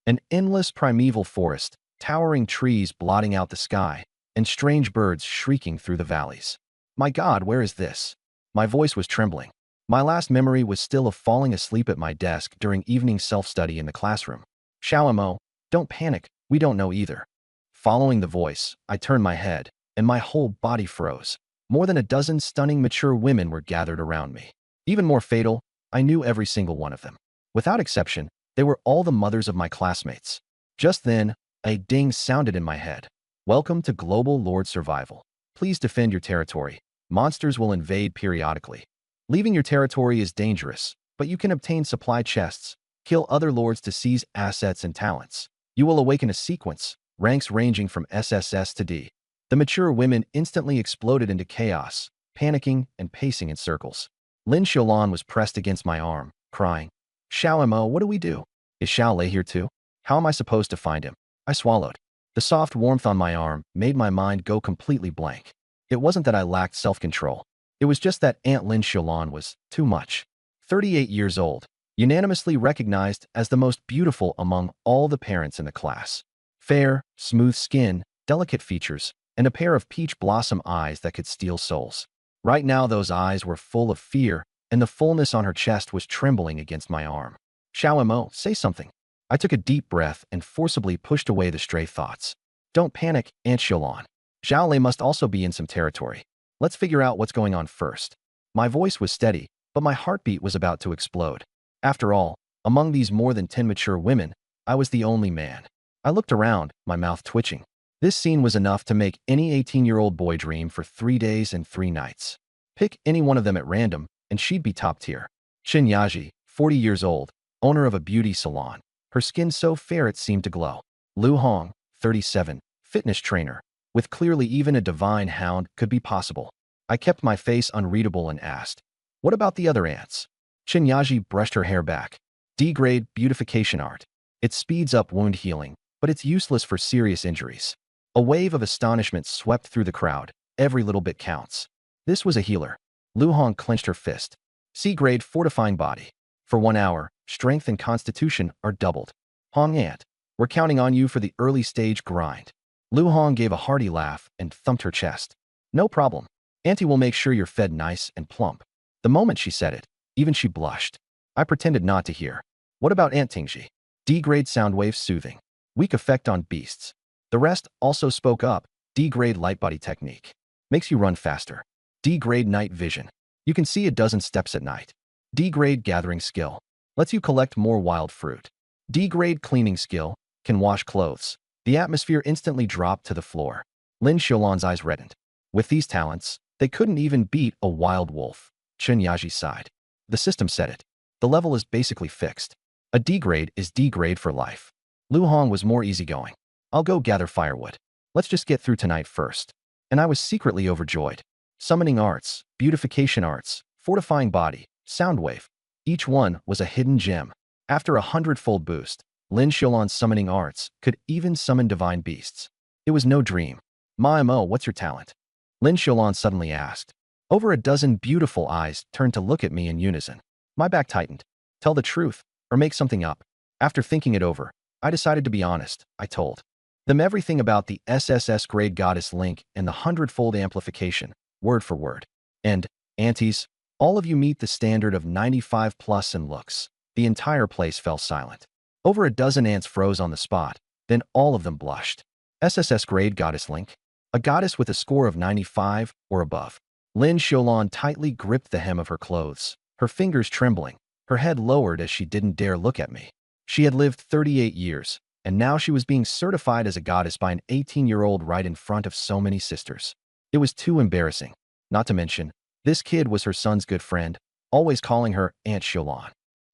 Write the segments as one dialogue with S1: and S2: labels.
S1: An endless primeval forest, towering trees blotting out the sky, and strange birds shrieking through the valleys. My God, where is this? My voice was trembling. My last memory was still of falling asleep at my desk during evening self-study in the classroom. Xiaomo, don't panic, we don't know either. Following the voice, I turned my head, and my whole body froze. More than a dozen stunning mature women were gathered around me. Even more fatal, I knew every single one of them. Without exception, they were all the mothers of my classmates. Just then, a ding sounded in my head. Welcome to Global Lord Survival. Please defend your territory. Monsters will invade periodically. Leaving your territory is dangerous, but you can obtain supply chests, kill other lords to seize assets and talents. You will awaken a sequence, ranks ranging from SSS to D. The mature women instantly exploded into chaos, panicking and pacing in circles. Lin Xiaolan was pressed against my arm, crying, Xiaomo, what do we do? Is Xiao Lei here too? How am I supposed to find him? I swallowed. The soft warmth on my arm made my mind go completely blank. It wasn't that I lacked self-control. It was just that Aunt Lin Xiaolan was too much. 38 years old, unanimously recognized as the most beautiful among all the parents in the class. Fair, smooth skin, delicate features, and a pair of peach blossom eyes that could steal souls. Right now those eyes were full of fear, and the fullness on her chest was trembling against my arm. Xiaomo, say something. I took a deep breath and forcibly pushed away the stray thoughts. Don't panic, Aunt Xiaolan. Xiao Lei must also be in some territory. Let's figure out what's going on first. My voice was steady, but my heartbeat was about to explode. After all, among these more than 10 mature women, I was the only man. I looked around, my mouth twitching. This scene was enough to make any 18-year-old boy dream for 3 days and 3 nights. Pick any one of them at random, and she'd be top tier. Xin Yaji, 40 years old, owner of a beauty salon. Her skin so fair it seemed to glow. Lu Hong, 37, fitness trainer. With clearly even a divine hound could be possible. I kept my face unreadable and asked, what about the other ants? Xin Yaji brushed her hair back. D-grade beautification art. It speeds up wound healing, but it's useless for serious injuries. A wave of astonishment swept through the crowd. Every little bit counts. This was a healer. Lu Hong clenched her fist. C-grade fortifying body. For 1 hour, strength and constitution are doubled. Hong Ant, we're counting on you for the early stage grind. Lu Hong gave a hearty laugh and thumped her chest. No problem. Auntie will make sure you're fed nice and plump. The moment she said it, even she blushed. I pretended not to hear. What about Aunt Tingji? D-grade sound wave soothing. Weak effect on beasts. The rest also spoke up. D-grade light body technique. Makes you run faster. D-grade night vision. You can see a dozen steps at night. D-grade gathering skill. Lets you collect more wild fruit. D-grade cleaning skill. Can wash clothes. The atmosphere instantly dropped to the floor. Lin Xiaolan's eyes reddened. With these talents, they couldn't even beat a wild wolf. Chen Yaji sighed. The system said it. The level is basically fixed. A D-grade is D-grade for life. Lu Hong was more easygoing. I'll go gather firewood. Let's just get through tonight first. And I was secretly overjoyed. Summoning arts, beautification arts, fortifying body, sound wave. Each one was a hidden gem. After a 100-fold boost, Lin Xiaolan's summoning arts could even summon divine beasts. It was no dream. Ma Mo, what's your talent? Lin Xiaolan suddenly asked. Over a dozen beautiful eyes turned to look at me in unison. My back tightened. Tell the truth, or make something up. After thinking it over, I decided to be honest. I told them everything about the SSS-grade Goddess Link and the 100-fold amplification, word for word. And, aunties, all of you meet the standard of 95 plus in looks. The entire place fell silent. Over a dozen ants froze on the spot, then all of them blushed. SSS-grade Goddess Link? A goddess with a score of 95 or above. Lin Xiaolan tightly gripped the hem of her clothes, her fingers trembling, her head lowered as she didn't dare look at me. She had lived 38 years, and now she was being certified as a goddess by an 18-year-old right in front of so many sisters. It was too embarrassing. Not to mention, this kid was her son's good friend, always calling her Aunt Xiaolan.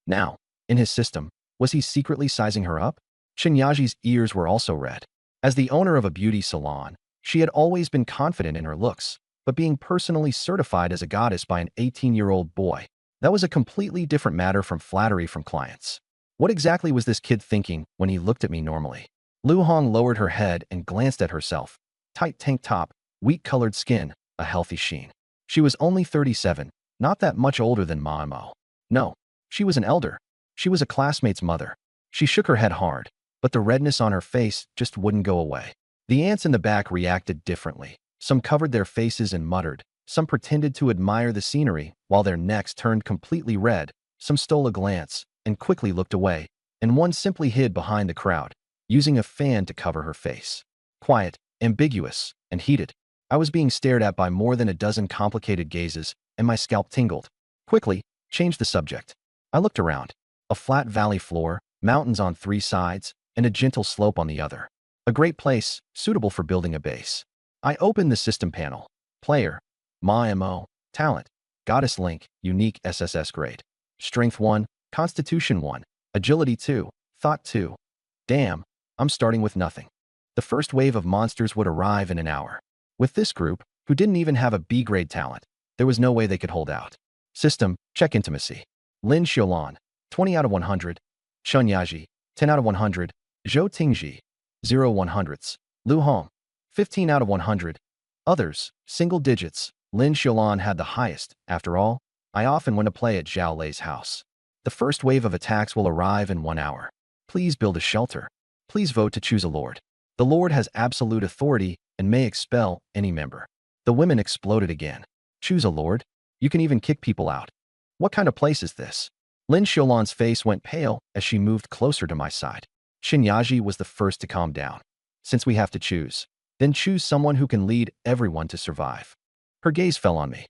S1: Now, in his system, was he secretly sizing her up? Shinyaji's ears were also red. As the owner of a beauty salon, she had always been confident in her looks, but being personally certified as a goddess by an 18-year-old boy, that was a completely different matter from flattery from clients. What exactly was this kid thinking when he looked at me normally? Lu Hong lowered her head and glanced at herself. Tight tank top, wheat-colored skin, a healthy sheen. She was only 37, not that much older than Ma Mo. No, she was an elder. She was a classmate's mother. She shook her head hard. but the redness on her face just wouldn't go away. The ants in the back reacted differently. Some covered their faces and muttered. Some pretended to admire the scenery while their necks turned completely red. Some stole a glance and quickly looked away, and one simply hid behind the crowd, using a fan to cover her face. Quiet, ambiguous, and heated. I was being stared at by more than a dozen complicated gazes, and my scalp tingled. Quickly, changed the subject. I looked around. A flat valley floor, mountains on 3 sides, and a gentle slope on the other. A great place, suitable for building a base. I opened the system panel. Player. MO. Talent. Goddess Link, unique SSS grade. Strength 1, Constitution 1, Agility 2, Thought 2. Damn, I'm starting with nothing. The first wave of monsters would arrive in an hour. With this group, who didn't even have a B-grade talent, there was no way they could hold out. System, check intimacy. Lin Xiaolan, 20 out of 100. Chun Yaji, 10 out of 100. Zhou Tingji, 0 100ths. Lu Hong, 15 out of 100. Others, single digits. Lin Xiaolan had the highest. After all, I often went to play at Zhao Lei's house. The first wave of attacks will arrive in 1 hour. Please build a shelter. Please vote to choose a lord. The lord has absolute authority and may expel any member. The women exploded again. Choose a lord? You can even kick people out. What kind of place is this? Lin Xiaolan's face went pale as she moved closer to my side. Yaji was the first to calm down. Since we have to choose, then choose someone who can lead everyone to survive. Her gaze fell on me.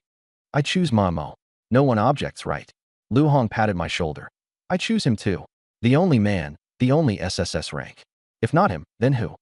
S1: I choose Mamo. No one objects, right? Lu Hong patted my shoulder. I choose him too. The only man, the only SSS rank. If not him, then who?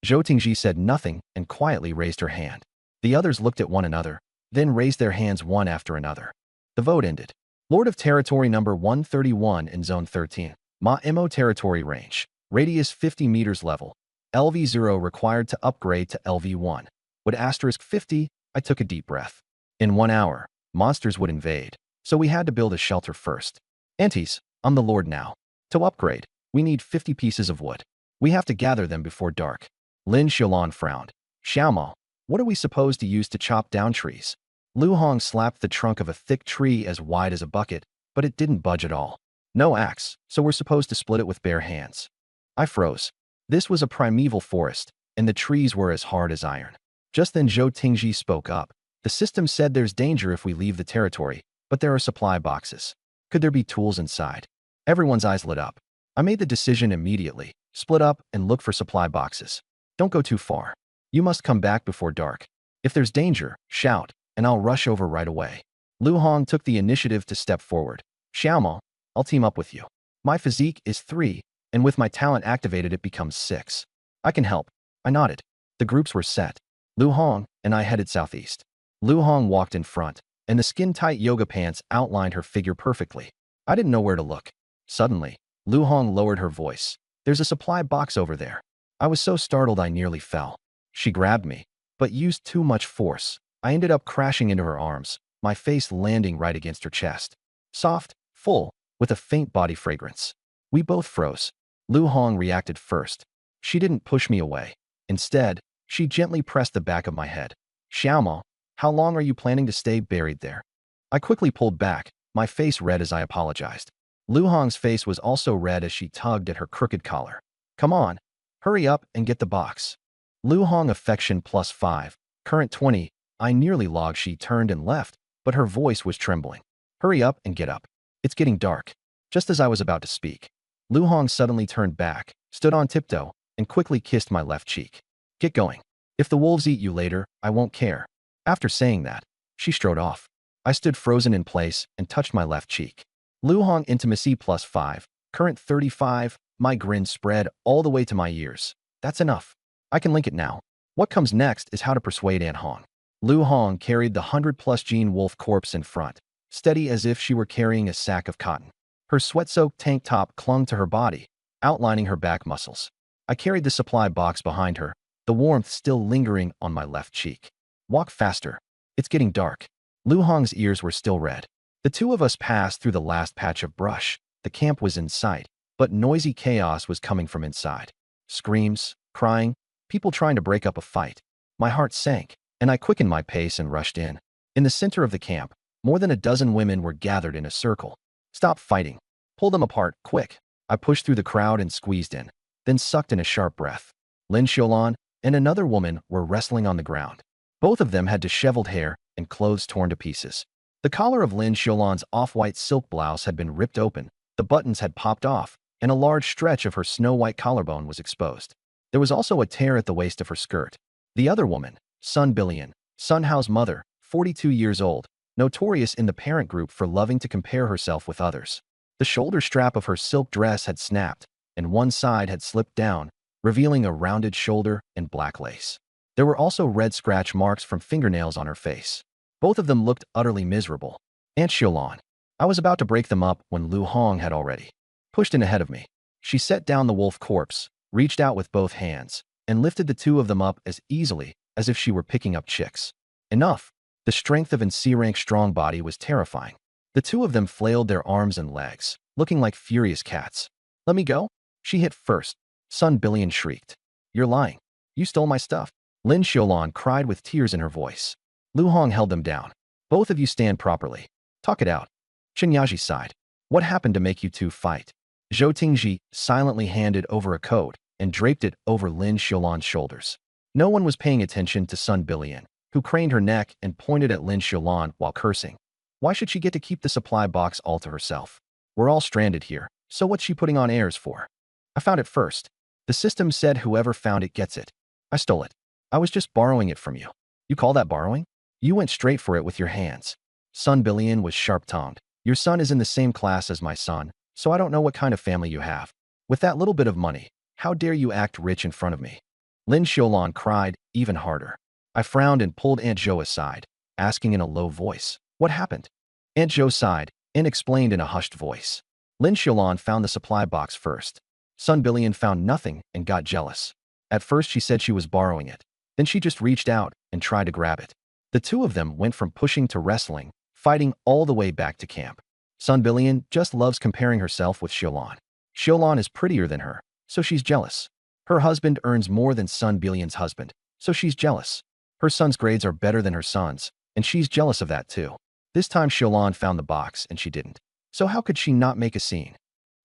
S1: Zhou Tingji said nothing and quietly raised her hand. The others looked at one another, then raised their hands one after another. The vote ended. Lord of Territory number 131 in Zone 13. Ma-Mo Territory Range. Radius 50 meters level. LV0 required to upgrade to LV1. With *50, I took a deep breath. In 1 hour, monsters would invade, so we had to build a shelter first. Aunties, I'm the lord now. To upgrade, we need 50 pieces of wood. We have to gather them before dark. Lin Xiaolan frowned. Xiaomao, what are we supposed to use to chop down trees? Lu Hong slapped the trunk of a thick tree as wide as a bucket, but it didn't budge at all. No axe, so we're supposed to split it with bare hands. I froze. This was a primeval forest, and the trees were as hard as iron. Just then Zhou Tingji spoke up. The system said there's danger if we leave the territory, but there are supply boxes. Could there be tools inside? Everyone's eyes lit up. I made the decision immediately. Split up and look for supply boxes. Don't go too far. You must come back before dark. If there's danger, shout, and I'll rush over right away. Lu Hong took the initiative to step forward. Xiaomao, I'll team up with you. My physique is 3, and with my talent activated it becomes 6. I can help. I nodded. The groups were set. Lu Hong and I headed southeast. Lu Hong walked in front, and the skin-tight yoga pants outlined her figure perfectly. I didn't know where to look. Suddenly, Lu Hong lowered her voice. There's a supply box over there. I was so startled I nearly fell. She grabbed me, but used too much force. I ended up crashing into her arms, my face landing right against her chest. Soft, full, with a faint body fragrance. We both froze. Lu Hong reacted first. She didn't push me away. Instead, she gently pressed the back of my head. Xiaomao, how long are you planning to stay buried there? I quickly pulled back, my face red as I apologized. Lu Hong's face was also red as she tugged at her crooked collar. Come on, hurry up and get the box. Lu Hong affection +5, current 20. I nearly logged. She turned and left, but her voice was trembling. Hurry up and get up. It's getting dark. Just as I was about to speak, Lu Hong suddenly turned back, stood on tiptoe, and quickly kissed my left cheek. Get going. If the wolves eat you later, I won't care. After saying that, she strode off. I stood frozen in place and touched my left cheek. Lu Hong intimacy +5, current 35. My grin spread all the way to my ears. That's enough. I can link it now. What comes next is how to persuade Aunt Hong. Lu Hong carried the 100+ gene wolf corpse in front, steady as if she were carrying a sack of cotton. Her sweat-soaked tank top clung to her body, outlining her back muscles. I carried the supply box behind her, the warmth still lingering on my left cheek. Walk faster. It's getting dark. Lu Hong's ears were still red. The two of us passed through the last patch of brush. The camp was in sight, but noisy chaos was coming from inside. Screams, crying, people trying to break up a fight. My heart sank, and I quickened my pace and rushed in. In the center of the camp, more than a dozen women were gathered in a circle. Stop fighting. Pull them apart, quick. I pushed through the crowd and squeezed in. then sucked in a sharp breath. Lin Xiaolan and another woman were wrestling on the ground. Both of them had disheveled hair and clothes torn to pieces. The collar of Lin Xiaolan's off-white silk blouse had been ripped open, the buttons had popped off, and a large stretch of her snow-white collarbone was exposed. There was also a tear at the waist of her skirt. The other woman, Sun Billion, Sun Hao's mother, 42 years old, notorious in the parent group for loving to compare herself with others. The shoulder strap of her silk dress had snapped, and one side had slipped down, revealing a rounded shoulder and black lace. There were also red scratch marks from fingernails on her face. Both of them looked utterly miserable. Aunt Xiaolan. I was about to break them up when Lu Hong had already pushed in ahead of me. She set down the wolf corpse, reached out with both hands, and lifted the two of them up as easily as if she were picking up chicks. Enough. The strength of an C-rank strong body was terrifying. The two of them flailed their arms and legs, looking like furious cats. Let me go? She hit first. Sun Billion shrieked. You're lying. You stole my stuff. Lin Xiaolan cried with tears in her voice. Lu Hong held them down. Both of you stand properly. Talk it out. Chen Yaji sighed. What happened to make you two fight? Zhou Tingji silently handed over a coat and draped it over Lin Xiaolan's shoulders. No one was paying attention to Sun Billion, who craned her neck and pointed at Lin Xiaolan while cursing. Why should she get to keep the supply box all to herself? We're all stranded here, so what's she putting on airs for? I found it first. The system said whoever found it gets it. I stole it. I was just borrowing it from you. You call that borrowing? You went straight for it with your hands. Sun Billion was sharp-tongued. Your son is in the same class as my son, so I don't know what kind of family you have. With that little bit of money, how dare you act rich in front of me? Lin Xiaolan cried even harder. I frowned and pulled Aunt Zhou aside, asking in a low voice, what happened? Aunt Zhou sighed and explained in a hushed voice. Lin Xiaolan found the supply box first. Sun Billion found nothing and got jealous. At first she said she was borrowing it. Then she just reached out and tried to grab it. The two of them went from pushing to wrestling, fighting all the way back to camp. Sun Billion just loves comparing herself with Xiaolan. Xiaolan is prettier than her, so she's jealous. Her husband earns more than Sun Billion's husband, so she's jealous. Her son's grades are better than her son's, and she's jealous of that too. This time Xiaolan found the box and she didn't. So how could she not make a scene?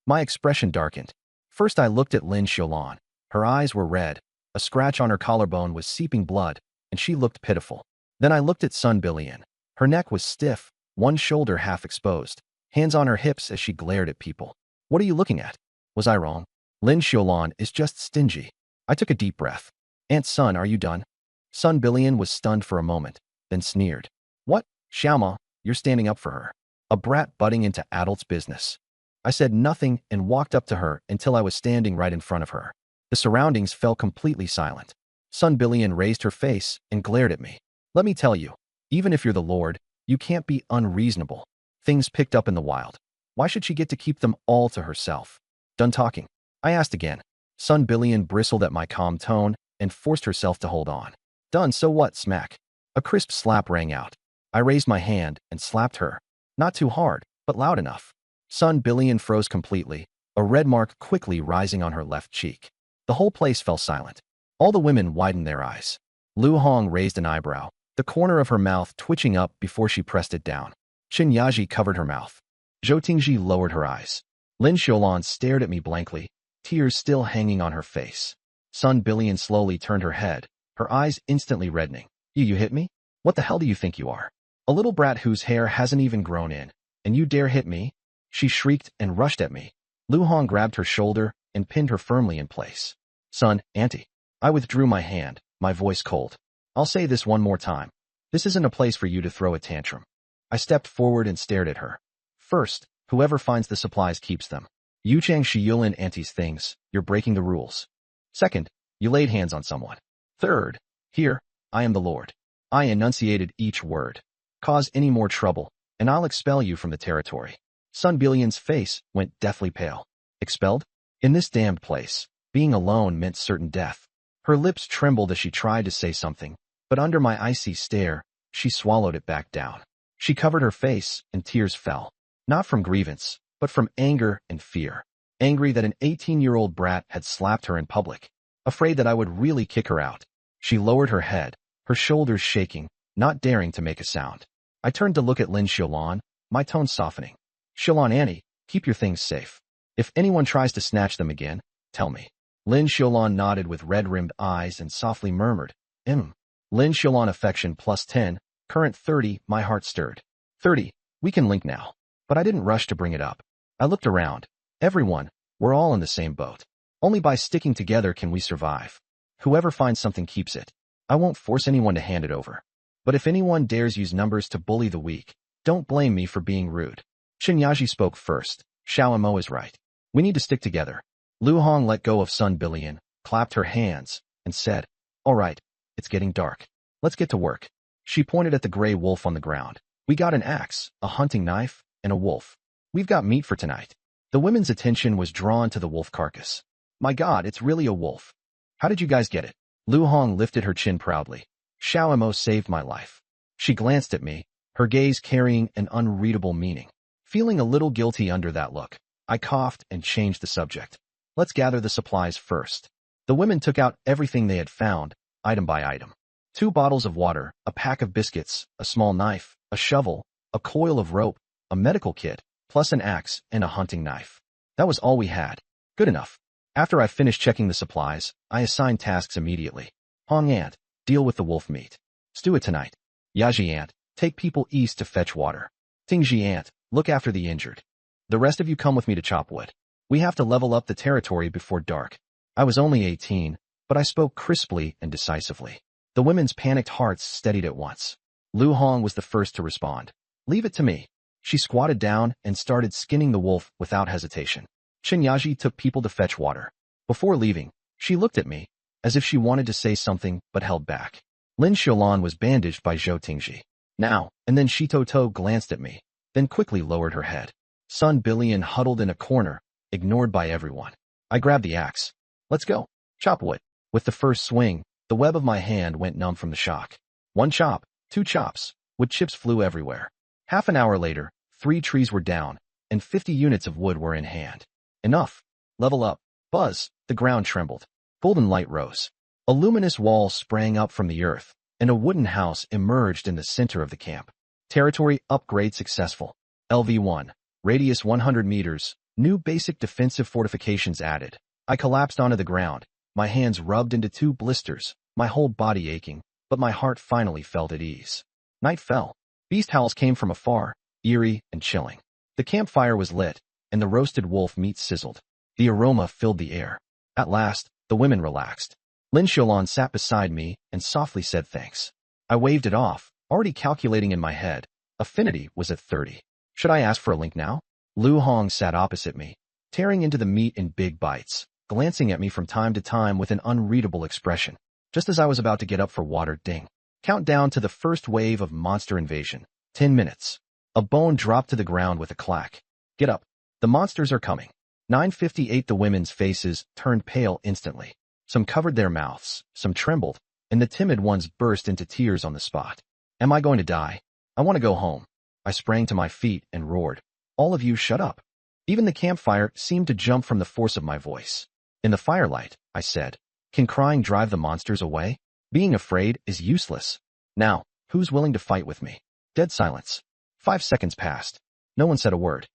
S1: My expression darkened. First I looked at Lin Xiaolan. Her eyes were red, a scratch on her collarbone was seeping blood, and she looked pitiful. Then I looked at Sun Billion. Her neck was stiff, one shoulder half exposed, hands on her hips as she glared at people. What are you looking at? Was I wrong? Lin Xiaolan is just stingy. I took a deep breath. Aunt Sun, are you done? Sun Billion was stunned for a moment, then sneered. What? Xiaoma, you're standing up for her. A brat butting into adults' business. I said nothing and walked up to her until I was standing right in front of her. The surroundings fell completely silent. Sun Billion raised her face and glared at me. Let me tell you, even if you're the Lord, you can't be unreasonable. Things picked up in the wild. Why should she get to keep them all to herself? Done talking. I asked again. Sun Billion bristled at my calm tone and forced herself to hold on. Done, so what, smack? A crisp slap rang out. I raised my hand and slapped her. Not too hard, but loud enough. Sun Billion froze completely, a red mark quickly rising on her left cheek. The whole place fell silent. All the women widened their eyes. Lu Hong raised an eyebrow, the corner of her mouth twitching up before she pressed it down. Chen Yaji covered her mouth. Zhou Tingji lowered her eyes. Lin Xiaolan stared at me blankly, tears still hanging on her face. Sun Billion slowly turned her head, her eyes instantly reddening. You hit me? What the hell do you think you are? A little brat whose hair hasn't even grown in, and you dare hit me? She shrieked and rushed at me. Lu Hong grabbed her shoulder and pinned her firmly in place. Son, auntie. I withdrew my hand, my voice cold. I'll say this one more time. This isn't a place for you to throw a tantrum. I stepped forward and stared at her. First, whoever finds the supplies keeps them. You Chang Shiyulin auntie's things, you're breaking the rules. Second, you laid hands on someone. Third, here, I am the Lord. I enunciated each word. Cause any more trouble, and I'll expel you from the territory. Sun Billion's face went deathly pale. Expelled? In this damned place, being alone meant certain death. Her lips trembled as she tried to say something, but under my icy stare, she swallowed it back down. She covered her face, and tears fell. Not from grievance, but from anger and fear. Angry that an 18-year-old brat had slapped her in public. Afraid that I would really kick her out. She lowered her head, her shoulders shaking, not daring to make a sound. I turned to look at Lin Xiaolan, my tone softening. Xiaolan Annie, keep your things safe. If anyone tries to snatch them again, tell me. Lin Xiaolan nodded with red-rimmed eyes and softly murmured, Lin Xiaolan affection +10, current 30, my heart stirred. 30, we can link now. But I didn't rush to bring it up. I looked around. Everyone, we're all in the same boat. Only by sticking together can we survive. Whoever finds something keeps it. I won't force anyone to hand it over. But if anyone dares use numbers to bully the weak, don't blame me for being rude. Yaji spoke first. Xiao Mo is right. We need to stick together. Lu Hong let go of Sun Billion, clapped her hands, and said, all right, it's getting dark. Let's get to work. She pointed at the gray wolf on the ground. We got an axe, a hunting knife, and a wolf. We've got meat for tonight. The women's attention was drawn to the wolf carcass. My God, it's really a wolf. How did you guys get it? Lu Hong lifted her chin proudly. Xiao Mo saved my life. She glanced at me, her gaze carrying an unreadable meaning. Feeling a little guilty under that look, I coughed and changed the subject. Let's gather the supplies first. The women took out everything they had found, item by item. 2 bottles of water, a pack of biscuits, a small knife, a shovel, a coil of rope, a medical kit, plus an axe and a hunting knife. That was all we had. Good enough. After I finished checking the supplies, I assigned tasks immediately. Hong Ant, deal with the wolf meat. Stew it tonight. Yaji Ant, take people east to fetch water. Tingji Ant, look after the injured. The rest of you come with me to chop wood. We have to level up the territory before dark. I was only 18, but I spoke crisply and decisively. The women's panicked hearts steadied at once. Lu Hong was the first to respond. Leave it to me. She squatted down and started skinning the wolf without hesitation. Yaji took people to fetch water. Before leaving, she looked at me, as if she wanted to say something but held back. Lin Xiaolan was bandaged by Zhou Tingji. Now, and then Shito glanced at me, then quickly lowered her head. Sun Billion huddled in a corner, ignored by everyone. I grabbed the axe. Let's go. Chop wood. With the first swing, the web of my hand went numb from the shock. 1 chop, 2 chops, wood chips flew everywhere. Half an hour later, 3 trees were down, and 50 units of wood were in hand. Enough. Level up. Buzz. The ground trembled. Golden light rose. A luminous wall sprang up from the earth, and a wooden house emerged in the center of the camp. Territory upgrade successful. LV1. Radius 100 meters. New basic defensive fortifications added. I collapsed onto the ground, my hands rubbed into 2 blisters, my whole body aching, but my heart finally felt at ease. Night fell. Beast howls came from afar, eerie and chilling. The campfire was lit, and the roasted wolf meat sizzled. The aroma filled the air. At last, the women relaxed. Lin Xiaolan sat beside me and softly said thanks. I waved it off, already calculating in my head. Affinity was at 30. Should I ask for a link now? Lu Hong sat opposite me, tearing into the meat in big bites, glancing at me from time to time with an unreadable expression. Just as I was about to get up for water, ding. Countdown to the first wave of monster invasion. 10 minutes. A bone dropped to the ground with a clack. Get up. The monsters are coming. 9:58. The women's faces turned pale instantly. Some covered their mouths, some trembled, and the timid ones burst into tears on the spot. Am I going to die? I want to go home. I sprang to my feet and roared. All of you shut up. Even the campfire seemed to jump from the force of my voice. In the firelight, I said, can crying drive the monsters away? Being afraid is useless. Now, who's willing to fight with me? Dead silence. 5 seconds passed. No one said a word.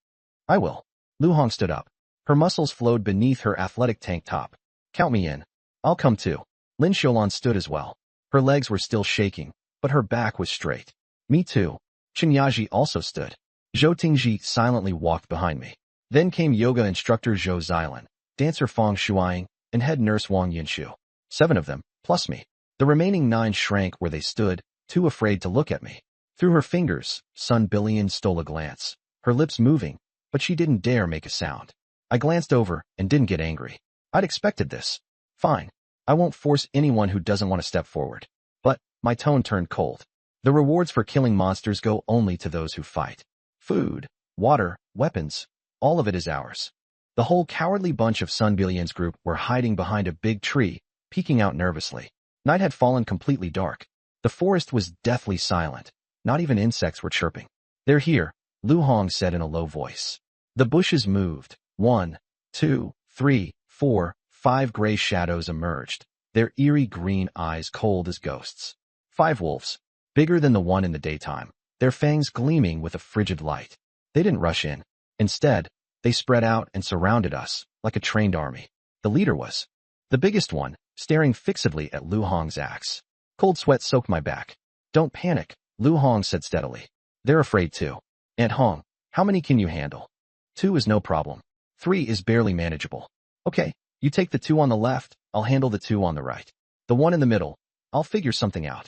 S1: I will. Lu Hong stood up. Her muscles flowed beneath her athletic tank top. Count me in. I'll come too. Lin Xiaolan stood as well. Her legs were still shaking, but her back was straight. Me too. Yaji also stood. Zhou Tingji silently walked behind me. Then came yoga instructor Zhou Xilan, dancer Fang Shuiying, and head nurse Wang Yinshu. 7 of them, plus me. The remaining 9 shrank where they stood, too afraid to look at me. Through her fingers, Sun Billion stole a glance, her lips moving, but she didn't dare make a sound. I glanced over and didn't get angry. I'd expected this. Fine. I won't force anyone who doesn't want to step forward. But my tone turned cold. The rewards for killing monsters go only to those who fight. Food, water, weapons, all of it is ours. The whole cowardly bunch of Sun Billion's group were hiding behind a big tree, peeking out nervously. Night had fallen completely dark. The forest was deathly silent. Not even insects were chirping. They're here, Lu Hong said in a low voice. The bushes moved. 1, 2, 3, 4, 5 gray shadows emerged, their eerie green eyes cold as ghosts. 5 wolves, bigger than the one in the daytime, their fangs gleaming with a frigid light. They didn't rush in. Instead, they spread out and surrounded us, like a trained army. The leader was the biggest one, staring fixedly at Lu Hong's axe. Cold sweat soaked my back. Don't panic, Lu Hong said steadily. They're afraid too. Aunt Hong, how many can you handle? 2 is no problem. 3 is barely manageable. Okay, you take the 2 on the left, I'll handle the 2 on the right. The one in the middle, I'll figure something out.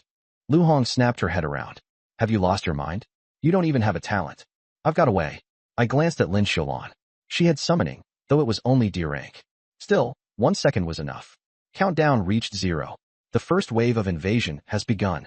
S1: Lu Hong snapped her head around. Have you lost your mind? You don't even have a talent. I've got a way. I glanced at Lin Xiaolan. She had summoning, though it was only D rank. Still, 1 second was enough. Countdown reached 0. The first wave of invasion has begun.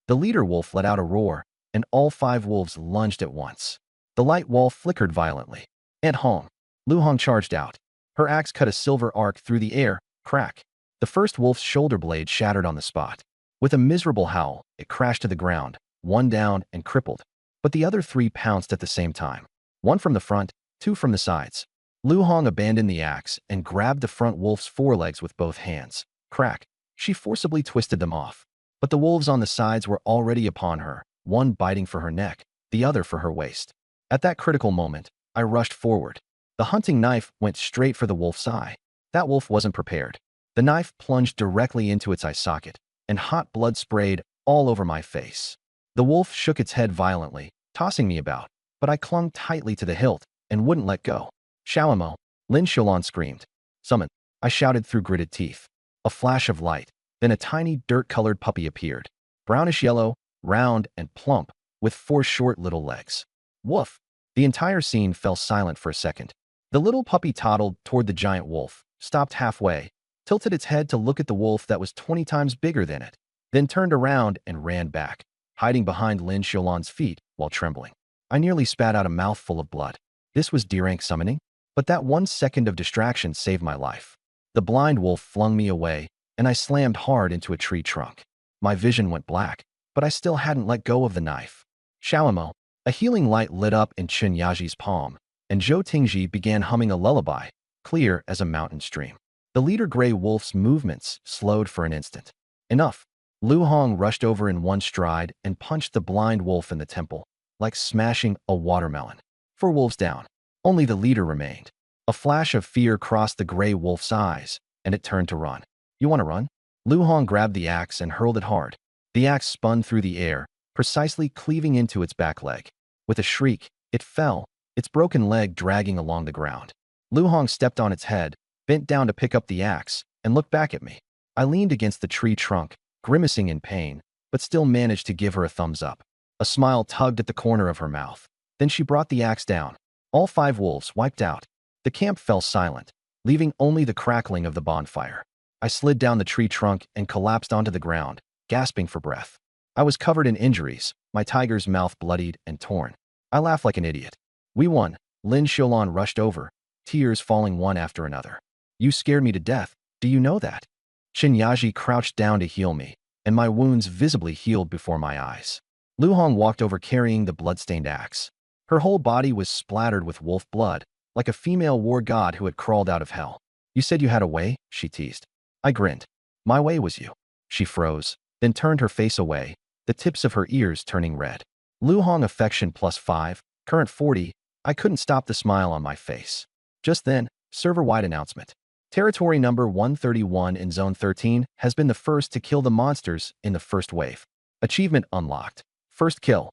S1: The leader wolf let out a roar, and all 5 wolves lunged at once. The light wall flickered violently. Aunt Hong. Lu Hong charged out. Her axe cut a silver arc through the air, crack. The first wolf's shoulder blade shattered on the spot. With a miserable howl, it crashed to the ground, 1 down and crippled. But the other 3 pounced at the same time. 1 from the front, 2 from the sides. Lu Hong abandoned the axe and grabbed the front wolf's forelegs with both hands. Crack. She forcibly twisted them off. But the wolves on the sides were already upon her, one biting for her neck, the other for her waist. At that critical moment, I rushed forward. The hunting knife went straight for the wolf's eye. That wolf wasn't prepared. The knife plunged directly into its eye socket, and hot blood sprayed all over my face. The wolf shook its head violently, tossing me about, but I clung tightly to the hilt and wouldn't let go. Xiaomo, Lin Xiaolan screamed. Summon, I shouted through gritted teeth. A flash of light, then a tiny dirt-colored puppy appeared. Brownish yellow, round and plump, with 4 short little legs. Woof! The entire scene fell silent for a second. The little puppy toddled toward the giant wolf, stopped halfway, tilted its head to look at the wolf that was 20 times bigger than it, then turned around and ran back, hiding behind Lin Xiaolan's feet while trembling. I nearly spat out a mouthful of blood. This was D-rank summoning? But that 1 second of distraction saved my life. The blind wolf flung me away, and I slammed hard into a tree trunk. My vision went black, but I still hadn't let go of the knife. Xiaomo, a healing light lit up in Chen Yaji's palm, and Zhou Tingji began humming a lullaby, clear as a mountain stream. The leader gray wolf's movements slowed for an instant. Enough. Lu Hong rushed over in 1 stride and punched the blind wolf in the temple, like smashing a watermelon. 4 wolves down. Only the leader remained. A flash of fear crossed the gray wolf's eyes, and it turned to run. You want to run? Lu Hong grabbed the axe and hurled it hard. The axe spun through the air, precisely cleaving into its back leg. With a shriek, it fell, its broken leg dragging along the ground. Lu Hong stepped on its head, bent down to pick up the axe, and looked back at me. I leaned against the tree trunk, grimacing in pain, but still managed to give her a thumbs up. A smile tugged at the corner of her mouth. Then she brought the axe down. All 5 wolves wiped out. The camp fell silent, leaving only the crackling of the bonfire. I slid down the tree trunk and collapsed onto the ground, gasping for breath. I was covered in injuries, my tiger's mouth bloodied and torn. I laughed like an idiot. We won. Lin Xiaolan rushed over, tears falling one after another. You scared me to death, do you know that? Chen Yaji crouched down to heal me, and my wounds visibly healed before my eyes. Lu Hong walked over carrying the blood-stained axe. Her whole body was splattered with wolf blood, like a female war god who had crawled out of hell. You said you had a way, she teased. I grinned. My way was you. She froze, then turned her face away, the tips of her ears turning red. Lu Hong affection +5, current 40, I couldn't stop the smile on my face. Just then, server-wide announcement. Territory number 131 in Zone 13 has been the first to kill the monsters in the first wave. Achievement unlocked. First kill.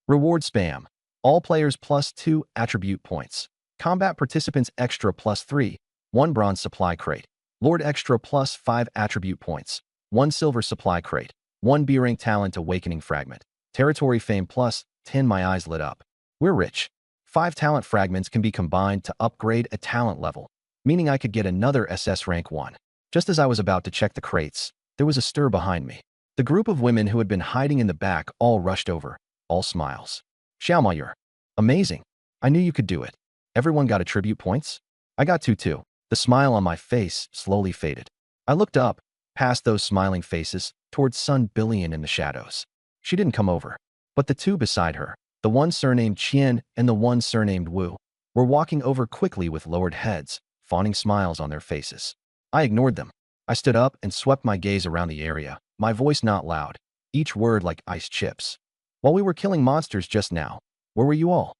S1: Reward spam. All players +2 attribute points. Combat participants extra +3, 1 bronze supply crate. Lord extra +5 attribute points. 1 silver supply crate. 1 B-rank talent awakening fragment. Territory fame +10. My eyes lit up. We're rich. 5 talent fragments can be combined to upgrade a talent level, meaning I could get another SS rank 1. Just as I was about to check the crates, there was a stir behind me. The group of women who had been hiding in the back all rushed over, all smiles. Xiaomo, you're amazing. I knew you could do it. Everyone got attribute points? I got 2 too. The smile on my face slowly faded. I looked up, past those smiling faces, towards Sun Billion in the shadows. She didn't come over. But the 2 beside her, the one surnamed Qian and the one surnamed Wu, were walking over quickly with lowered heads, fawning smiles on their faces. I ignored them. I stood up and swept my gaze around the area, my voice not loud, each word like ice chips. While we were killing monsters just now, where were you all?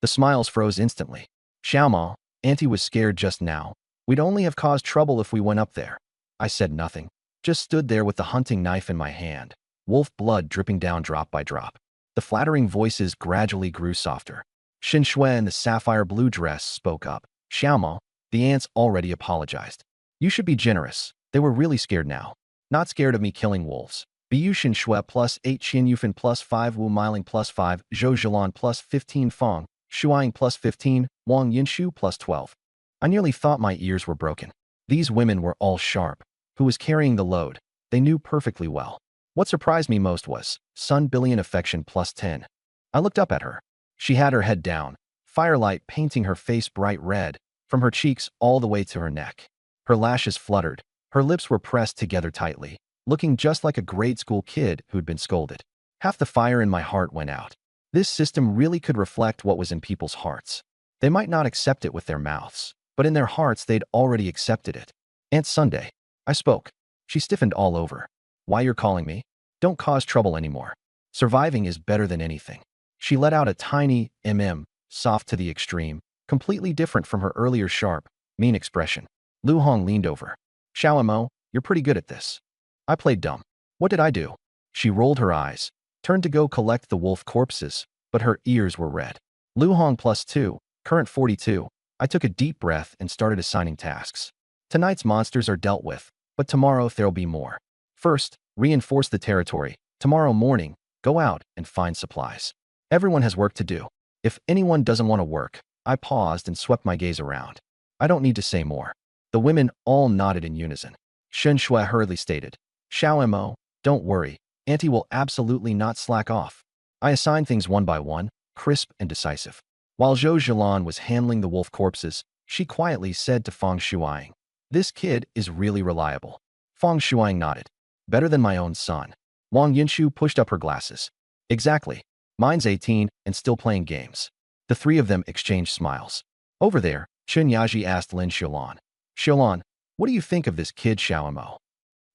S1: The smiles froze instantly. Xiaomo, Auntie was scared just now. We'd only have caused trouble if we went up there. I said nothing, just stood there with the hunting knife in my hand, wolf blood dripping down drop by drop. The flattering voices gradually grew softer. Xin Shui in the sapphire blue dress spoke up. Xiaomao, the ants already apologized. You should be generous. They were really scared now. Not scared of me killing wolves. Bu Xin Shui plus 8 Qian Yufan plus 5 Wu Miling plus 5 Zhou Zhilan plus 15 Fong Shuang plus 15 Wang Yinshu plus 12. I nearly thought my ears were broken. These women were all sharp. Who was carrying the load? They knew perfectly well. What surprised me most was Sun Billion Affection plus 10. I looked up at her. She had her head down, firelight painting her face bright red, from her cheeks all the way to her neck. Her lashes fluttered. Her lips were pressed together tightly, looking just like a grade school kid who'd been scolded. Half the fire in my heart went out. This system really could reflect what was in people's hearts. They might not accept it with their mouths, but in their hearts they'd already accepted it. Aunt Sunday. I spoke. She stiffened all over. Why you're calling me? Don't cause trouble anymore. Surviving is better than anything. She let out a tiny soft to the extreme, completely different from her earlier sharp, mean expression. Lu Hong leaned over. Xiaomao, you're pretty good at this. I played dumb. What did I do? She rolled her eyes, turned to go collect the wolf corpses, but her ears were red. Lu Hong plus 2, current 42. I took a deep breath and started assigning tasks. Tonight's monsters are dealt with, but tomorrow there'll be more. First, reinforce the territory. Tomorrow morning, go out and find supplies. Everyone has work to do. If anyone doesn't want to work, I paused and swept my gaze around. I don't need to say more. The women all nodded in unison. Shen Shui hurriedly stated, Xiaomao, don't worry. Auntie will absolutely not slack off. I assigned things one by one, crisp and decisive. While Zhou Zhilan was handling the wolf corpses, she quietly said to Fong Shuang, this kid is really reliable. Fong Shuang nodded. Better than my own son. Wang Yinshu pushed up her glasses. Exactly. Mine's 18 and still playing games. The three of them exchanged smiles. Over there, Chen Yaji asked Lin Xiulan. Xiulan, what do you think of this kid Xiaomao?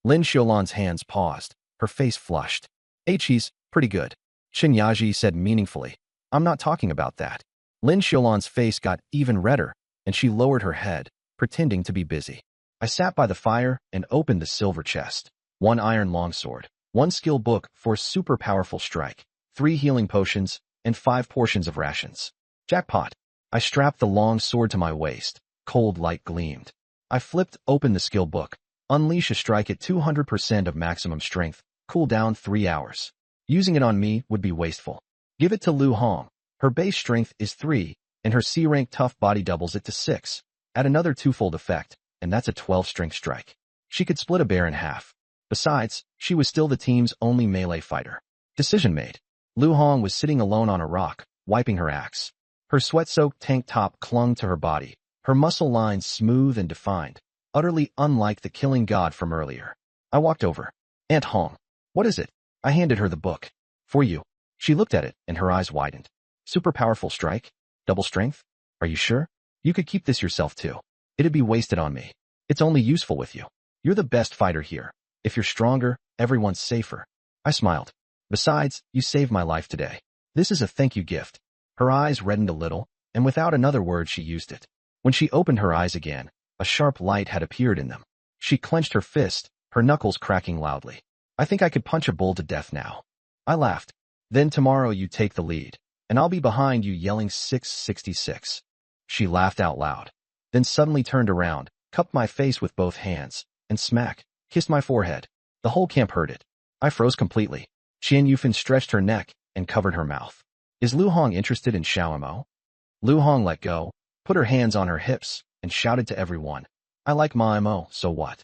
S1: Lin Xiulan's hands paused. Her face flushed. He's pretty good. Chen Yaji said meaningfully. I'm not talking about that. Lin Xiulan's face got even redder, and she lowered her head, pretending to be busy. I sat by the fire and opened the silver chest. 1 iron longsword, 1 skill book for super powerful strike, 3 healing potions, and 5 portions of rations. Jackpot. I strapped the long sword to my waist. Cold light gleamed. I flipped open the skill book. Unleash a strike at 200% of maximum strength. Cool down 3 hours. Using it on me would be wasteful. Give it to Lu Hong. Her base strength is 3, and her C-rank tough body doubles it to 6. Add another twofold effect, and that's a 12 strength strike. She could split a bear in half. Besides, she was still the team's only melee fighter. Decision made. Lu Hong was sitting alone on a rock, wiping her axe. Her sweat-soaked tank top clung to her body, her muscle lines smooth and defined, utterly unlike the killing god from earlier. I walked over. Aunt Hong. What is it? I handed her the book. For you. She looked at it, and her eyes widened. Super powerful strike? Double strength? Are you sure? You could keep this yourself too. It'd be wasted on me. It's only useful with you. You're the best fighter here. If you're stronger, everyone's safer. I smiled. Besides, you saved my life today. This is a thank you gift. Her eyes reddened a little, and without another word she used it. When she opened her eyes again, a sharp light had appeared in them. She clenched her fist, her knuckles cracking loudly. I think I could punch a bull to death now. I laughed. Then tomorrow you take the lead, and I'll be behind you yelling 666. She laughed out loud, then suddenly turned around, cupped my face with both hands, and smack, kissed my forehead. The whole camp heard it. I froze completely. Qian Yufan stretched her neck and covered her mouth. Is Lu Hong interested in Xiaomao? Lu Hong let go, put her hands on her hips, and shouted to everyone. I like Ma Mo, so what?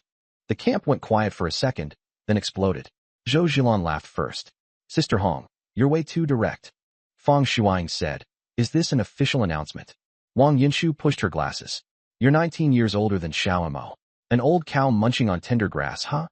S1: The camp went quiet for a second, then exploded. Zhou Zhilan laughed first. Sister Hong, you're way too direct. Fong Shuang said. Is this an official announcement? Wang Yinshu pushed her glasses. You're 19 years older than Xiaomao. An old cow munching on tender grass, huh?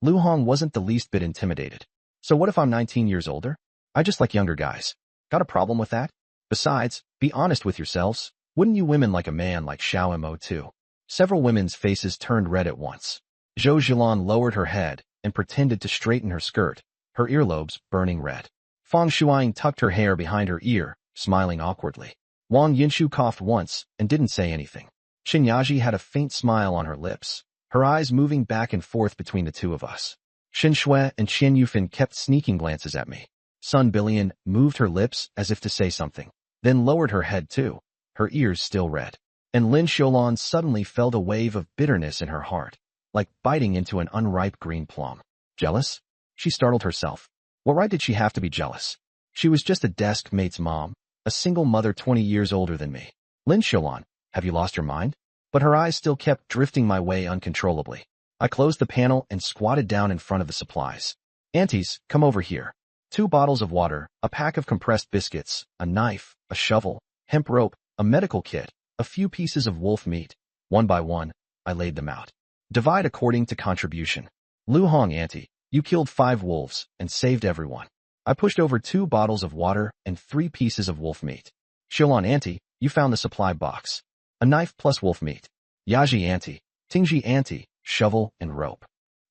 S1: Lu Hong wasn't the least bit intimidated. So what if I'm 19 years older? I just like younger guys. Got a problem with that? Besides, be honest with yourselves. Wouldn't you women like a man like Xiaomao too? Several women's faces turned red at once. Zhou Zhilan lowered her head and pretended to straighten her skirt, her earlobes burning red. Fong Shuang tucked her hair behind her ear, smiling awkwardly. Wang Yinshu coughed once and didn't say anything. Yaji had a faint smile on her lips, her eyes moving back and forth between the two of us. Shui and Qian Yufan kept sneaking glances at me. Sun Billion moved her lips as if to say something, then lowered her head too, her ears still red. And Lin Xiaolan suddenly felt a wave of bitterness in her heart, like biting into an unripe green plum. Jealous? She startled herself. What right did she have to be jealous? She was just a desk mate's mom, a single mother 20 years older than me. Lin Xiaolan, have you lost your mind? But her eyes still kept drifting my way uncontrollably. I closed the panel and squatted down in front of the supplies. Aunties, come over here. 2 bottles of water, a pack of compressed biscuits, a knife, a shovel, hemp rope, a medical kit, a few pieces of wolf meat. One by one, I laid them out. Divide according to contribution. Lu Hong auntie, you killed 5 wolves and saved everyone. I pushed over 2 bottles of water and 3 pieces of wolf meat. Xiaolan auntie, you found the supply box. A knife plus wolf meat. Yaji auntie, Tingji auntie, shovel and rope.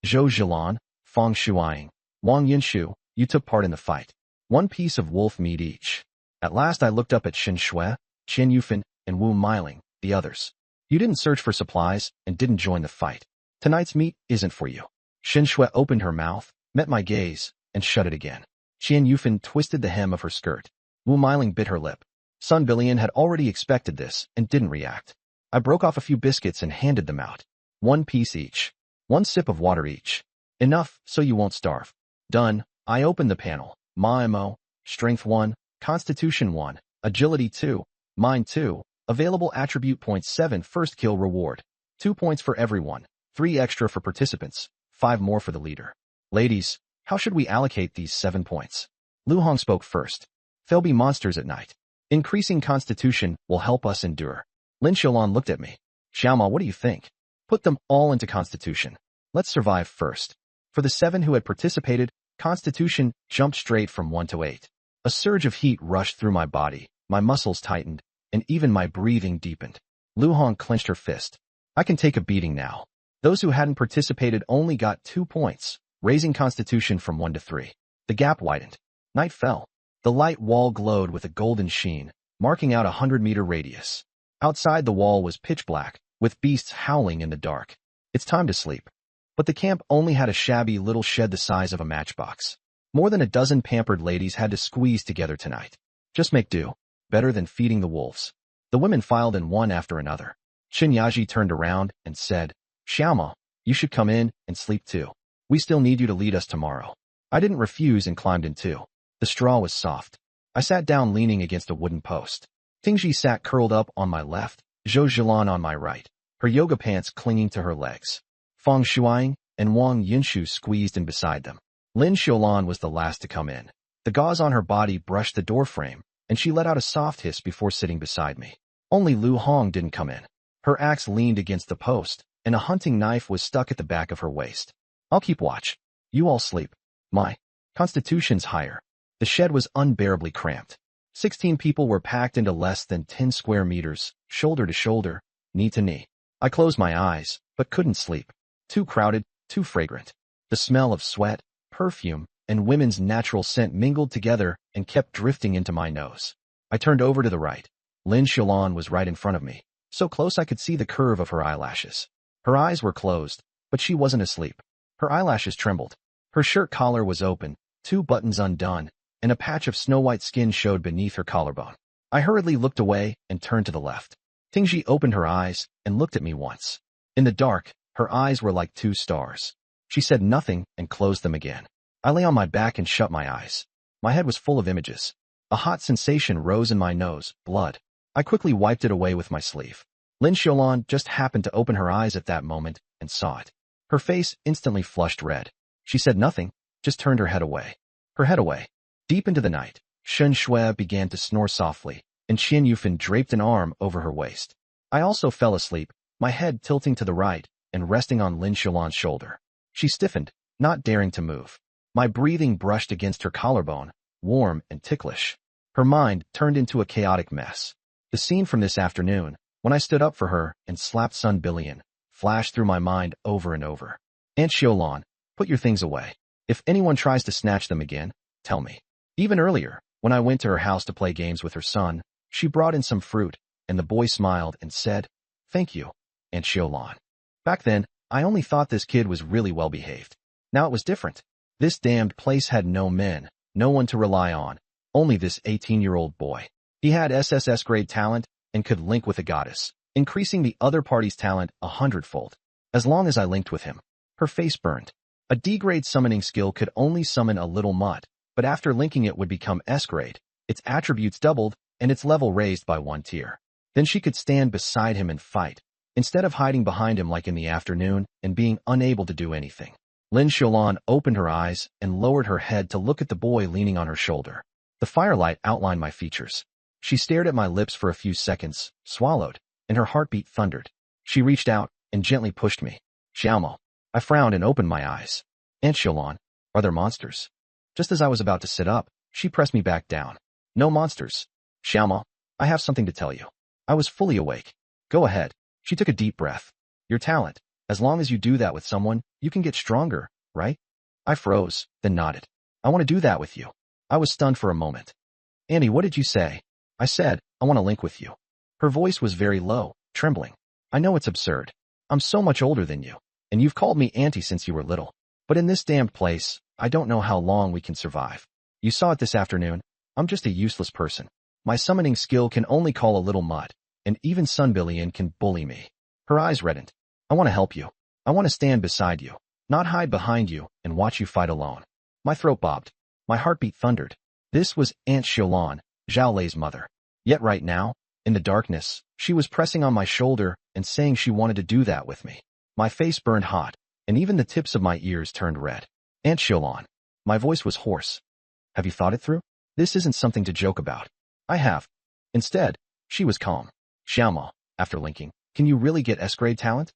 S1: Zhou Zhilan, Fang Shuiying, Wang Yinshu, you took part in the fight. 1 piece of wolf meat each. At last I looked up at Shen Shui, Qian Yufan, and Wu Miling, the others. You didn't search for supplies and didn't join the fight. Tonight's meat isn't for you. Shen Shui opened her mouth, met my gaze, and shut it again. Qian Yufan twisted the hem of her skirt. Wu Miling bit her lip. Sun Billion had already expected this and didn't react. I broke off a few biscuits and handed them out. 1 piece each. 1 sip of water each. Enough so you won't starve. Done. I opened the panel. Ma-mo, Strength 1, Constitution 1, Agility 2, Mind 2, Available Attribute Points 7 First Kill Reward. 2 points for everyone, 3 extra for participants, 5 more for the leader. Ladies, how should we allocate these 7 points? Lu Hong spoke first. There'll be monsters at night. Increasing Constitution will help us endure. Lin Xiaolan looked at me. Xiaoma, what do you think? Put them all into Constitution. Let's survive first. For the 7 who had participated, Constitution jumped straight from 1 to 8. A surge of heat rushed through my body, my muscles tightened, and even my breathing deepened. Lu Hong clenched her fist. I can take a beating now. Those who hadn't participated only got 2 points, raising Constitution from 1 to 3. The gap widened. Night fell. The light wall glowed with a golden sheen, marking out a 100-meter radius. Outside the wall was pitch black, with beasts howling in the dark. It's time to sleep. But the camp only had a shabby little shed the size of a matchbox. More than a dozen pampered ladies had to squeeze together tonight. Just make do. Better than feeding the wolves. The women filed in one after another. Qin Yaji turned around and said, Xiaoma, you should come in and sleep too. We still need you to lead us tomorrow. I didn't refuse and climbed in too. The straw was soft. I sat down leaning against a wooden post. Tingji sat curled up on my left, Zhou Zhilan on my right, her yoga pants clinging to her legs. Fang Shuiying and Wang Yinshu squeezed in beside them. Lin Xiaolan was the last to come in. The gauze on her body brushed the doorframe, and she let out a soft hiss before sitting beside me. Only Lu Hong didn't come in. Her axe leaned against the post, and a hunting knife was stuck at the back of her waist. I'll keep watch. You all sleep. My constitution's higher. The shed was unbearably cramped. 16 people were packed into less than 10 square meters, shoulder to shoulder, knee to knee. I closed my eyes, but couldn't sleep. Too crowded, too fragrant. The smell of sweat, perfume, and women's natural scent mingled together and kept drifting into my nose. I turned over to the right. Lin Xiaolan was right in front of me, so close I could see the curve of her eyelashes. Her eyes were closed, but she wasn't asleep. Her eyelashes trembled. Her shirt collar was open, 2 buttons undone, and a patch of snow-white skin showed beneath her collarbone. I hurriedly looked away and turned to the left. Tingji opened her eyes and looked at me once. In the dark, her eyes were like 2 stars. She said nothing and closed them again. I lay on my back and shut my eyes. My head was full of images. A hot sensation rose in my nose, blood. I quickly wiped it away with my sleeve. Lin Xiaolan just happened to open her eyes at that moment and saw it. Her face instantly flushed red. She said nothing, just turned her head away. Her head away. Deep into the night, Shen Shui began to snore softly, and Qian Yufan draped an arm over her waist. I also fell asleep, my head tilting to the right and resting on Lin Xiaolan's shoulder. She stiffened, not daring to move. My breathing brushed against her collarbone, warm and ticklish. Her mind turned into a chaotic mess. The scene from this afternoon, when I stood up for her and slapped Sun Billion, flashed through my mind over and over. Aunt Xiaolan, put your things away. If anyone tries to snatch them again, tell me. Even earlier, when I went to her house to play games with her son, she brought in some fruit, and the boy smiled and said, Thank you, Aunt Xiaolan. Back then, I only thought this kid was really well behaved. Now it was different. This damned place had no men, no one to rely on, only this 18-year-old boy. He had SSS grade talent and could link with a goddess, increasing the other party's talent 100-fold. As long as I linked with him. Her face burned. A D-grade summoning skill could only summon a little mud, but after linking it would become S-grade. Its attributes doubled, and its level raised by 1 tier. Then she could stand beside him and fight, instead of hiding behind him like in the afternoon and being unable to do anything. Lin Xiaolan opened her eyes and lowered her head to look at the boy leaning on her shoulder. The firelight outlined my features. She stared at my lips for a few seconds, swallowed, and her heartbeat thundered. She reached out and gently pushed me. Xiaomo. I frowned and opened my eyes. Aunt Xiaolan, are there monsters? Just as I was about to sit up, she pressed me back down. No monsters. Xiaomo, I have something to tell you. I was fully awake. Go ahead. She took a deep breath. Your talent. As long as you do that with someone, you can get stronger, right? I froze, then nodded. I want to do that with you. I was stunned for a moment. Andy, what did you say? I said, I want to link with you. Her voice was very low, trembling. I know it's absurd. I'm so much older than you, and you've called me auntie since you were little. But in this damned place, I don't know how long we can survive. You saw it this afternoon. I'm just a useless person. My summoning skill can only call a little mud, and even Sunbillion can bully me. Her eyes reddened. I want to help you. I want to stand beside you, not hide behind you and watch you fight alone. My throat bobbed. My heartbeat thundered. This was Aunt Xiaolan, Zhao Lei's mother. Yet right now, in the darkness, she was pressing on my shoulder and saying she wanted to do that with me. My face burned hot, and even the tips of my ears turned red. Aunt Xiaolan. My voice was hoarse. Have you thought it through? This isn't something to joke about. I have. Instead, she was calm. Xiaomo, after linking, can you really get S-grade talent?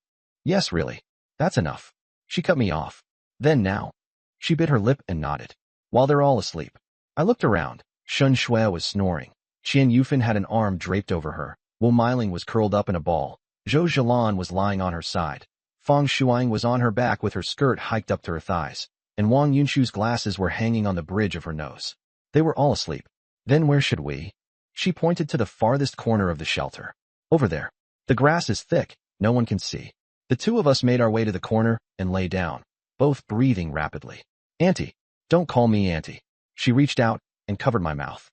S1: Yes, really. That's enough. She cut me off. Then now. She bit her lip and nodded. While they're all asleep. I looked around. Shun Shui was snoring. Qian Yufan had an arm draped over her. Wu Meiling was curled up in a ball. Zhou Zhilan was lying on her side. Fang Shuang was on her back with her skirt hiked up to her thighs, and Wang Yunshu's glasses were hanging on the bridge of her nose. They were all asleep. Then where should we? She pointed to the farthest corner of the shelter. Over there. The grass is thick, no one can see. The two of us made our way to the corner and lay down, both breathing rapidly. Auntie, don't call me auntie. She reached out and covered my mouth.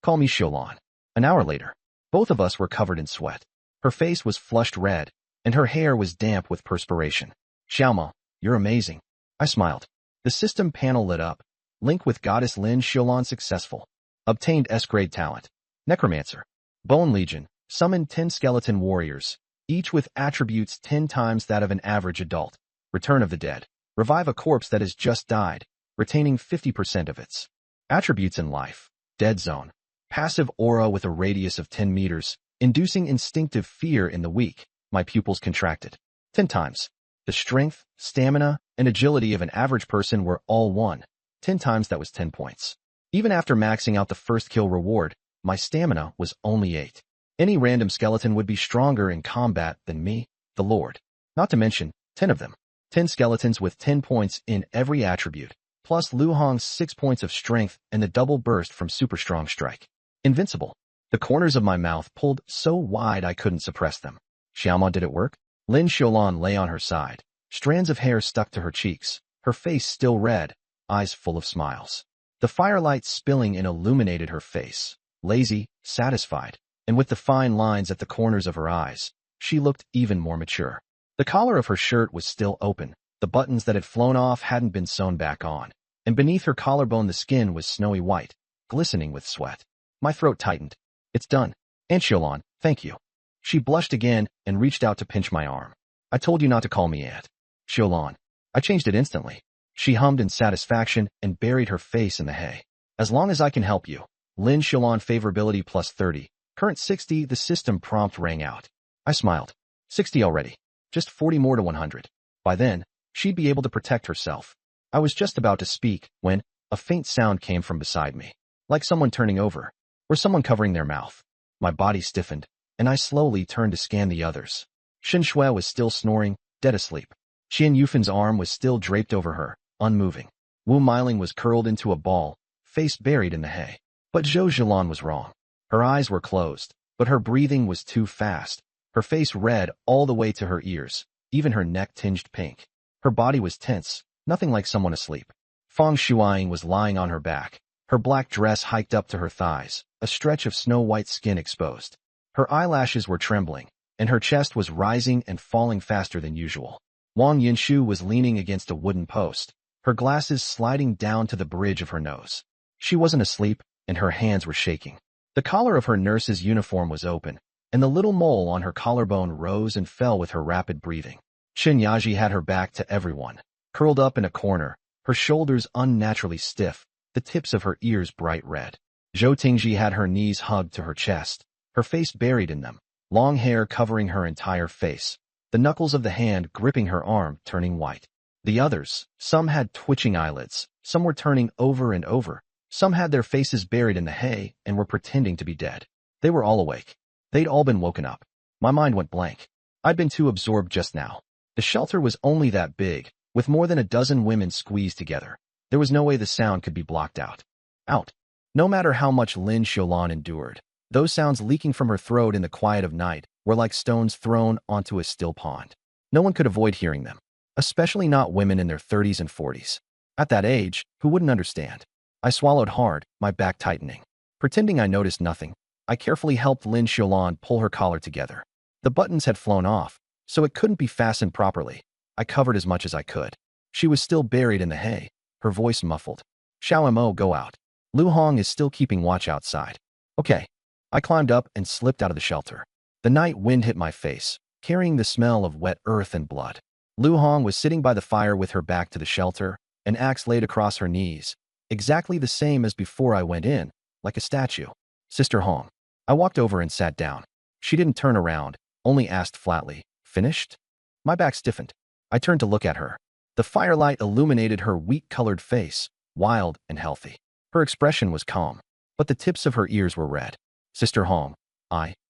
S1: Call me Xiaolan. An hour later, both of us were covered in sweat. Her face was flushed red, and her hair was damp with perspiration. Xiaomo, you're amazing. I smiled. The system panel lit up. Link with Goddess Lin Xiaolan successful. Obtained S-grade talent. Necromancer. Bone Legion. Summoned 10 skeleton warriors, each with attributes 10 times that of an average adult. Return of the Dead. Revive a corpse that has just died, retaining 50% of its attributes in life. Dead Zone. Passive aura with a radius of 10 meters, inducing instinctive fear in the weak. My pupils contracted. 10 times. The strength, stamina, and agility of an average person were all 1. 10 times that was 10 points. Even after maxing out the first kill reward, my stamina was only 8. Any random skeleton would be stronger in combat than me, the Lord. Not to mention, 10 of them. 10 skeletons with 10 points in every attribute, plus Lu Hong's 6 points of strength and the double burst from Super Strong Strike. Invincible. The corners of my mouth pulled so wide I couldn't suppress them. Xiaomo, did it work? Lin Xiaolan lay on her side. Strands of hair stuck to her cheeks, her face still red, eyes full of smiles. The firelight spilling in illuminated her face. Lazy, satisfied, and with the fine lines at the corners of her eyes, she looked even more mature. The collar of her shirt was still open, the buttons that had flown off hadn't been sewn back on, and beneath her collarbone the skin was snowy white, glistening with sweat. My throat tightened. It's done. Aunt Xiaolan, thank you. She blushed again and reached out to pinch my arm. I told you not to call me Aunt Xiaolan. I changed it instantly. She hummed in satisfaction and buried her face in the hay. As long as I can help you. Lin Xiaolan favorability plus 30. Current 60, the system prompt rang out. I smiled. 60 already. Just 40 more to 100. By then, she'd be able to protect herself. I was just about to speak when a faint sound came from beside me. Like someone turning over, or someone covering their mouth. My body stiffened, and I slowly turned to scan the others. Shen Shui was still snoring, dead asleep. Qian Yufan's arm was still draped over her, unmoving. Wu Meiling was curled into a ball, face buried in the hay. But Zhou Zhilan was wrong. Her eyes were closed, but her breathing was too fast, her face red all the way to her ears, even her neck tinged pink. Her body was tense, nothing like someone asleep. Feng Shuang was lying on her back, her black dress hiked up to her thighs, a stretch of snow-white skin exposed. Her eyelashes were trembling, and her chest was rising and falling faster than usual. Wang Yinshu was leaning against a wooden post, her glasses sliding down to the bridge of her nose. She wasn't asleep, and her hands were shaking. The collar of her nurse's uniform was open, and the little mole on her collarbone rose and fell with her rapid breathing. Chen Yaji had her back to everyone, curled up in a corner, her shoulders unnaturally stiff, the tips of her ears bright red. Zhou Tingji had her knees hugged to her chest, her face buried in them, long hair covering her entire face, the knuckles of the hand gripping her arm turning white. The others, some had twitching eyelids, some were turning over and over, some had their faces buried in the hay and were pretending to be dead. They were all awake. They'd all been woken up. My mind went blank. I'd been too absorbed just now. The shelter was only that big, with more than a dozen women squeezed together. There was no way the sound could be blocked out. No matter how much Lin Xiaolan endured, those sounds leaking from her throat in the quiet of night were like stones thrown onto a still pond. No one could avoid hearing them, especially not women in their 30s and 40s. At that age, who wouldn't understand? I swallowed hard, my back tightening. Pretending I noticed nothing, I carefully helped Lin Xiaolan pull her collar together. The buttons had flown off, so it couldn't be fastened properly. I covered as much as I could. She was still buried in the hay, her voice muffled. Xiao Mo, go out. Lu Hong is still keeping watch outside. Okay. I climbed up and slipped out of the shelter. The night wind hit my face, carrying the smell of wet earth and blood. Lu Hong was sitting by the fire with her back to the shelter, an axe laid across her knees, exactly the same as before I went in, like a statue. Sister Hong. I walked over and sat down. She didn't turn around, only asked flatly, finished? My back stiffened. I turned to look at her. The firelight illuminated her wheat-colored face, wild and healthy. Her expression was calm, but the tips of her ears were red. Sister Hong,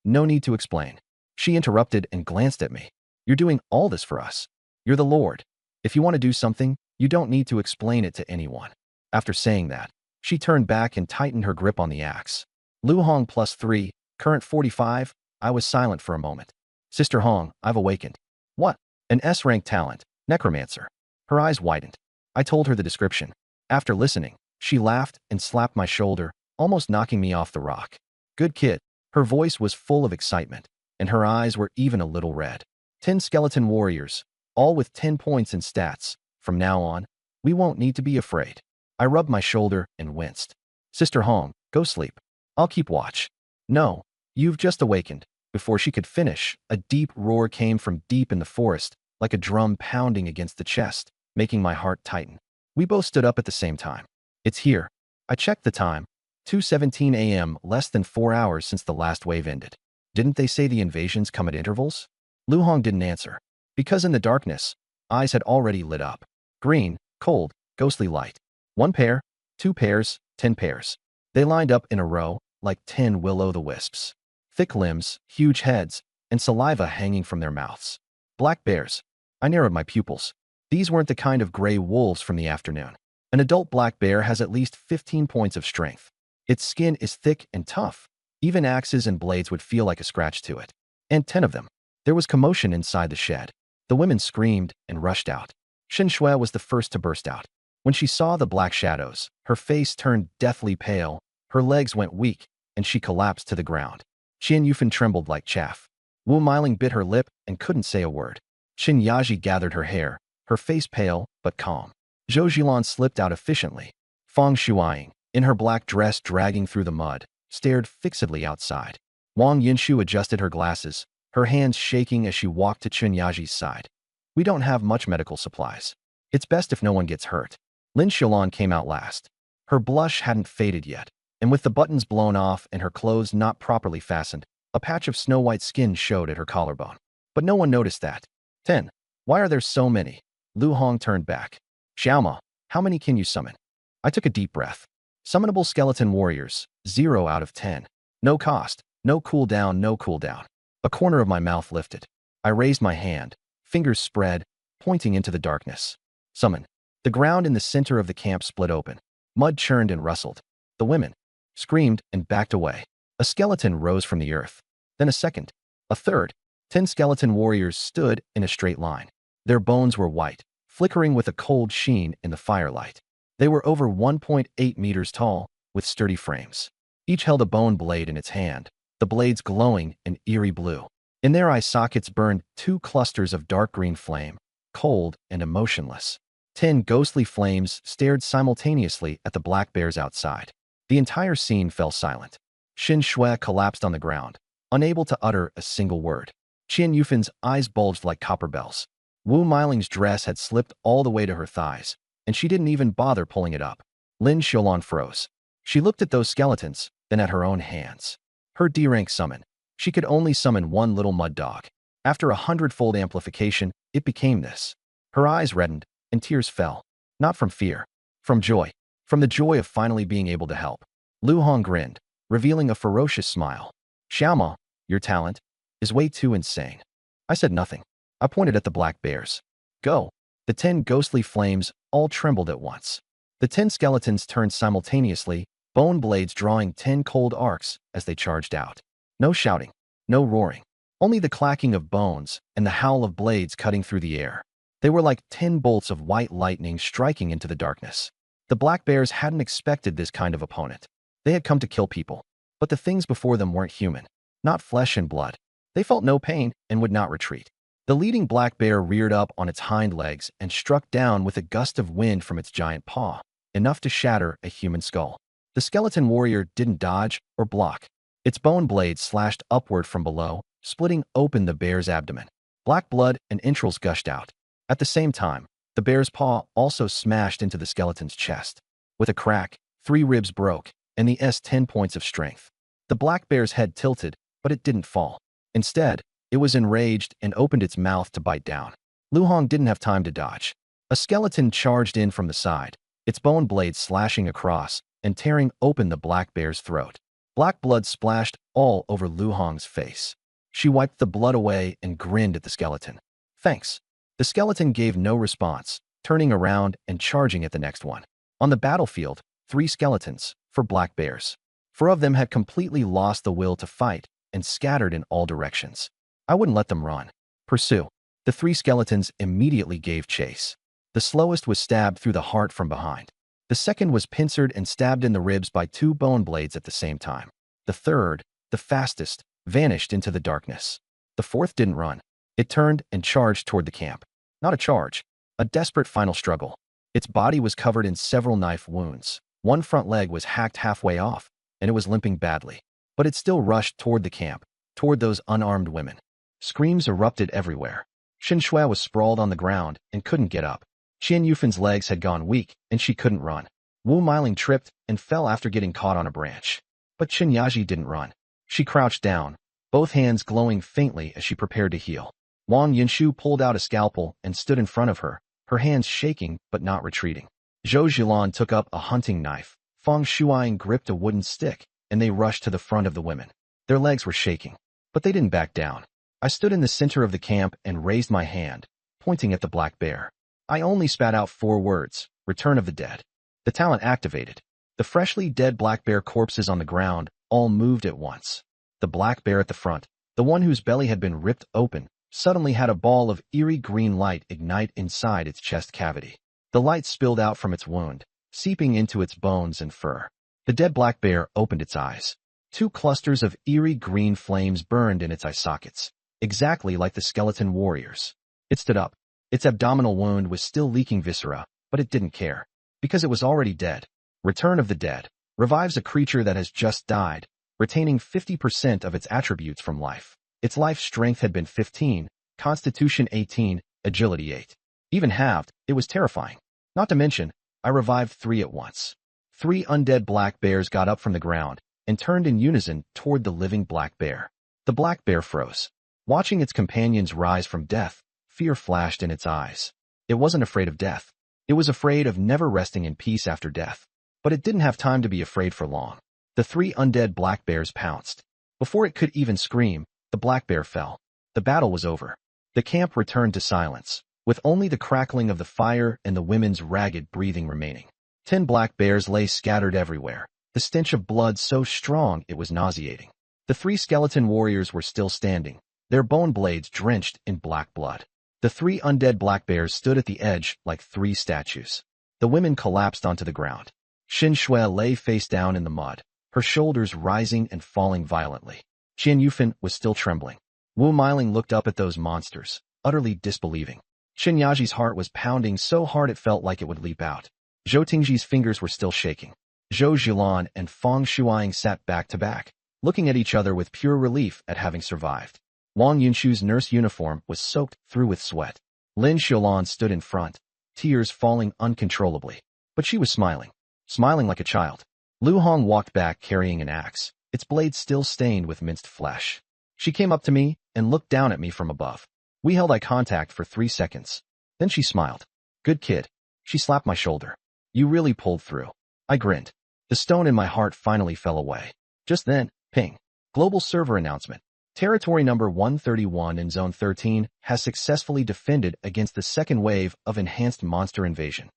S1: no need to explain. She interrupted and glanced at me. You're doing all this for us. You're the Lord. If you want to do something, you don't need to explain it to anyone. After saying that, she turned back and tightened her grip on the axe. Lu Hong +3, current 45, I was silent for a moment. Sister Hong, I've awakened. What? An S-rank talent, necromancer. Her eyes widened. I told her the description. After listening, she laughed and slapped my shoulder, almost knocking me off the rock. Good kid. Her voice was full of excitement, and her eyes were even a little red. 10 skeleton warriors, all with 10 points in stats. From now on, we won't need to be afraid. I rubbed my shoulder and winced. Sister Hong, go sleep. I'll keep watch. No, you've just awakened. Before she could finish, a deep roar came from deep in the forest, like a drum pounding against the chest, making my heart tighten. We both stood up at the same time. It's here. I checked the time. 2:17 a.m., less than 4 hours since the last wave ended. Didn't they say the invasions come at intervals? Lu Hong didn't answer, because in the darkness, eyes had already lit up. Green, cold, ghostly light. 1 pair, 2 pairs, 10 pairs. They lined up in a row, like 10 will-o'-the-wisps. Thick limbs, huge heads, and saliva hanging from their mouths. Black bears. I narrowed my pupils. These weren't the kind of gray wolves from the afternoon. An adult black bear has at least 15 points of strength. Its skin is thick and tough. Even axes and blades would feel like a scratch to it. And 10 of them. There was commotion inside the shed. The women screamed and rushed out. Shen Shui was the first to burst out. When she saw the black shadows, her face turned deathly pale, her legs went weak, and she collapsed to the ground. Qian Yufan trembled like chaff. Wu Miling bit her lip and couldn't say a word. Qin Yaji gathered her hair, her face pale but calm. Zhou Jilan slipped out efficiently. Feng Shuang, in her black dress dragging through the mud, stared fixedly outside. Wang Yinshu adjusted her glasses, her hands shaking as she walked to Qin Yaji's side. We don't have much medical supplies. It's best if no one gets hurt. Lin Xiaolan came out last. Her blush hadn't faded yet, and with the buttons blown off and her clothes not properly fastened, a patch of snow-white skin showed at her collarbone. But no one noticed that. 10. Why are there so many? Lu Hong turned back. Xiaoma, how many can you summon? I took a deep breath. Summonable skeleton warriors, 0 out of 10. No cost, no cooldown, no cooldown. A corner of my mouth lifted. I raised my hand, fingers spread, pointing into the darkness. Summon. The ground in the center of the camp split open. Mud churned and rustled. The women screamed and backed away. A skeleton rose from the earth. Then a second. A third. 10 skeleton warriors stood in a straight line. Their bones were white, flickering with a cold sheen in the firelight. They were over 1.8 meters tall, with sturdy frames. Each held a bone blade in its hand, the blades glowing an eerie blue. In their eye sockets burned 2 clusters of dark green flame, cold and emotionless. 10 ghostly flames stared simultaneously at the black bears outside. The entire scene fell silent. Xin Shui collapsed on the ground, unable to utter a single word. Qian Yufan's eyes bulged like copper bells. Wu Miling's dress had slipped all the way to her thighs, and she didn't even bother pulling it up. Lin Xiaolan froze. She looked at those skeletons, then at her own hands. Her D-rank summon. She could only summon one little mud dog. After 100-fold amplification, it became this. Her eyes reddened, and tears fell. Not from fear. From joy. From the joy of finally being able to help. Lu Hong grinned, revealing a ferocious smile. Xiaoma, your talent is way too insane. I said nothing. I pointed at the black bears. Go. The 10 ghostly flames all trembled at once. The 10 skeletons turned simultaneously, bone blades drawing 10 cold arcs as they charged out. No shouting, no roaring, only the clacking of bones and the howl of blades cutting through the air. They were like 10 bolts of white lightning striking into the darkness. The black bears hadn't expected this kind of opponent. They had come to kill people, but the things before them weren't human, not flesh and blood. They felt no pain and would not retreat. The leading black bear reared up on its hind legs and struck down with a gust of wind from its giant paw, enough to shatter a human skull. The skeleton warrior didn't dodge or block. Its bone blades slashed upward from below, splitting open the bear's abdomen. Black blood and entrails gushed out. At the same time, the bear's paw also smashed into the skeleton's chest. With a crack, 3 ribs broke, and the 10 points of strength. The black bear's head tilted, but it didn't fall. Instead, it was enraged and opened its mouth to bite down. Lu Hong didn't have time to dodge. A skeleton charged in from the side, its bone blades slashing across and tearing open the black bear's throat. Black blood splashed all over Lu Hong's face. She wiped the blood away and grinned at the skeleton. Thanks. The skeleton gave no response, turning around and charging at the next one. On the battlefield, 3 skeletons, for black bears. 4 of them had completely lost the will to fight and scattered in all directions. I wouldn't let them run. Pursue. The 3 skeletons immediately gave chase. The slowest was stabbed through the heart from behind. The second was pincered and stabbed in the ribs by 2 bone blades at the same time. The third, the fastest, vanished into the darkness. The 4th didn't run. It turned and charged toward the camp. Not a charge, a desperate final struggle. Its body was covered in several knife wounds. One front leg was hacked halfway off, and it was limping badly. But it still rushed toward the camp, toward those unarmed women. Screams erupted everywhere. Xin Shui was sprawled on the ground and couldn't get up. Qian Yufan's legs had gone weak, and she couldn't run. Wu Miling tripped and fell after getting caught on a branch. But Chen Yaji didn't run. She crouched down, both hands glowing faintly as she prepared to heal. Wang Yinshu pulled out a scalpel and stood in front of her, her hands shaking but not retreating. Zhou Zhilan took up a hunting knife. Feng Shuai gripped a wooden stick, and they rushed to the front of the women. Their legs were shaking, but they didn't back down. I stood in the center of the camp and raised my hand, pointing at the black bear. I only spat out 4 words, Return of the Dead. The talent activated. The freshly dead black bear corpses on the ground all moved at once. The black bear at the front, the one whose belly had been ripped open, suddenly had a ball of eerie green light ignite inside its chest cavity. The light spilled out from its wound, seeping into its bones and fur. The dead black bear opened its eyes. 2 clusters of eerie green flames burned in its eye sockets, exactly like the skeleton warriors. It stood up. Its abdominal wound was still leaking viscera, but it didn't care, because it was already dead. Return of the Dead revives a creature that has just died, retaining 50% of its attributes from life. Its life strength had been 15, constitution 18, agility 8. Even halved, it was terrifying. Not to mention, I revived 3 at once. 3 undead black bears got up from the ground and turned in unison toward the living black bear. The black bear froze. Watching its companions rise from death, fear flashed in its eyes. It wasn't afraid of death. It was afraid of never resting in peace after death. But it didn't have time to be afraid for long. The 3 undead black bears pounced. Before it could even scream, the black bear fell. The battle was over. The camp returned to silence, with only the crackling of the fire and the women's ragged breathing remaining. 10 black bears lay scattered everywhere, the stench of blood so strong it was nauseating. The 3 skeleton warriors were still standing, their bone blades drenched in black blood. The three undead black bears stood at the edge like three statues. The women collapsed onto the ground. Xin Shui lay face down in the mud, her shoulders rising and falling violently. Qian Yufan was still trembling. Wu Meiling looked up at those monsters, utterly disbelieving. Qin Yaji's heart was pounding so hard it felt like it would leap out. Zhou Tingji's fingers were still shaking. Zhou Zhilan and Fang Shuang sat back to back, looking at each other with pure relief at having survived. Wang Yunshu's nurse uniform was soaked through with sweat. Lin Xiaolan stood in front, tears falling uncontrollably. But she was smiling like a child. Lu Hong walked back carrying an axe, its blade still stained with minced flesh. She came up to me and looked down at me from above. We held eye contact for 3 seconds. Then she smiled. Good kid. She slapped my shoulder. You really pulled through. I grinned. The stone in my heart finally fell away. Just then, ping. Global server announcement. Territory number 131 in Zone 13 has successfully defended against the second wave of enhanced monster invasion.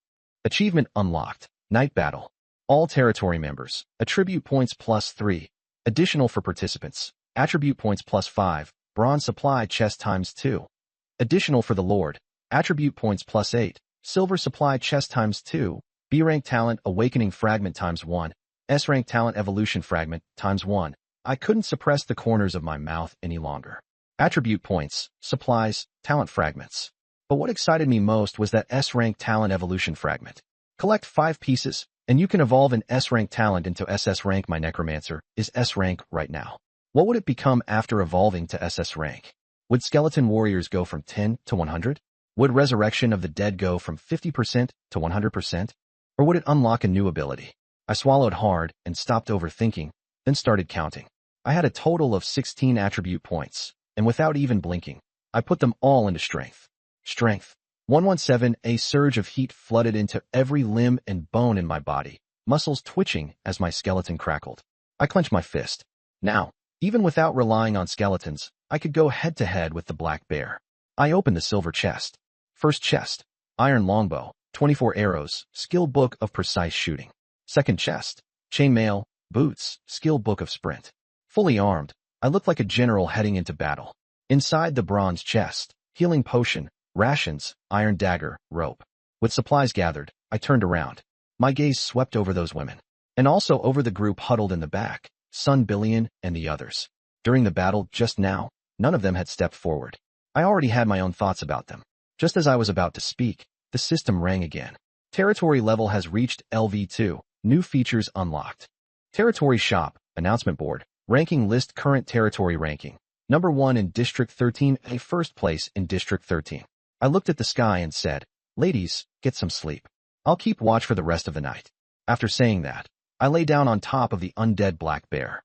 S1: Achievement unlocked. Night Battle. All territory members. Attribute points +3. Additional for participants. Attribute points +5. Bronze supply chest ×2. Additional for the Lord. Attribute points +8. Silver supply chest ×2. B rank talent awakening fragment ×1. S rank talent evolution fragment ×1. I couldn't suppress the corners of my mouth any longer. Attribute points, supplies, talent fragments. But what excited me most was that S-rank talent evolution fragment. Collect 5 pieces, and you can evolve an S-rank talent into SS rank. My necromancer is S rank right now. What would it become after evolving to SS rank? Would skeleton warriors go from 10 to 100? Would resurrection of the dead go from 50% to 100%? Or would it unlock a new ability? I swallowed hard and stopped overthinking, then started counting. I had a total of 16 attribute points, and without even blinking, I put them all into strength. Strength. 117. A surge of heat flooded into every limb and bone in my body, muscles twitching as my skeleton crackled. I clenched my fist. Now, even without relying on skeletons, I could go head-to-head with the black bear. I opened the silver chest. First chest. Iron longbow, 24 arrows, skill book of precise shooting. Second chest. Chainmail, boots, skill book of sprint. Fully armed, I looked like a general heading into battle. Inside the bronze chest, healing potion, rations, iron dagger, rope. With supplies gathered, I turned around. My gaze swept over those women, and also over the group huddled in the back, Sun Billion and the others. During the battle just now, none of them had stepped forward. I already had my own thoughts about them. Just as I was about to speak, the system rang again. Territory level has reached LV2, new features unlocked. Territory shop, announcement board. Ranking list current territory ranking. Number 1 in District 13, a first place in District 13. I looked at the sky and said, ladies, get some sleep. I'll keep watch for the rest of the night. After saying that, I lay down on top of the undead black bear.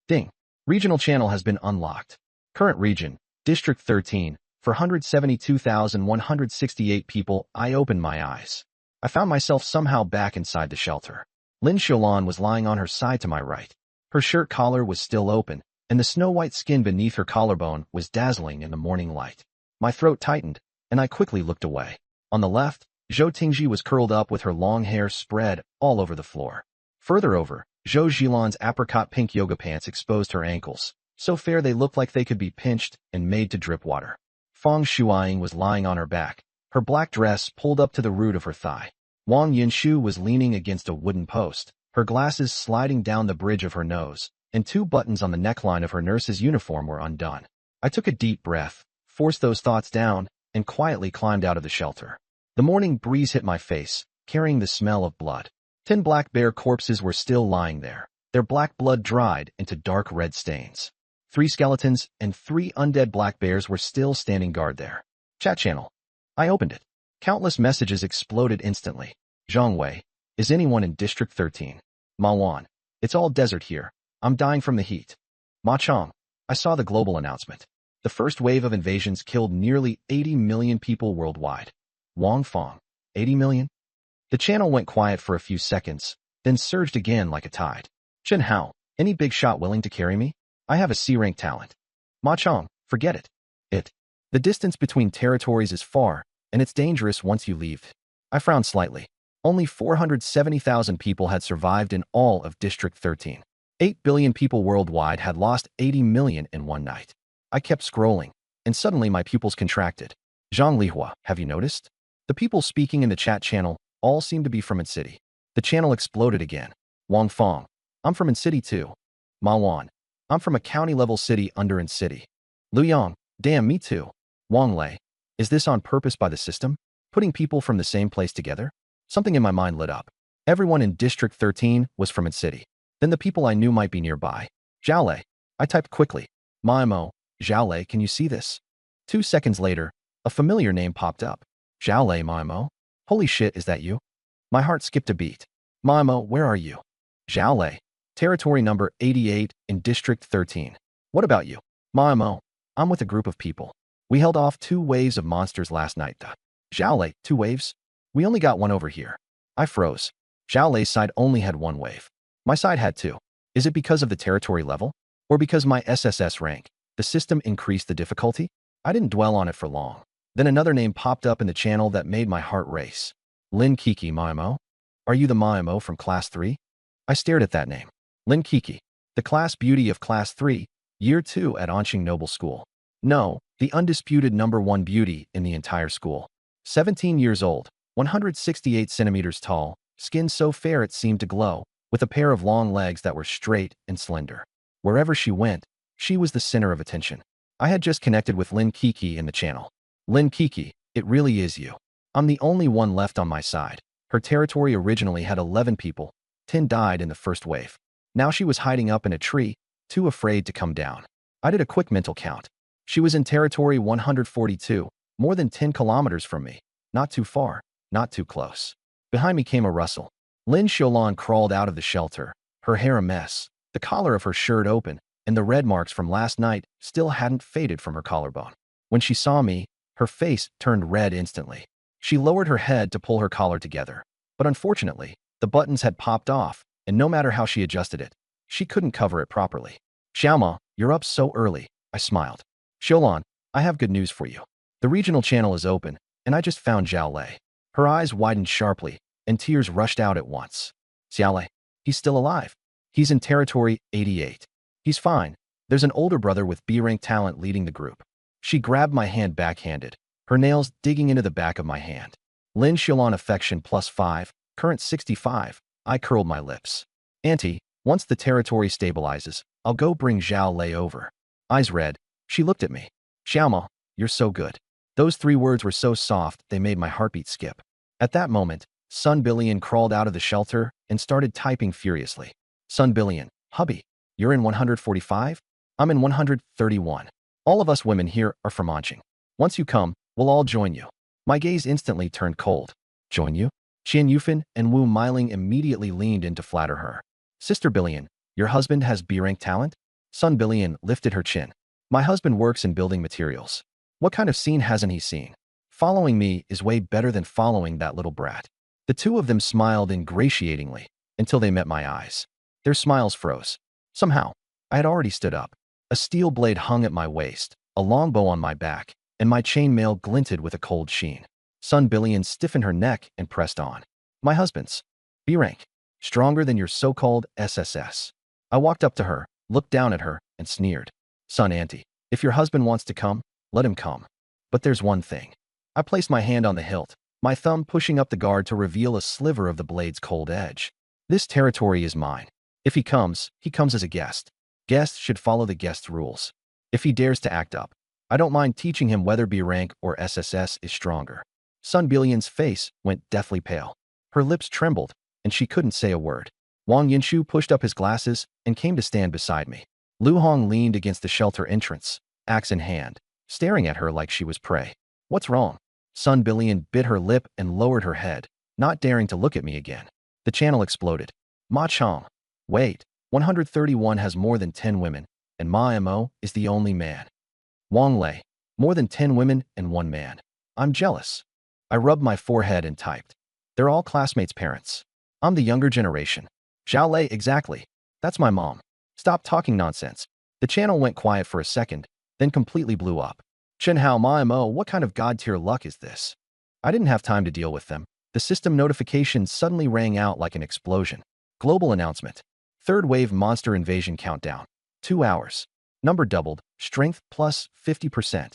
S1: Ding. Regional channel has been unlocked. Current region, District 13, for 172,168 people. I opened my eyes. I found myself somehow back inside the shelter. Lin Xiaolan was lying on her side to my right. Her shirt collar was still open, and the snow-white skin beneath her collarbone was dazzling in the morning light. My throat tightened, and I quickly looked away. On the left, Zhou Tingji was curled up with her long hair spread all over the floor. Further over, Zhou Zhilan's apricot pink yoga pants exposed her ankles, so fair they looked like they could be pinched and made to drip water. Fang Shuang was lying on her back, her black dress pulled up to the root of her thigh. Wang Yunshu was leaning against a wooden post, her glasses sliding down the bridge of her nose, and 2 buttons on the neckline of her nurse's uniform were undone. I took a deep breath, forced those thoughts down, and quietly climbed out of the shelter. The morning breeze hit my face, carrying the smell of blood. 10 black bear corpses were still lying there, their black blood dried into dark red stains. 3 skeletons and 3 undead black bears were still standing guard there. Chat channel. I opened it. Countless messages exploded instantly. Zhang Wei. Is anyone in District 13? Ma Wan. It's all desert here. I'm dying from the heat. Ma Chong. I saw the global announcement. The first wave of invasions killed nearly 80 million people worldwide. Wang Fong. 80 million? The channel went quiet for a few seconds, then surged again like a tide. Chen Hao. Any big shot willing to carry me? I have a C-rank talent. Ma Chong. Forget it. The distance between territories is far, and it's dangerous once you leave. I frowned slightly. Only 470,000 people had survived in all of District 13. 8 billion people worldwide had lost 80 million in one night. I kept scrolling, and suddenly my pupils contracted. Zhang Lihua, have you noticed? The people speaking in the chat channel all seem to be from In-City. The channel exploded again. Wang Fong, I'm from In-City too. Ma Wan, I'm from a county-level city under In-City. Lu Yang, damn, me too. Wang Lei, is this on purpose by the system? Putting people from the same place together? Something in my mind lit up. Everyone in District 13 was from In-City. Then the people I knew might be nearby. Zhao Lei, I typed quickly. Maimo, Zhao Lei, can you see this? 2 seconds later, a familiar name popped up. Zhao Lei, Maimo. Holy shit, is that you? My heart skipped a beat. Maimo, where are you? Zhao Lei, territory number 88 in District 13. What about you? Maimo, I'm with a group of people. We held off 2 waves of monsters last night. Zhao Lei, 2 waves? We only got 1 over here. I froze. Zhao Lei's side only had 1 wave. My side had 2. Is it because of the territory level? Or because my SSS rank, the system increased the difficulty? I didn't dwell on it for long. Then another name popped up in the channel that made my heart race. Lin Kiki, Maimo? Are you the Maimo from Class 3? I stared at that name. Lin Kiki, the class beauty of Class 3, Year 2 at Anqing Noble School. No, the undisputed #1 beauty in the entire school. 17 years old, 168 centimeters tall, skin so fair it seemed to glow, with a pair of long legs that were straight and slender. Wherever she went, she was the center of attention. I had just connected with Lin Kiki in the channel. Lin Kiki, it really is you. I'm the only one left on my side. Her territory originally had 11 people. 10 died in the first wave. Now she was hiding up in a tree, too afraid to come down. I did a quick mental count. She was in territory 142, more than 10 kilometers from me. Not too far, not too close. Behind me came a rustle. Lin Xiaolan crawled out of the shelter, her hair a mess, the collar of her shirt open, and the red marks from last night still hadn't faded from her collarbone. When she saw me, her face turned red instantly. She lowered her head to pull her collar together. But unfortunately, the buttons had popped off, and no matter how she adjusted it, she couldn't cover it properly. Xiaoma, you're up so early, I smiled. Xiaolan, I have good news for you. The regional channel is open, and I just found Zhao Lei. Her eyes widened sharply, and tears rushed out at once. Xiao Lei, he's still alive. He's in territory 88. He's fine. There's an older brother with B-rank talent leading the group. She grabbed my hand backhanded, her nails digging into the back of my hand. Lin Xiaolan affection +5, current 65. I curled my lips. Auntie, once the territory stabilizes, I'll go bring Zhao Lei over. Eyes red, she looked at me. Xiaoma, you're so good. Those 3 words were so soft, they made my heartbeat skip. At that moment, Sun Billion crawled out of the shelter and started typing furiously. Sun Billion, hubby, you're in 145? I'm in 131. All of us women here are from Anqing. Once you come, we'll all join you. My gaze instantly turned cold. Join you? Qian Yufan and Wu Meiling immediately leaned in to flatter her. Sister Billion, your husband has B-rank talent? Sun Billion lifted her chin. My husband works in building materials. What kind of scene hasn't he seen? Following me is way better than following that little brat. The 2 of them smiled ingratiatingly until they met my eyes. Their smiles froze. Somehow, I had already stood up. A steel blade hung at my waist, a long bow on my back, and my chainmail glinted with a cold sheen. Sun Billion stiffened her neck and pressed on. My husband's B-rank, stronger than your so-called SSS. I walked up to her, looked down at her, and sneered. Sun Auntie, if your husband wants to come, let him come. But there's one thing. I placed my hand on the hilt, my thumb pushing up the guard to reveal a sliver of the blade's cold edge. This territory is mine. If he comes as a guest. Guests should follow the guest's rules. If he dares to act up, I don't mind teaching him whether B-rank or SSS is stronger. Sun Billion's face went deathly pale. Her lips trembled, and she couldn't say a word. Wang Yinshu pushed up his glasses and came to stand beside me. Lu Hong leaned against the shelter entrance, axe in hand, staring at her like she was prey. What's wrong? Sun Billion bit her lip and lowered her head, not daring to look at me again. The channel exploded. Ma Chong. Wait, 131 has more than 10 women, and Ma Mo is the only man. Wang Lei. More than 10 women and 1 man. I'm jealous. I rubbed my forehead and typed. They're all classmates' parents. I'm the younger generation. Zhao Lei, exactly. That's my mom. Stop talking nonsense. The channel went quiet for a second, then completely blew up. Chen Hao Ma Mo, what kind of god-tier luck is this? I didn't have time to deal with them. The system notification suddenly rang out like an explosion. Global announcement. 3rd wave monster invasion countdown. 2 hours. Number doubled, strength plus 50%.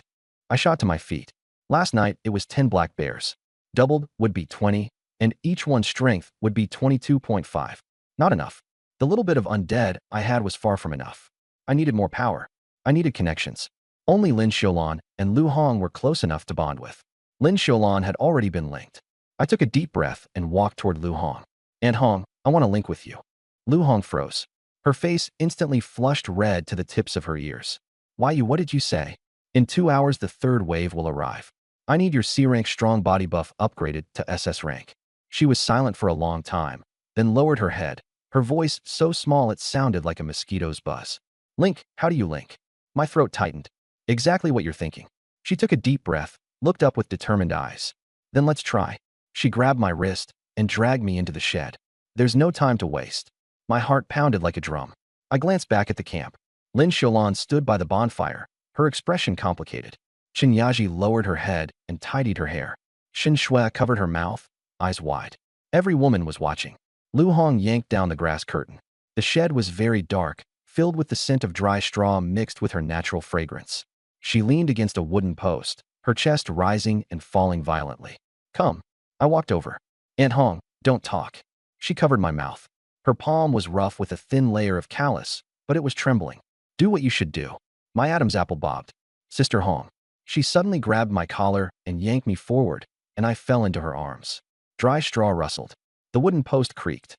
S1: I shot to my feet. Last night, it was 10 black bears. Doubled would be 20, and each one's strength would be 22.5. Not enough. The little bit of undead I had was far from enough. I needed more power. I needed connections. Only Lin Xiaolan and Lu Hong were close enough to bond with. Lin Xiaolan had already been linked. I took a deep breath and walked toward Lu Hong. "Aunt Hong, I want to link with you." Lu Hong froze. Her face instantly flushed red to the tips of her ears. What did you say?" "In 2 hours the third wave will arrive. I need your C-rank strong body buff upgraded to SS rank." She was silent for a long time, then lowered her head, her voice so small it sounded like a mosquito's buzz. "Link, how do you link?" My throat tightened. "Exactly what you're thinking." She took a deep breath, looked up with determined eyes. "Then let's try." She grabbed my wrist and dragged me into the shed. "There's no time to waste." My heart pounded like a drum. I glanced back at the camp. Lin Xiaolan stood by the bonfire, her expression complicated. Chen Yaji lowered her head and tidied her hair. Shen Shui covered her mouth, eyes wide. Every woman was watching. Lu Hong yanked down the grass curtain. The shed was very dark, filled with the scent of dry straw mixed with her natural fragrance. She leaned against a wooden post, her chest rising and falling violently. "Come." I walked over. "Aunt Hong, don't talk." She covered my mouth. Her palm was rough with a thin layer of callus, but it was trembling. "Do what you should do." My Adam's apple bobbed. "Sister Hong." She suddenly grabbed my collar and yanked me forward, and I fell into her arms. Dry straw rustled. The wooden post creaked.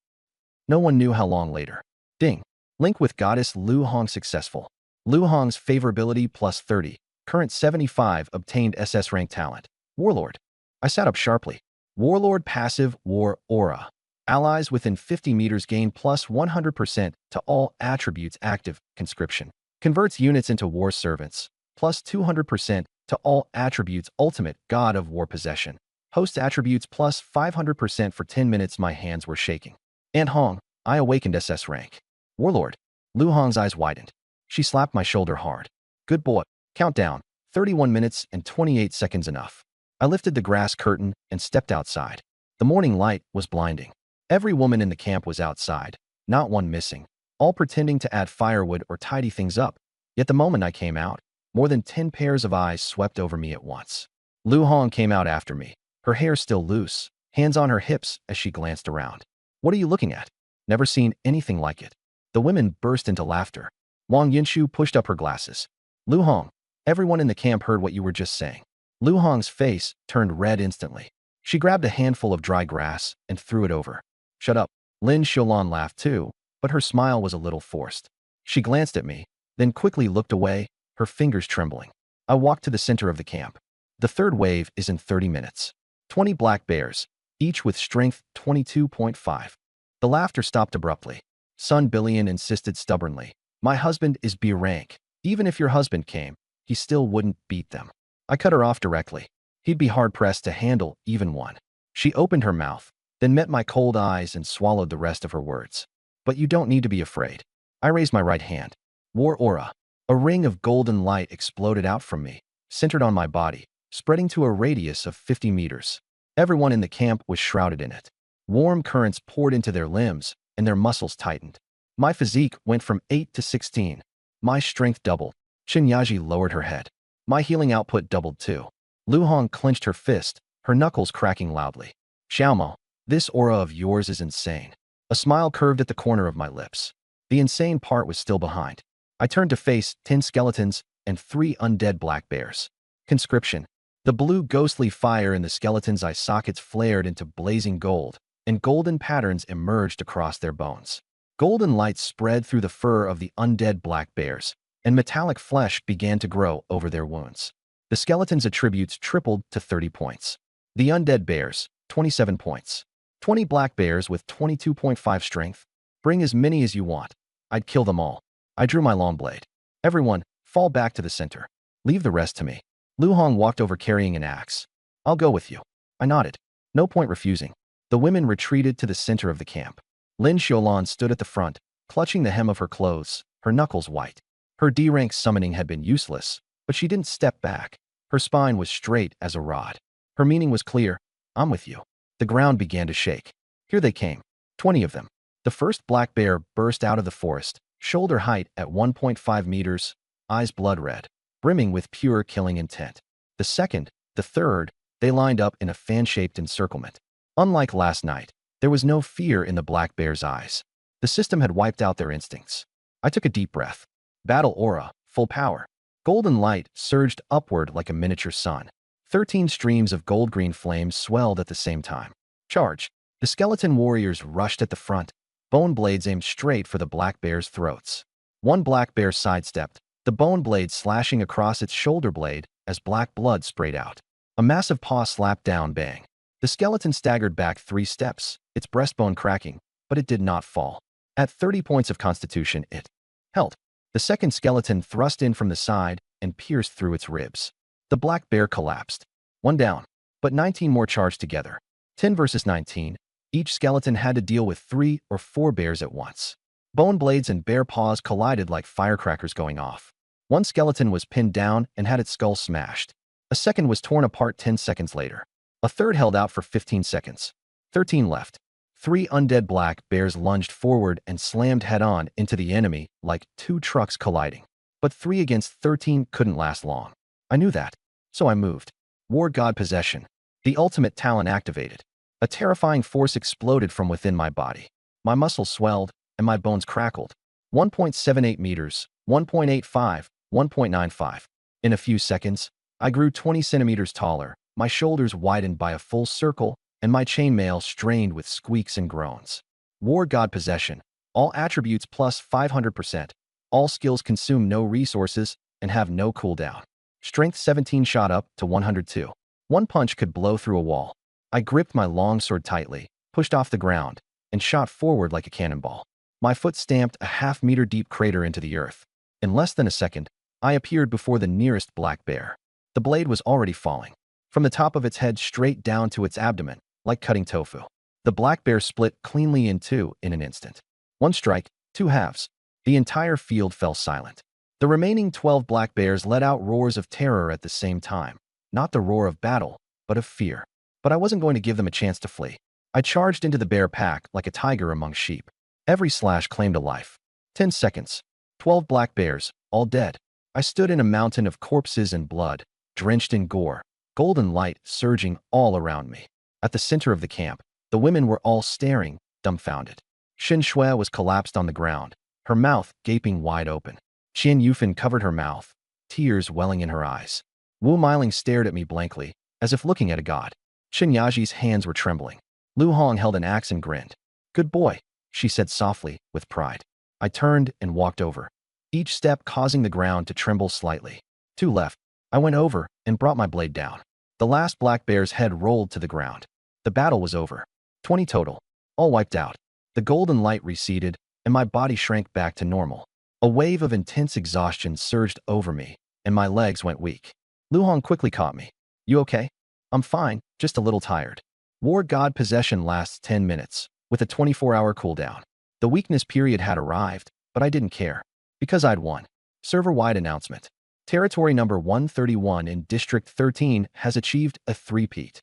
S1: No one knew how long later. Ding. Link with goddess Lu Hong successful. Lu Hong's favorability plus 30. Current 75 obtained SS rank talent. Warlord. I sat up sharply. Warlord passive war aura. Allies within 50 meters gain plus 100% to all attributes active. Conscription. Converts units into war servants. Plus 200% to all attributes ultimate god of war possession. Host attributes plus 500% for 10 minutes. My hands were shaking. "Aunt Hong." I awakened SS rank. "Warlord." Lu Hong's eyes widened. She slapped my shoulder hard. "Good boy." Countdown. 31 minutes and 28 seconds enough. I lifted the grass curtain and stepped outside. The morning light was blinding. Every woman in the camp was outside, not one missing, all pretending to add firewood or tidy things up. Yet the moment I came out, more than 10 pairs of eyes swept over me at once. Lu Hong came out after me, her hair still loose, hands on her hips as she glanced around. "What are you looking at?" "Never seen anything like it." The women burst into laughter. Wang Yinshu pushed up her glasses. "Lu Hong, everyone in the camp heard what you were just saying." Lu Hong's face turned red instantly. She grabbed a handful of dry grass and threw it over. "Shut up." Lin Xiaolan laughed too, but her smile was a little forced. She glanced at me, then quickly looked away, her fingers trembling. I walked to the center of the camp. The third wave is in 30 minutes. 20 black bears, each with strength 22.5. The laughter stopped abruptly. Sun Billion insisted stubbornly. "My husband is B rank. Even if your husband came, he still wouldn't beat them." I cut her off directly. He'd be hard-pressed to handle even one. She opened her mouth, then met my cold eyes and swallowed the rest of her words. "But you don't need to be afraid." I raised my right hand. War aura. A ring of golden light exploded out from me, centered on my body, spreading to a radius of 50 meters. Everyone in the camp was shrouded in it. Warm currents poured into their limbs, and their muscles tightened. My physique went from 8 to 16. My strength doubled. Chen Yaji lowered her head. My healing output doubled too. Lu Hong clenched her fist, her knuckles cracking loudly. "Xiaomo, this aura of yours is insane." A smile curved at the corner of my lips. The insane part was still behind. I turned to face 10 skeletons and 3 undead black bears. Conscription. The blue ghostly fire in the skeletons' eye sockets flared into blazing gold, and golden patterns emerged across their bones. Golden light spread through the fur of the undead black bears, and metallic flesh began to grow over their wounds. The skeleton's attributes tripled to 30 points. The undead bears, 27 points. 20 black bears with 22.5 strength. Bring as many as you want. I'd kill them all. I drew my long blade. "Everyone, fall back to the center. Leave the rest to me." Lu Hong walked over carrying an axe. "I'll go with you." I nodded. No point refusing. The women retreated to the center of the camp. Lin Xiaolan stood at the front, clutching the hem of her clothes, her knuckles white. Her D-rank summoning had been useless, but she didn't step back. Her spine was straight as a rod. Her meaning was clear. "I'm with you." The ground began to shake. Here they came. 20 of them. The first black bear burst out of the forest, shoulder height at 1.5 meters, eyes blood red, brimming with pure killing intent. The second, the third, they lined up in a fan-shaped encirclement. Unlike last night, there was no fear in the black bear's eyes. The system had wiped out their instincts. I took a deep breath. Battle aura, full power. Golden light surged upward like a miniature sun. 13 streams of gold-green flames swelled at the same time. Charge! The skeleton warriors rushed at the front, bone blades aimed straight for the black bear's throats. One black bear sidestepped, the bone blade slashing across its shoulder blade as black blood sprayed out. A massive paw slapped down, bang. The skeleton staggered back 3 steps, its breastbone cracking, but it did not fall. At 30 points of constitution, it held. The second skeleton thrust in from the side and pierced through its ribs. The black bear collapsed. 1 down, but 19 more charged together. 10 versus 19, each skeleton had to deal with 3 or 4 bears at once. Bone blades and bear paws collided like firecrackers going off. One skeleton was pinned down and had its skull smashed. A second was torn apart 10 seconds later. A third held out for 15 seconds. 13 left. 3 undead black bears lunged forward and slammed head-on into the enemy like 2 trucks colliding. But 3 against 13 couldn't last long. I knew that, so I moved. War God Possession. The ultimate talent activated. A terrifying force exploded from within my body. My muscles swelled, and my bones crackled. 1.78 meters, 1.85, 1.95. In a few seconds, I grew 20 centimeters taller, my shoulders widened by a full circle, and my chainmail strained with squeaks and groans. War God Possession. All attributes plus 500%. All skills consume no resources and have no cooldown. Strength 17 shot up to 102. One punch could blow through a wall. I gripped my longsword tightly, pushed off the ground, and shot forward like a cannonball. My foot stamped a half-meter deep crater into the earth. In less than a second, I appeared before the nearest black bear. The blade was already falling. From the top of its head straight down to its abdomen, like cutting tofu. The black bear split cleanly in 2 in an instant. 1 strike, 2 halves. The entire field fell silent. The remaining 12 black bears let out roars of terror at the same time. Not the roar of battle, but of fear. But I wasn't going to give them a chance to flee. I charged into the bear pack like a tiger among sheep. Every slash claimed a life. 10 seconds. 12 black bears, all dead. I stood in a mountain of corpses and blood, drenched in gore, golden light surging all around me. At the center of the camp, the women were all staring, dumbfounded. Xin Shui was collapsed on the ground, her mouth gaping wide open. Qian Yufan covered her mouth, tears welling in her eyes. Wu Meiling stared at me blankly, as if looking at a god. Chen Yaji's hands were trembling. Lu Hong held an axe and grinned. "Good boy," she said softly, with pride. I turned and walked over, each step causing the ground to tremble slightly. 2 left. I went over and brought my blade down. The last black bear's head rolled to the ground. The battle was over. 20 total, all wiped out. The golden light receded, and my body shrank back to normal. A wave of intense exhaustion surged over me, and my legs went weak. Lu Hong quickly caught me. "You okay?" "I'm fine, just a little tired." War God Possession lasts 10 minutes, with a 24-hour cooldown. The weakness period had arrived, but I didn't care, because I'd won. Server-wide announcement. Territory number 131 in District 13 has achieved a 3-peat.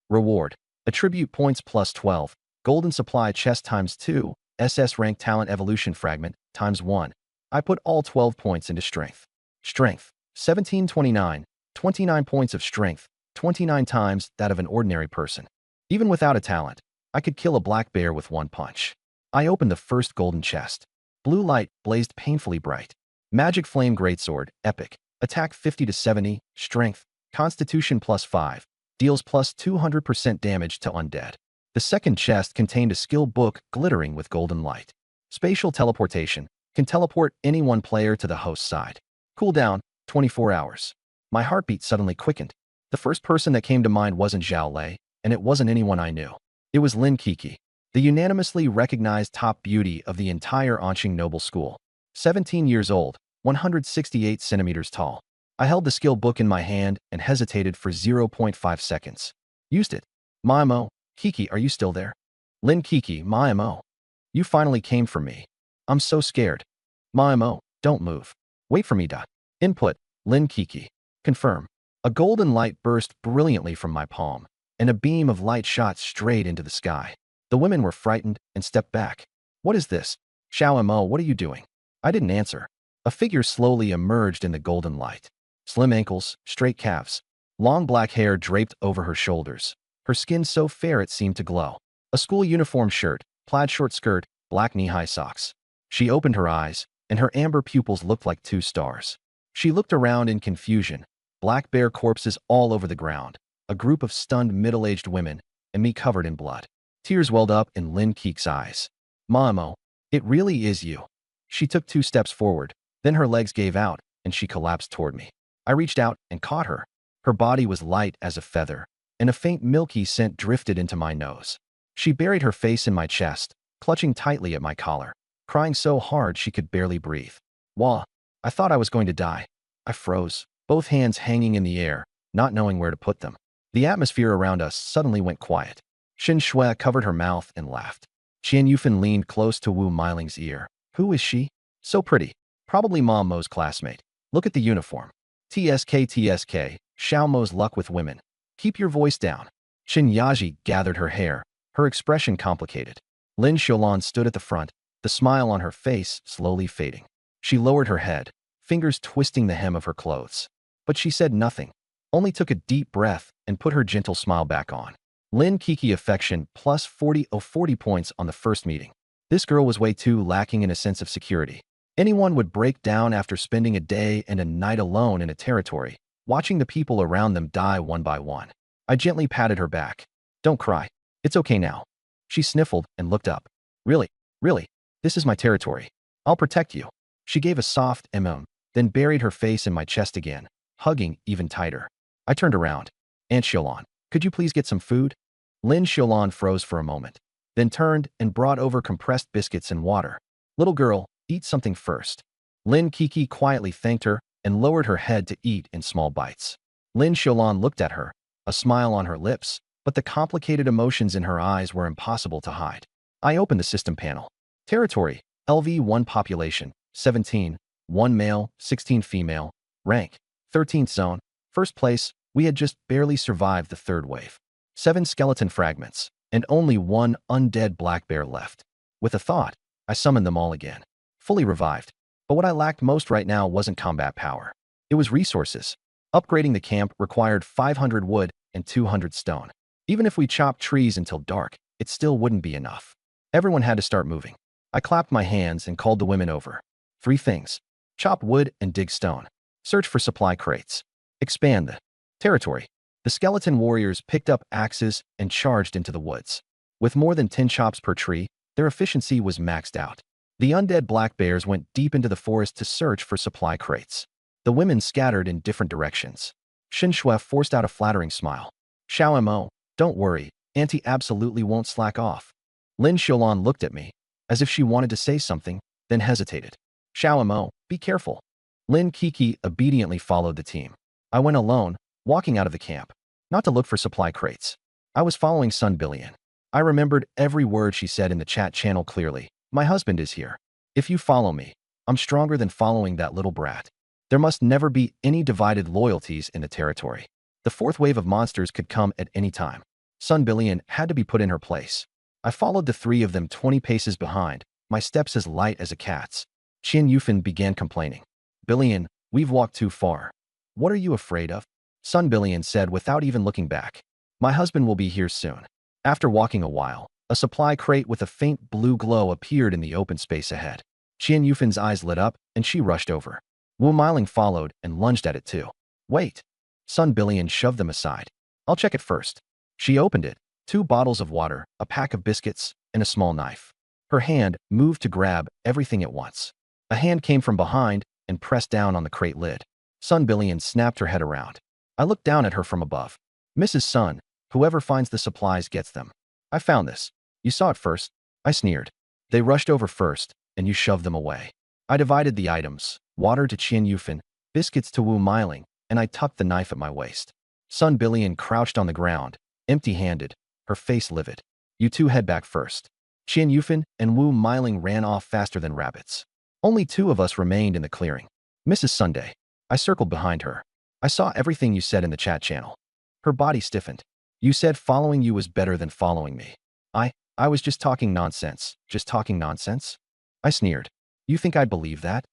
S1: Reward. Attribute points plus 12, golden supply chest times 2, SS rank talent evolution fragment times 1. I put all 12 points into strength. Strength. 1729, 29 points of strength, 29 times that of an ordinary person. Even without a talent, I could kill a black bear with 1 punch. I opened the first golden chest. Blue light blazed painfully bright. Magic Flame Greatsword, Epic. Attack 50 to 70, Strength, Constitution plus 5, deals plus 200% damage to undead. The second chest contained a skill book glittering with golden light. Spatial teleportation, can teleport any one player to the host side. Cooldown, 24 hours. My heartbeat suddenly quickened. The first person that came to mind wasn't Zhao Lei, and it wasn't anyone I knew. It was Lin Kiki, the unanimously recognized top beauty of the entire Anqing Noble School. 17 years old, 168 centimeters tall. I held the skill book in my hand and hesitated for 0.5 seconds. Used it. "Maimo, Kiki, are you still there?" "Lin Kiki, Maimo. You finally came for me. I'm so scared." "Maimo, don't move. Wait for me. Input, Lin Kiki. Confirm." A golden light burst brilliantly from my palm, and a beam of light shot straight into the sky. The women were frightened and stepped back. "What is this? Xiao Mo, what are you doing?" I didn't answer. A figure slowly emerged in the golden light. Slim ankles, straight calves, long black hair draped over her shoulders. Her skin so fair it seemed to glow. A school uniform shirt, plaid short skirt, black knee-high socks. She opened her eyes, and her amber pupils looked like two stars. She looked around in confusion. Black bear corpses all over the ground. A group of stunned middle-aged women, and me covered in blood. Tears welled up in Lin Keek's eyes. Mamo, it really is you. She took 2 steps forward, then her legs gave out, and she collapsed toward me. I reached out and caught her. Her body was light as a feather, and a faint milky scent drifted into my nose. She buried her face in my chest, clutching tightly at my collar, crying so hard she could barely breathe. Wah! I thought I was going to die. I froze, both hands hanging in the air, not knowing where to put them. The atmosphere around us suddenly went quiet. Xin Shui covered her mouth and laughed. Qian Yufan leaned close to Wu Miling's ear. Who is she? So pretty. Probably Ma Mo's classmate. Look at the uniform. TSK, Xiao Mo's luck with women. Keep your voice down. Xin Yaji gathered her hair, her expression complicated. Lin Xiaolan stood at the front, the smile on her face slowly fading. She lowered her head, fingers twisting the hem of her clothes. But she said nothing, only took a deep breath and put her gentle smile back on. Lin Kiki affection plus 40 points on the first meeting. This girl was way too lacking in a sense of security. Anyone would break down after spending a day and a night alone in a territory, watching the people around them die one by one. I gently patted her back. Don't cry. It's okay now. She sniffled and looked up. Really, this is my territory. I'll protect you. She gave a soft then buried her face in my chest again, hugging even tighter. I turned around. Aunt Xiaolan, could you please get some food? Lin Xiaolan froze for a moment, then turned and brought over compressed biscuits and water. Little girl, eat something first. Lin Kiki quietly thanked her and lowered her head to eat in small bites. Lin Xiaolan looked at her, a smile on her lips, but the complicated emotions in her eyes were impossible to hide. I opened the system panel. Territory, LV1 population, 17, 1 male, 16 female, rank, 13th zone, first place. We had just barely survived the third wave. 7 skeleton fragments, and only 1 undead black bear left. With a thought, I summoned them all again, fully revived. But what I lacked most right now wasn't combat power. It was resources. Upgrading the camp required 500 wood and 200 stone. Even if we chopped trees until dark, it still wouldn't be enough. Everyone had to start moving. I clapped my hands and called the women over. 3 things. Chop wood and dig stone. Search for supply crates. Expand the territory. The skeleton warriors picked up axes and charged into the woods. With more than 10 chops per tree, their efficiency was maxed out. The undead black bears went deep into the forest to search for supply crates. The women scattered in different directions. Xin Shui forced out a flattering smile. Xiao Mo, don't worry, Auntie absolutely won't slack off. Lin Xiaolan looked at me, as if she wanted to say something, then hesitated. Xiao Mo, be careful. Lin Kiki obediently followed the team. I went alone, walking out of the camp, not to look for supply crates. I was following Sun Billion. I remembered every word she said in the chat channel clearly. My husband is here. If you follow me, I'm stronger than following that little brat. There must never be any divided loyalties in the territory. The 4th wave of monsters could come at any time. Sun Billion had to be put in her place. I followed the 3 of them 20 paces behind, my steps as light as a cat's. Qian Yufan began complaining. Billion, we've walked too far. What are you afraid of? Sun Billion said without even looking back. My husband will be here soon. After walking a while, a supply crate with a faint blue glow appeared in the open space ahead. Qian Yufan's eyes lit up, and she rushed over. Wu Miling followed and lunged at it too. Wait. Sun Billion shoved them aside. I'll check it first. She opened it. 2 bottles of water, a pack of biscuits, and a small knife. Her hand moved to grab everything at once. A hand came from behind and pressed down on the crate lid. Sun Billion snapped her head around. I looked down at her from above. Mrs. Sun, whoever finds the supplies gets them. I found this. You saw it first. I sneered. They rushed over first, and you shoved them away. I divided the items, water to Qian Yufan, biscuits to Wu Miling, and I tucked the knife at my waist. Sun Billion crouched on the ground, empty-handed, her face livid. You 2 head back first. Qian Yufan and Wu Miling ran off faster than rabbits. Only 2 of us remained in the clearing. Mrs. Sunday. I circled behind her. I saw everything you said in the chat channel. Her body stiffened. You said following you was better than following me. I was just talking nonsense. Just talking nonsense? I sneered. You think I'd believe that?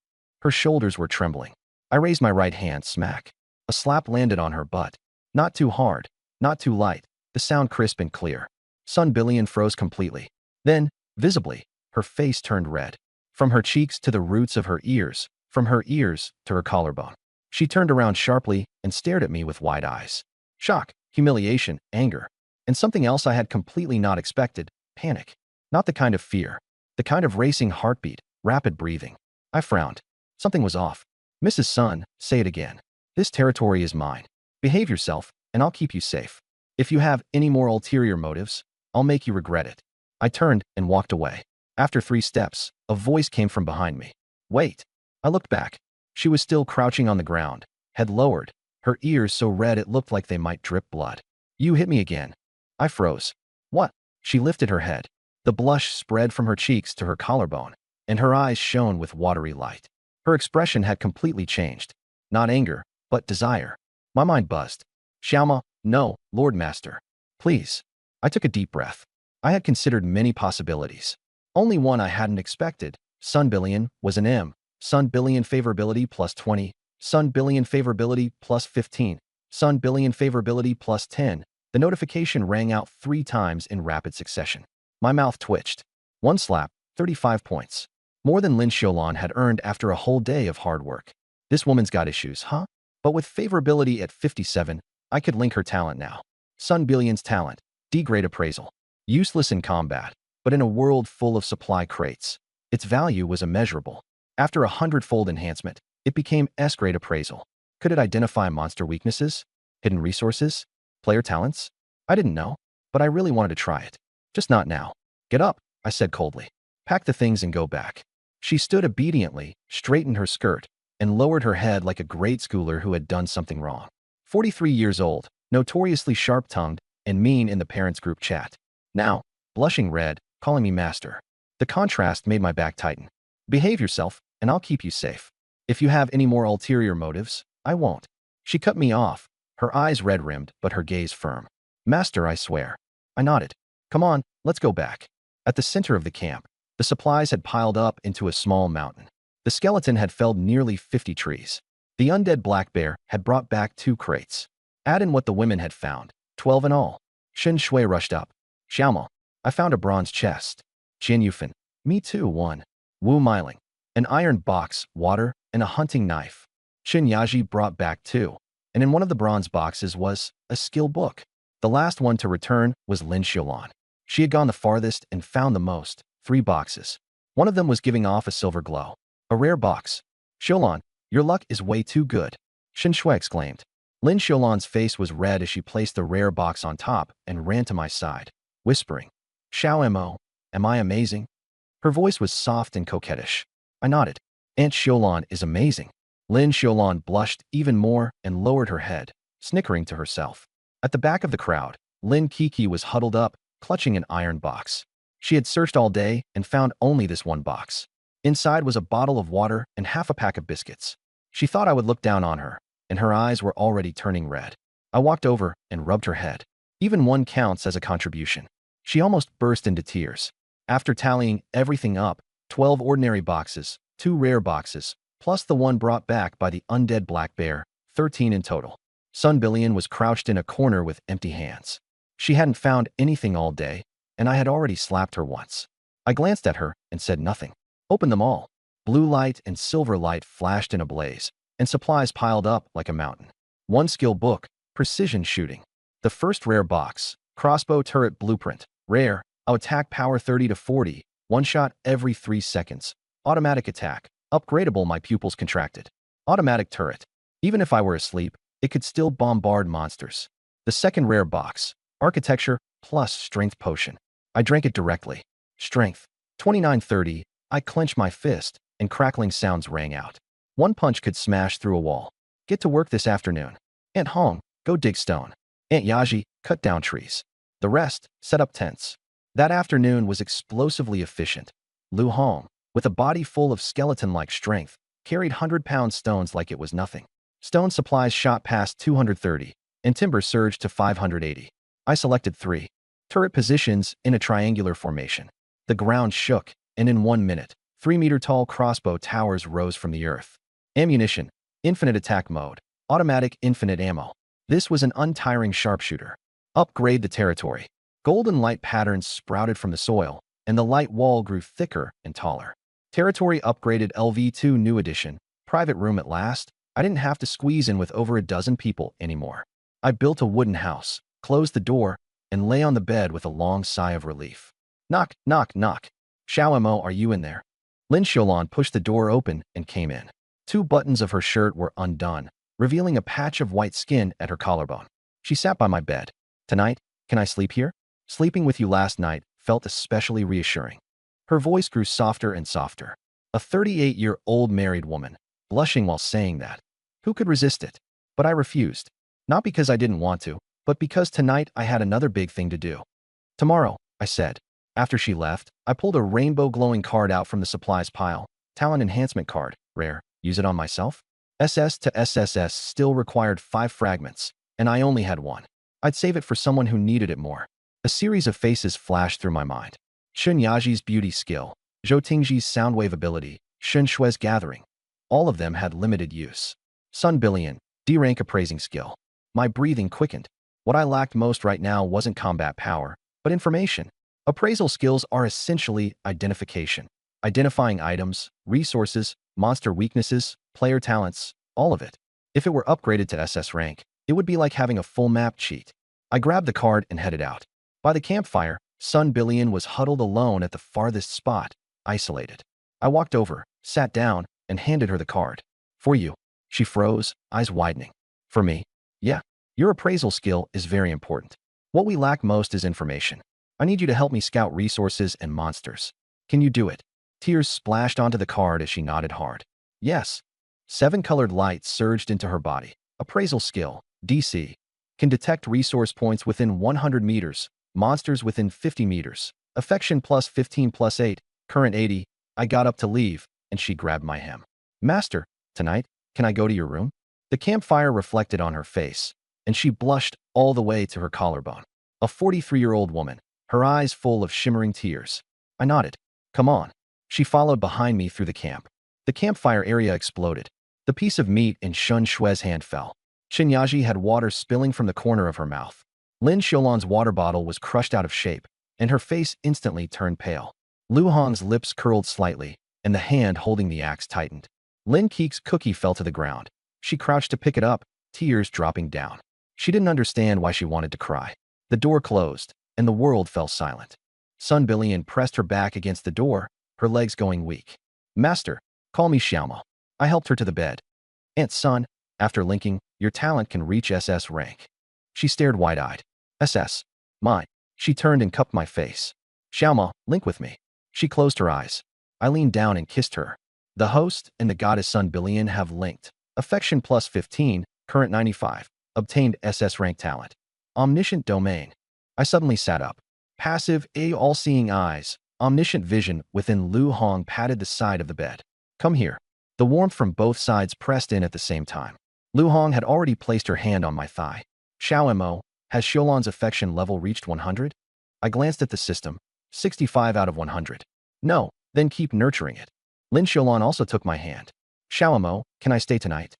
S1: Her shoulders were trembling. I raised my right hand, smack. A slap landed on her butt. Not too hard, not too light, the sound crisp and clear. Sun Billion froze completely. Then, visibly, her face turned red. From her cheeks to the roots of her ears, from her ears to her collarbone. She turned around sharply and stared at me with wide eyes. Shock, humiliation, anger, and something else I had completely not expected, panic. Not the kind of fear. The kind of racing heartbeat, rapid breathing. I frowned. Something was off. Mrs. Sun, say it again. This territory is mine. Behave yourself, and I'll keep you safe. If you have any more ulterior motives, I'll make you regret it. I turned and walked away. After 3 steps, a voice came from behind me. Wait. I looked back. She was still crouching on the ground, head lowered, her ears so red it looked like they might drip blood. You hit me again. I froze. What? She lifted her head. The blush spread from her cheeks to her collarbone, and her eyes shone with watery light. Her expression had completely changed. Not anger, but desire. My mind buzzed. Xiaoma, no, Lord Master. Please. I took a deep breath. I had considered many possibilities. Only one I hadn't expected. Sun Billion was an M. Sun Billion favorability plus 20. Sun Billion favorability plus 15. Sun Billion favorability plus 10. The notification rang out 3 times in rapid succession. My mouth twitched. 1 slap, 35 points. More than Lin Xiaolan had earned after a whole day of hard work. This woman's got issues, huh? But with favorability at 57, I could link her talent now. Sun Billion's talent, D-grade appraisal. Useless in combat, but in a world full of supply crates, its value was immeasurable. After a 100-fold enhancement, it became S-grade appraisal. Could it identify monster weaknesses, hidden resources, player talents? I didn't know, but I really wanted to try it. Just not now. Get up, I said coldly. Pack the things and go back. She stood obediently, straightened her skirt, and lowered her head like a grade schooler who had done something wrong. 43 years old, notoriously sharp-tongued, and mean in the parents' group chat. Now, blushing red, calling me master. The contrast made my back tighten. Behave yourself, and I'll keep you safe. If you have any more ulterior motives, I won't. She cut me off, her eyes red-rimmed, but her gaze firm. Master, I swear. I nodded. Come on, let's go back. At the center of the camp, the supplies had piled up into a small mountain. The skeleton had felled nearly 50 trees. The undead black bear had brought back 2 crates. Add in what the women had found, 12 in all. Shen Shui rushed up. Xiaomo, I found a bronze chest. Jin Yufan, me too, 1. Wu Miling, an iron box, water, and a hunting knife. Qin Yaji brought back 2, and in one of the bronze boxes was a skill book. The last one to return was Lin Xiaolan. She had gone the farthest and found the most, 3 boxes. One of them was giving off a silver glow. A rare box. Xiaolan, your luck is way too good, Shen Shui exclaimed. Lin Xiaolan's face was red as she placed the rare box on top and ran to my side, whispering, Xiao Mo, am I amazing? Her voice was soft and coquettish. I nodded. Aunt Xiaolan is amazing. Lin Xiaolan blushed even more and lowered her head, snickering to herself. At the back of the crowd, Lin Kiki was huddled up, clutching an iron box. She had searched all day and found only this one box. Inside was a bottle of water and half a pack of biscuits. She thought I would look down on her, and her eyes were already turning red. I walked over and rubbed her head. Even 1 counts as a contribution. She almost burst into tears. After tallying everything up, 12 ordinary boxes, 2 rare boxes, plus the one brought back by the undead black bear, 13 in total. Sun Billion was crouched in a corner with empty hands. She hadn't found anything all day, and I had already slapped her once. I glanced at her and said nothing. Open them all. Blue light and silver light flashed in a blaze, and supplies piled up like a mountain. 1 skill book, precision shooting. The first rare box, crossbow turret blueprint, rare, attack power 30 to 40, 1 shot every 3 seconds. Automatic attack, upgradable. My pupils contracted. Automatic turret. Even if I were asleep, it could still bombard monsters. The second rare box, architecture plus strength potion. I drank it directly. Strength, 2930. I clenched my fist, and crackling sounds rang out. 1 punch could smash through a wall. Get to work this afternoon. Aunt Hong, go dig stone. Aunt Yaji, cut down trees. The rest, set up tents. That afternoon was explosively efficient. Lu Hong, with a body full of skeleton-like strength, carried 100-pound stones like it was nothing. Stone supplies shot past 230, and timber surged to 580. I selected 3 turret positions in a triangular formation. The ground shook, and in 1 minute, 3-meter-tall crossbow towers rose from the earth. Ammunition, infinite attack mode, automatic infinite ammo. This was an untiring sharpshooter. Upgrade the territory. Golden light patterns sprouted from the soil, and the light wall grew thicker and taller. Territory upgraded LV2 New Edition. Private room at last. I didn't have to squeeze in with over a dozen people anymore. I built a wooden house, closed the door, and lay on the bed with a long sigh of relief. Knock, knock, knock. Xiao Mo, are you in there? Lin Xiaolan pushed the door open and came in. 2 buttons of her shirt were undone, revealing a patch of white skin at her collarbone. She sat by my bed. Tonight, can I sleep here? Sleeping with you last night felt especially reassuring. Her voice grew softer and softer. A 38-year-old married woman, blushing while saying that. Who could resist it? But I refused. Not because I didn't want to, but because tonight I had another big thing to do. Tomorrow, I said. After she left, I pulled a rainbow glowing card out from the supplies pile. Talent enhancement card. Rare. Use it on myself? SS to SSS still required 5 fragments, and I only had 1. I'd save it for someone who needed it more. A series of faces flashed through my mind. Shun Yaji's beauty skill, Zhou Tingji's soundwave ability, Shun Shui's gathering. All of them had limited use. Sun Billion, D-rank appraising skill. My breathing quickened. What I lacked most right now wasn't combat power, but information. Appraisal skills are essentially identification. Identifying items, resources, monster weaknesses, player talents, all of it. If it were upgraded to SS rank, it would be like having a full map cheat. I grabbed the card and headed out. By the campfire, Sun Billion was huddled alone at the farthest spot, isolated. I walked over, sat down, and handed her the card. For you. She froze, eyes widening. For me? Yeah. Your appraisal skill is very important. What we lack most is information. I need you to help me scout resources and monsters. Can you do it? Tears splashed onto the card as she nodded hard. Yes. 7 colored lights surged into her body. Appraisal skill, DC. Can detect resource points within 100 meters, monsters within 50 meters. Affection plus 15 plus 8, current 80. I got up to leave, and she grabbed my hem. Master, tonight, can I go to your room? The campfire reflected on her face, and she blushed all the way to her collarbone. A 43-year-old woman, her eyes full of shimmering tears. I nodded. Come on. She followed behind me through the camp. The campfire area exploded. The piece of meat in Shun Shui's hand fell. Shinyaji had water spilling from the corner of her mouth. Lin Xiaolan's water bottle was crushed out of shape, and her face instantly turned pale. Lu Hong's lips curled slightly, and the hand holding the axe tightened. Lin Keek's cookie fell to the ground. She crouched to pick it up, tears dropping down. She didn't understand why she wanted to cry. The door closed, and the world fell silent. Sun Billion pressed her back against the door, her legs going weak. Master, call me Xiaomo. I helped her to the bed. Aunt Sun, after linking, your talent can reach SS rank. She stared wide-eyed. SS. Mine. She turned and cupped my face. Xiaomo, link with me. She closed her eyes. I leaned down and kissed her. The host and the goddess Sun Billion have linked. Affection plus 15, current 95. Obtained SS rank talent. Omniscient domain. I suddenly sat up. Passive, all-seeing eyes. Omniscient vision within Lu Hong patted the side of the bed. Come here. The warmth from both sides pressed in at the same time. Lu Hong had already placed her hand on my thigh. Xiao Mo, has Xiaolan's affection level reached 100? I glanced at the system. 65 out of 100. No, then keep nurturing it. Lin Xiaolan also took my hand. Xiao Mo, can I stay tonight?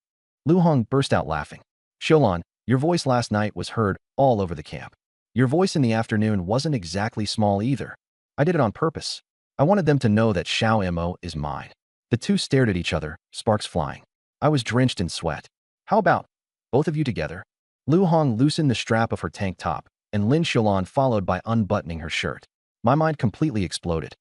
S1: Lu Hong burst out laughing. Xiaolan, your voice last night was heard all over the camp. Your voice in the afternoon wasn't exactly small either. I did it on purpose. I wanted them to know that Xiao Mo is mine. The two stared at each other, sparks flying. I was drenched in sweat. How about both of you together? Lu Hong loosened the strap of her tank top, and Lin Xiaolan followed by unbuttoning her shirt. My mind completely exploded.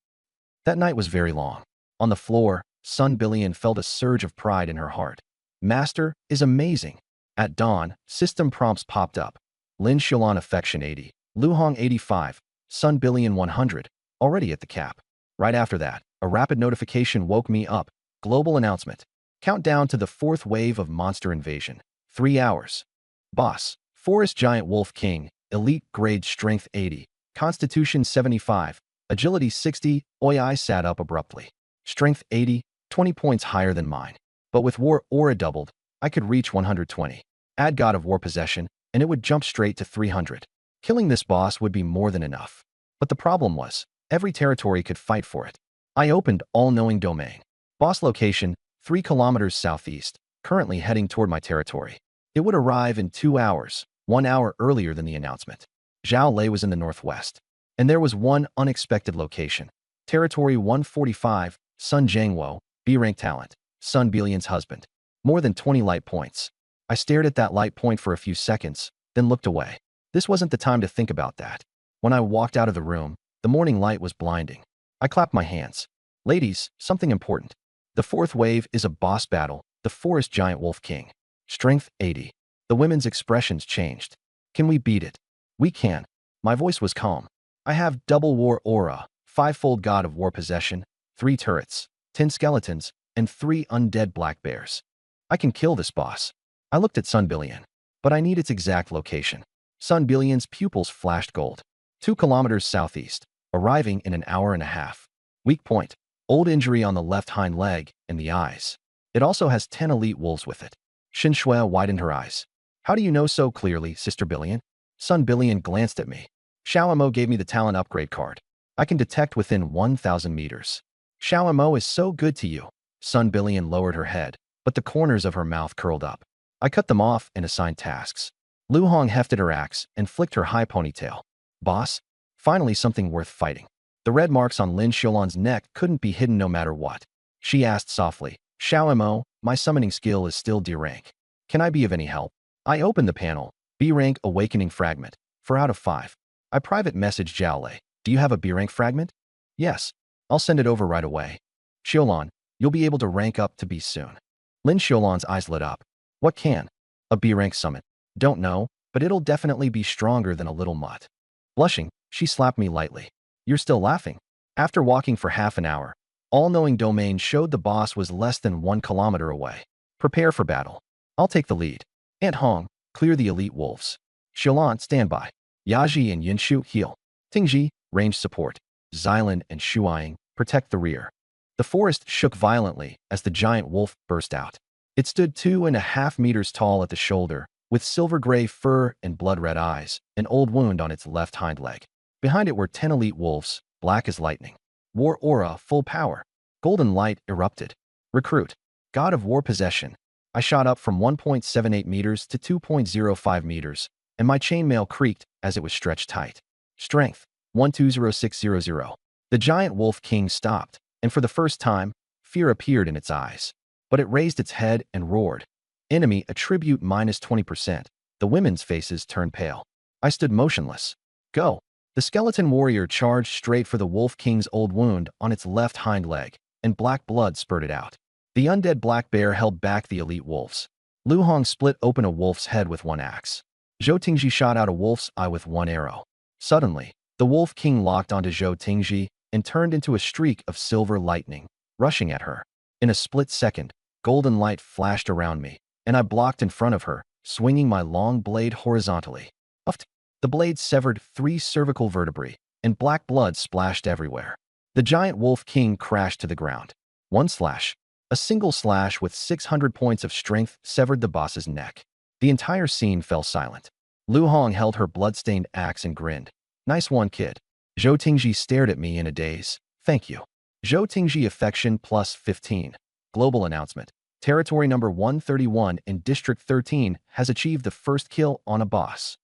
S1: That night was very long. On the floor, Sun Billion felt a surge of pride in her heart. Master is amazing. At dawn, system prompts popped up. Lin Xiaolan affection 80, Lu Hong 85, Sun Billion 100, already at the cap. Right after that, a rapid notification woke me up. Global announcement. Countdown to the 4th wave of monster invasion. 3 hours. Boss. Forest Giant Wolf King. Elite grade strength 80. Constitution 75. Agility 60. I sat up abruptly. Strength 80. 20 points higher than mine. But with War Aura doubled, I could reach 120. Add God of War possession, and it would jump straight to 300. Killing this boss would be more than enough. But the problem was, every territory could fight for it. I opened all-knowing domain. Boss location, 3 kilometers southeast, currently heading toward my territory. It would arrive in 2 hours, 1 hour earlier than the announcement. Zhao Lei was in the northwest. And there was one unexpected location. Territory 145, Sun Jiangwo, B-rank talent, Sun Bilian's husband. More than 20 light points. I stared at that light point for a few seconds, then looked away. This wasn't the time to think about that. When I walked out of the room, the morning light was blinding. I clapped my hands. Ladies, something important. The fourth wave is a boss battle, the forest giant wolf king. Strength 80. The women's expressions changed. Can we beat it? We can. My voice was calm. I have double war aura, 5-fold god of war possession, 3 turrets, 10 skeletons, and 3 undead black bears. I can kill this boss. I looked at Sun Bilian, but I need its exact location. Sun Bilian's pupils flashed gold. 2 kilometers southeast, arriving in an hour and a half. Weak point, old injury on the left hind leg and the eyes. It also has 10 elite wolves with it. Xin Shui widened her eyes. How do you know so clearly, Sister Bilian? Sun Bilian glanced at me. Xiaomo gave me the talent upgrade card. I can detect within 1,000 meters. Xiaomo is so good to you. Sun Bilian lowered her head, but the corners of her mouth curled up. I cut them off and assigned tasks. Lu Hong hefted her axe and flicked her high ponytail. Boss? Finally something worth fighting. The red marks on Lin Xiaolan's neck couldn't be hidden no matter what. She asked softly, Xiaomo, my summoning skill is still D rank. Can I be of any help? I opened the panel, B rank awakening fragment, 4 out of 5. I private messaged Zhao Lei. Do you have a B rank fragment? Yes. I'll send it over right away. Xiaolan, you'll be able to rank up to B soon. Lin Xiaolan's eyes lit up. What can? A B rank summon. Don't know, but it'll definitely be stronger than a little mutt. Blushing, she slapped me lightly. You're still laughing? After walking for half an hour, all-knowing domain showed the boss was less than 1 kilometer away. Prepare for battle. I'll take the lead. Aunt Hong, clear the elite wolves. Xiaolan, stand by. Yaji and Yinshu, heal. Tingji, range support. Xylan and Shuaying, protect the rear. The forest shook violently as the giant wolf burst out. It stood 2.5 meters tall at the shoulder, with silver-gray fur and blood-red eyes, an old wound on its left hind leg. Behind it were 10 elite wolves, black as lightning. War aura, full power. Golden light erupted. Recruit. God of war possession. I shot up from 1.78 meters to 2.05 meters, and my chainmail creaked as it was stretched tight. Strength, 120600. The giant wolf king stopped, and for the first time, fear appeared in its eyes. But it raised its head and roared. Enemy attribute minus 20%. The women's faces turned pale. I stood motionless. Go. The skeleton warrior charged straight for the wolf king's old wound on its left hind leg, and black blood spurted out. The undead black bear held back the elite wolves. Lu Hong split open a wolf's head with one axe. Zhou Tingji shot out a wolf's eye with one arrow. Suddenly, the wolf king locked onto Zhou Tingji and turned into a streak of silver lightning, rushing at her. In a split second, golden light flashed around me, and I blocked in front of her, swinging my long blade horizontally. Uft! The blade severed 3 cervical vertebrae, and black blood splashed everywhere. The giant wolf king crashed to the ground. One slash. A single slash with 600 points of strength severed the boss's neck. The entire scene fell silent. Lu Hong held her blood-stained axe and grinned. Nice one, kid. Zhou Tingji stared at me in a daze. Thank you. Zhou Tingji affection plus 15. Global announcement. Territory number 131 in District 13 has achieved the first kill on a boss.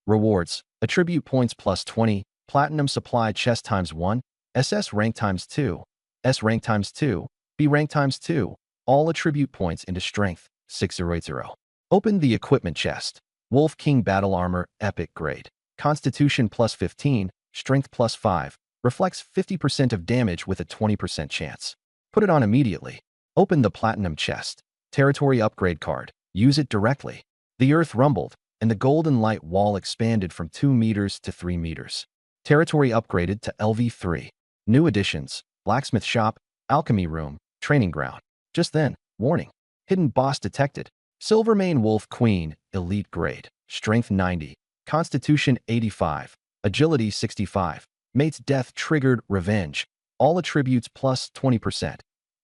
S1: Rewards. Attribute points plus 20. Platinum supply chest times 1. SS rank times 2. S rank times 2. B rank times 2. All attribute points into strength. 6080. Open the equipment chest. Wolf King battle armor, epic grade. Constitution plus 15. Strength plus 5. Reflects 50% of damage with a 20% chance. Put it on immediately. Open the platinum chest. Territory upgrade card. Use it directly. The earth rumbled, and the golden light wall expanded from 2 meters to 3 meters. Territory upgraded to LV3. New additions: blacksmith shop, alchemy room, training ground. Just then, warning. Hidden boss detected. Silvermane Wolf Queen, elite grade. Strength 90. Constitution 85. Agility 65. Mate's death triggered revenge. All attributes plus 20%.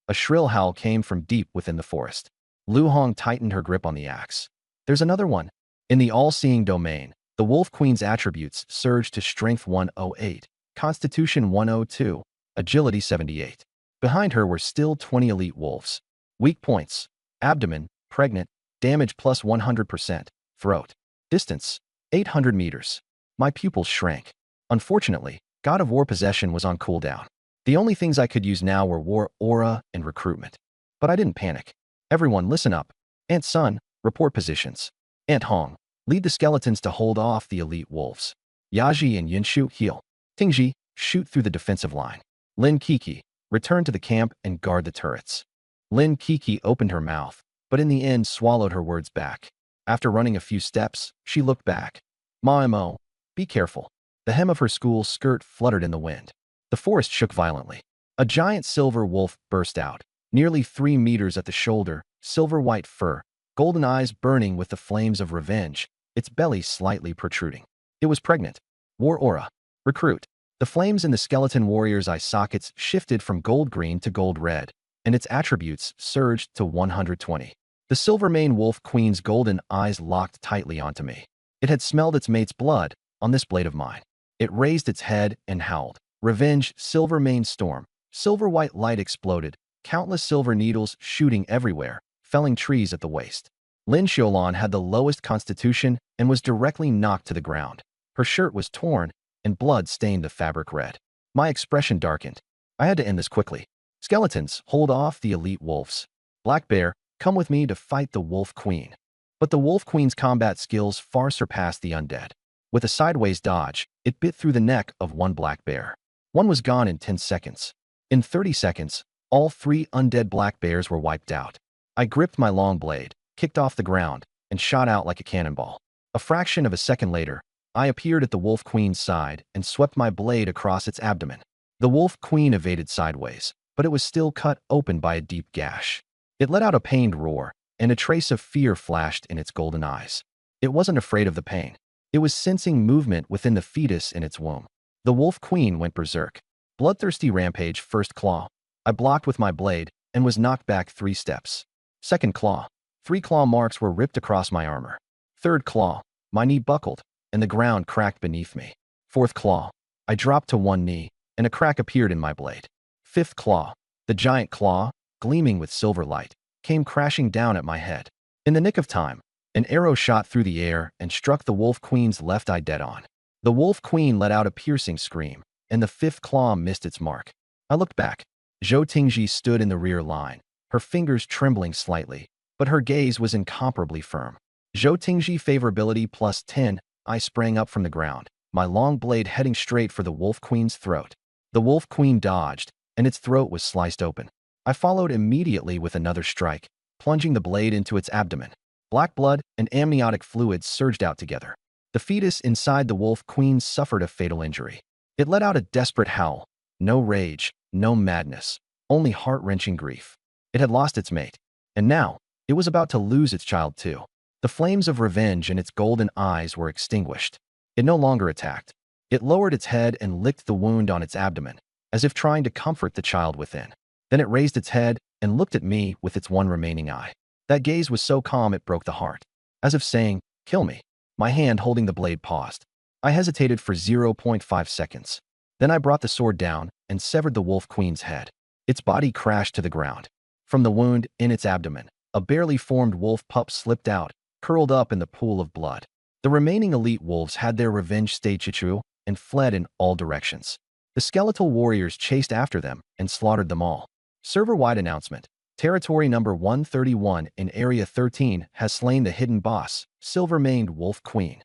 S1: A shrill howl came from deep within the forest. Lu Hong tightened her grip on the axe. There's another one. In the all-seeing domain, the Wolf Queen's attributes surged to Strength 108, Constitution 102, Agility 78. Behind her were still 20 elite wolves. Weak points: abdomen, pregnant, damage plus 100%, throat. Distance: 800 meters. My pupils shrank. Unfortunately, God of War possession was on cooldown. The only things I could use now were War Aura and Recruitment. But I didn't panic. Everyone listen up. Ant Sun, report positions. Ant Hong, lead the skeletons to hold off the elite wolves. Yaji and Yinshu, heal. Tingji, shoot through the defensive line. Lin Kiki, return to the camp and guard the turrets. Lin Kiki opened her mouth, but in the end swallowed her words back. After running a few steps, she looked back. Ma-mo, be careful. The hem of her school skirt fluttered in the wind. The forest shook violently. A giant silver wolf burst out, nearly 3 meters at the shoulder, silver-white fur, golden eyes burning with the flames of revenge, its belly slightly protruding. It was pregnant. War Aura. Recruit. The flames in the skeleton warrior's eye sockets shifted from gold-green to gold-red, and its attributes surged to 120. The silver-maned wolf queen's golden eyes locked tightly onto me. It had smelled its mate's blood on this blade of mine. It raised its head and howled. Revenge, silver-maned storm. Silver-white light exploded, countless silver needles shooting everywhere, felling trees at the waist. Lin Xiaolan had the lowest constitution and was directly knocked to the ground. Her shirt was torn, and blood stained the fabric red. My expression darkened. I had to end this quickly. Skeletons, hold off the elite wolves. Black Bear, come with me to fight the Wolf Queen. But the Wolf Queen's combat skills far surpassed the undead. With a sideways dodge, it bit through the neck of one black bear. One was gone in 10 seconds. In 30 seconds, all 3 undead black bears were wiped out. I gripped my long blade, kicked off the ground, and shot out like a cannonball. A fraction of a second later, I appeared at the Wolf Queen's side and swept my blade across its abdomen. The Wolf Queen evaded sideways, but it was still cut open by a deep gash. It let out a pained roar, and a trace of fear flashed in its golden eyes. It wasn't afraid of the pain. It was sensing movement within the fetus in its womb. The Wolf Queen went berserk. Bloodthirsty rampage, first claw. I blocked with my blade and was knocked back 3 steps. Second claw. 3 claw marks were ripped across my armor. Third claw. My knee buckled, and the ground cracked beneath me. Fourth claw. I dropped to one knee, and a crack appeared in my blade. Fifth claw. The giant claw, gleaming with silver light, came crashing down at my head. In the nick of time, an arrow shot through the air and struck the Wolf Queen's left eye dead on. The Wolf Queen let out a piercing scream, and the 5th claw missed its mark. I looked back. Zhou Tingji stood in the rear line, her fingers trembling slightly, but her gaze was incomparably firm. Zhou Tingji favorability plus 10, I sprang up from the ground, my long blade heading straight for the Wolf Queen's throat. The Wolf Queen dodged, and its throat was sliced open. I followed immediately with another strike, plunging the blade into its abdomen. Black blood and amniotic fluids surged out together. The fetus inside the Wolf Queen suffered a fatal injury. It let out a desperate howl. No rage, no madness, only heart-wrenching grief. It had lost its mate, and now it was about to lose its child too. The flames of revenge in its golden eyes were extinguished. It no longer attacked. It lowered its head and licked the wound on its abdomen, as if trying to comfort the child within. Then it raised its head and looked at me with its one remaining eye. That gaze was so calm it broke the heart. As if saying, "Kill me." My hand holding the blade paused. I hesitated for 0.5 seconds. Then I brought the sword down and severed the Wolf Queen's head. Its body crashed to the ground. From the wound in its abdomen, a barely formed wolf pup slipped out, curled up in the pool of blood. The remaining elite wolves had their revenge stagechichu and fled in all directions. The skeletal warriors chased after them and slaughtered them all. Server-wide announcement. Territory number 131 in Area 13 has slain the hidden boss, Silver-maned Wolf Queen.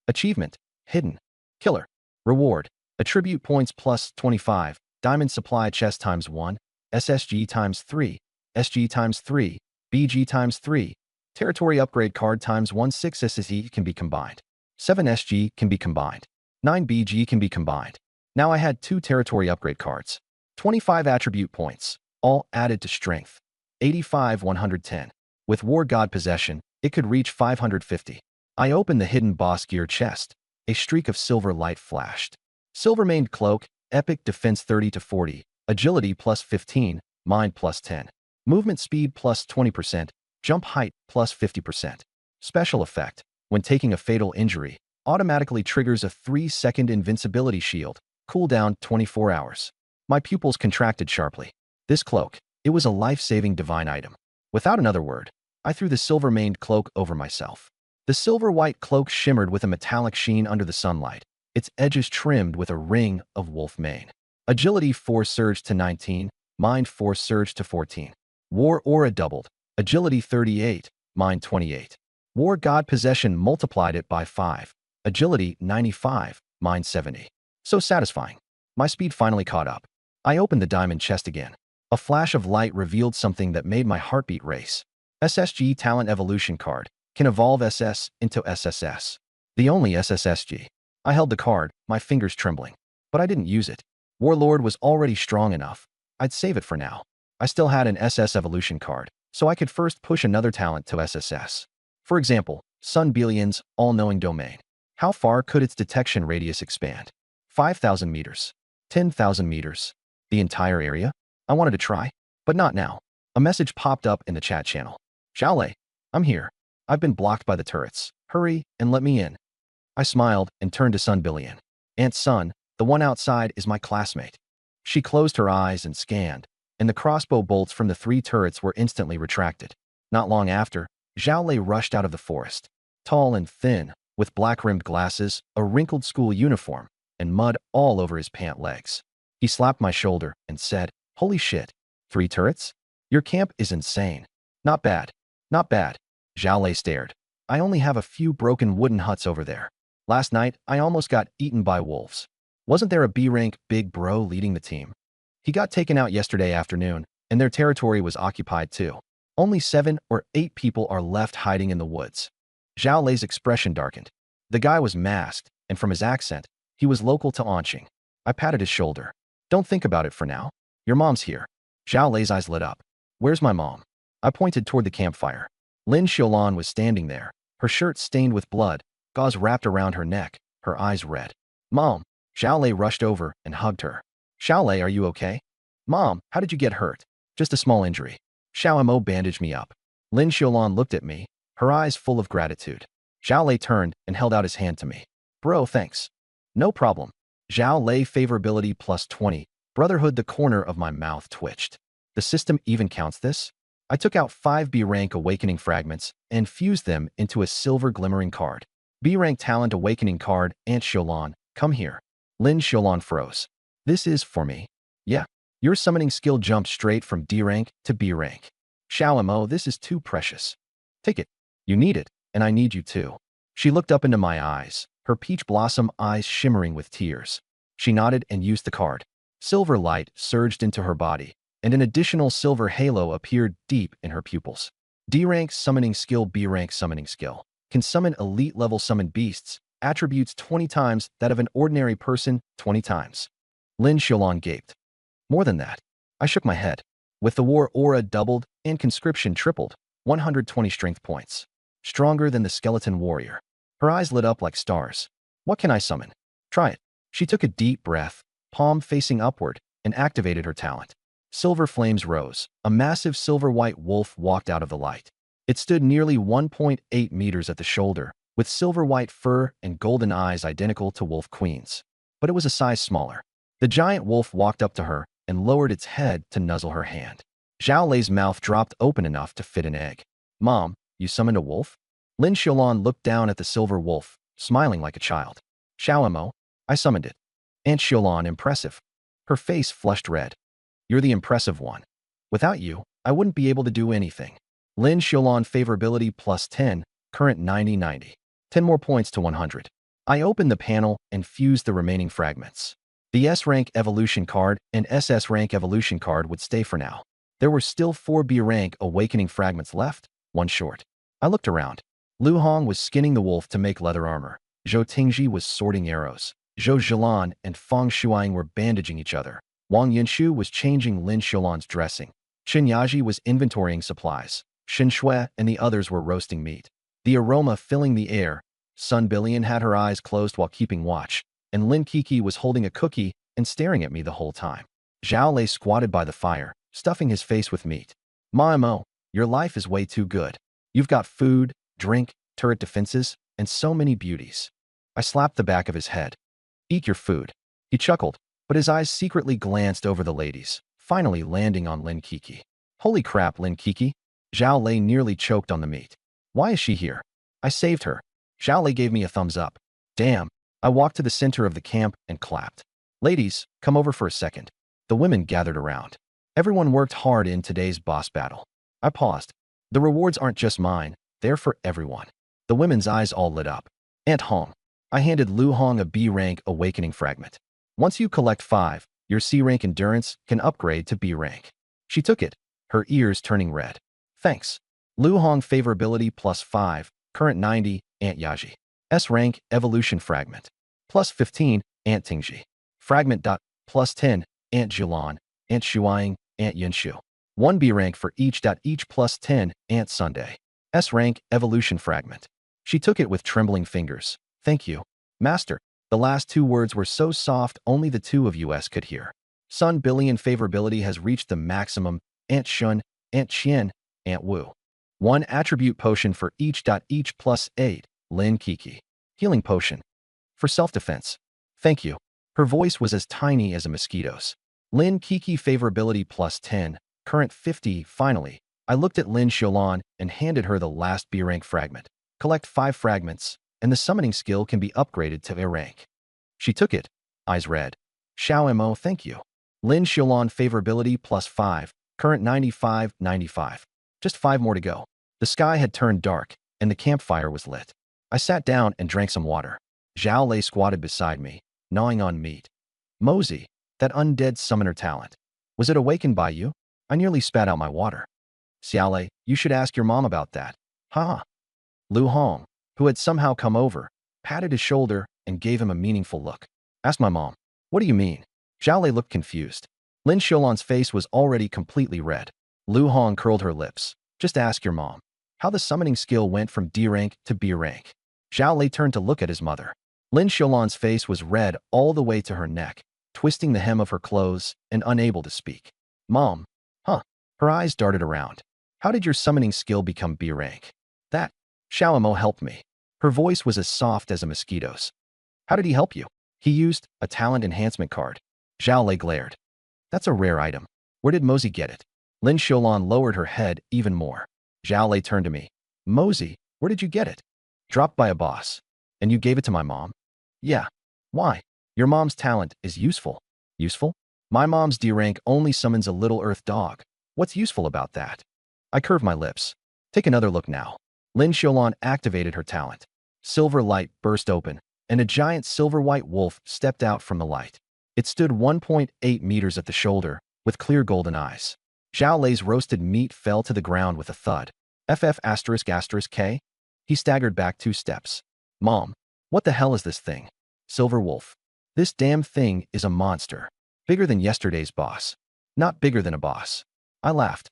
S1: Achievement: Hidden. Killer. Reward: Attribute points plus 25, Diamond Supply Chest times 1, SSG times 3, SG times 3, BG times 3, Territory Upgrade Card times 1. 6 SSE can be combined. 7 SG can be combined. 9 BG can be combined. Now I had 2 Territory Upgrade Cards. 25 Attribute points, all added to Strength. 85 110. With War God Possession, it could reach 550. I opened the hidden boss gear chest. A streak of silver light flashed. Silver-maned Cloak, Epic Defense 30 to 40, Agility plus 15, Mind plus 10, Movement Speed plus 20%, Jump Height plus 50%. Special Effect: when taking a fatal injury, automatically triggers a 3-second invincibility shield, cooldown 24 hours. My pupils contracted sharply. This cloak, it was a life-saving divine item. Without another word, I threw the silver-maned cloak over myself. The silver-white cloak shimmered with a metallic sheen under the sunlight, its edges trimmed with a ring of wolf mane. Agility 4 surged to 19, Mind 4 surged to 14. War Aura doubled, Agility 38, Mind 28. War God Possession multiplied it by 5, Agility 95, Mind 70. So satisfying. My speed finally caught up. I opened the diamond chest again. A flash of light revealed something that made my heartbeat race. SSG Talent Evolution Card. Can evolve SS into SSS. The only SSSG. I held the card, my fingers trembling. But I didn't use it. Warlord was already strong enough. I'd save it for now. I still had an SS evolution card, so I could first push another talent to SSS. For example, Sun Billion's all-knowing domain. How far could its detection radius expand? 5,000 meters. 10,000 meters. The entire area? I wanted to try, but not now. A message popped up in the chat channel. Xiaolei, I'm here. I've been blocked by the turrets. Hurry and let me in. I smiled and turned to Sun Billion. Aunt Sun, the one outside, is my classmate. She closed her eyes and scanned, and the crossbow bolts from the 3 turrets were instantly retracted. Not long after, Xiaolei rushed out of the forest. Tall and thin, with black-rimmed glasses, a wrinkled school uniform, and mud all over his pant legs. He slapped my shoulder and said, "Holy shit. 3 turrets? Your camp is insane." Not bad. Not bad. Xiaolei stared. I only have a few broken wooden huts over there. Last night, I almost got eaten by wolves. Wasn't there a B-rank big bro leading the team? He got taken out yesterday afternoon, and their territory was occupied too. Only 7 or 8 people are left hiding in the woods. Xiaolei's expression darkened. The guy was masked, and from his accent, he was local to Anqing. I patted his shoulder. Don't think about it for now. Your mom's here. Xiaolei's eyes lit up. Where's my mom? I pointed toward the campfire. Lin Xiaolan was standing there, her shirt stained with blood, gauze wrapped around her neck, her eyes red. Mom! Xiaolei rushed over and hugged her. Xiaolei, are you okay? Mom, how did you get hurt? Just a small injury. Xiaomo bandaged me up. Lin Xiaolan looked at me, her eyes full of gratitude. Xiaolei turned and held out his hand to me. Bro, thanks. No problem. Xiaolei favorability plus 20. Brotherhood. The corner of my mouth twitched. The system even counts this? I took out 5 B-rank awakening fragments and fused them into a silver glimmering card. B-rank talent awakening card. Aunt Xiaolan, come here. Lin Xiaolan froze. This is for me. Yeah. Your summoning skill jumped straight from D rank to B rank. Xiaomo, this is too precious. Take it. You need it, and I need you too. She looked up into my eyes, her peach blossom eyes shimmering with tears. She nodded and used the card. Silver light surged into her body, and an additional silver halo appeared deep in her pupils. D-rank summoning skill. B-rank summoning skill. Can summon elite-level summoned beasts, attributes 20 times that of an ordinary person 20 times. Lin Xiaolan gaped. More than that. I shook my head. With the war aura doubled and conscription tripled, 120 strength points. Stronger than the skeleton warrior. Her eyes lit up like stars. What can I summon? Try it. She took a deep breath, palm facing upward, and activated her talent. Silver flames rose. A massive silver-white wolf walked out of the light. It stood nearly 1.8 meters at the shoulder, with silver-white fur and golden eyes identical to Wolf Queen's. But it was a size smaller. The giant wolf walked up to her and lowered its head to nuzzle her hand. Xiaolei's mouth dropped open enough to fit an egg. Mom, you summoned a wolf? Lin Xiaolan looked down at the silver wolf, smiling like a child. Xiaomo, I summoned it. Aunt Xiaolan, impressive. Her face flushed red. You're the impressive one. Without you, I wouldn't be able to do anything. Lin Xiaolan favorability plus 10, current 90-90. 10 more points to 100. I opened the panel and fused the remaining fragments. The S-rank evolution card and SS-rank evolution card would stay for now. There were still 4 B-rank awakening fragments left, 1 short. I looked around. Lu Hong was skinning the wolf to make leather armor. Zhou Tingji was sorting arrows. Zhou Zhilan and Fang Shuang were bandaging each other. Wang Yinshu was changing Lin Xiaolan's dressing. Qin Yaji was inventorying supplies. Xin Shui and the others were roasting meat. The aroma filling the air. Sun Billion had her eyes closed while keeping watch, and Lin Kiki was holding a cookie and staring at me the whole time. Zhao lay squatted by the fire, stuffing his face with meat. Maimo, your life is way too good. You've got food, drink, turret defenses, and so many beauties. I slapped the back of his head. Eat your food. He chuckled, but his eyes secretly glanced over the ladies, finally landing on Lin Kiki. Holy crap, Lin Kiki! Zhao Lei nearly choked on the meat. Why is she here? I saved her. Zhao Lei gave me a thumbs up. Damn. I walked to the center of the camp and clapped. Ladies, come over for a second. The women gathered around. Everyone worked hard in today's boss battle. I paused. The rewards aren't just mine, they're for everyone. The women's eyes all lit up. Aunt Hong. I handed Lu Hong a B rank awakening fragment. Once you collect 5, your C rank endurance can upgrade to B rank. She took it, her ears turning red. Thanks. Lu Hong favorability plus 5, current 90, Aunt Yaji. S rank evolution fragment. Plus 15, Aunt Tingji. Fragment dot, plus 10, Aunt Jilan, Aunt Shuang, Aunt Yinshu. 1 B rank for each dot each plus 10, Aunt Sunday. S rank evolution fragment. She took it with trembling fingers. Thank you. Master. The last 2 words were so soft only the 2 of us could hear. Sun Billion favorability has reached the maximum. Aunt Shun, Aunt Qian, Aunt Wu. 1 attribute potion for each dot each plus 8, Lin Kiki. Healing potion. For self-defense. Thank you. Her voice was as tiny as a mosquito's. Lin Kiki favorability plus 10, current 50. Finally, I looked at Lin Xiaolan and handed her the last B rank fragment. Collect 5 fragments, and the summoning skill can be upgraded to A rank. She took it, eyes red. Xiao Mo, thank you. Lin Xiaolan favorability plus 5, current 95. Just 5 more to go. The sky had turned dark, and the campfire was lit. I sat down and drank some water. Zhao Lei squatted beside me, gnawing on meat. Mosey, that undead summoner talent. Was it awakened by you? I nearly spat out my water. Xiao Lei, you should ask your mom about that. Ha! Lu Hong, who had somehow come over, patted his shoulder and gave him a meaningful look. Ask my mom. What do you mean? Zhao Lei looked confused. Lin Xiaolan's face was already completely red. Lu Hong curled her lips. Just ask your mom. How the summoning skill went from D rank to B rank. Zhao Lei turned to look at his mother. Lin Xiaolan's face was red all the way to her neck, twisting the hem of her clothes and unable to speak. Mom. Huh. Her eyes darted around. How did your summoning skill become B rank? That. Xiao Mo helped me. Her voice was as soft as a mosquito's. How did he help you? He used a talent enhancement card. Zhao Lei glared. That's a rare item. Where did Mosey get it? Lin Xiaolan lowered her head even more. Zhao Lei turned to me. Mosey, where did you get it? Dropped by a boss. And you gave it to my mom? Yeah. Why? Your mom's talent is useful. Useful? My mom's D rank only summons a little earth dog. What's useful about that? I curved my lips. Take another look now. Lin Xiaolan activated her talent. Silver light burst open, and a giant silver-white wolf stepped out from the light. It stood 1.8 meters at the shoulder, with clear golden eyes. Zhao Lei's roasted meat fell to the ground with a thud. K? He staggered back 2 steps. Mom, what the hell is this thing? Silver wolf. This damn thing is a monster. Bigger than yesterday's boss. Not bigger than a boss. I laughed.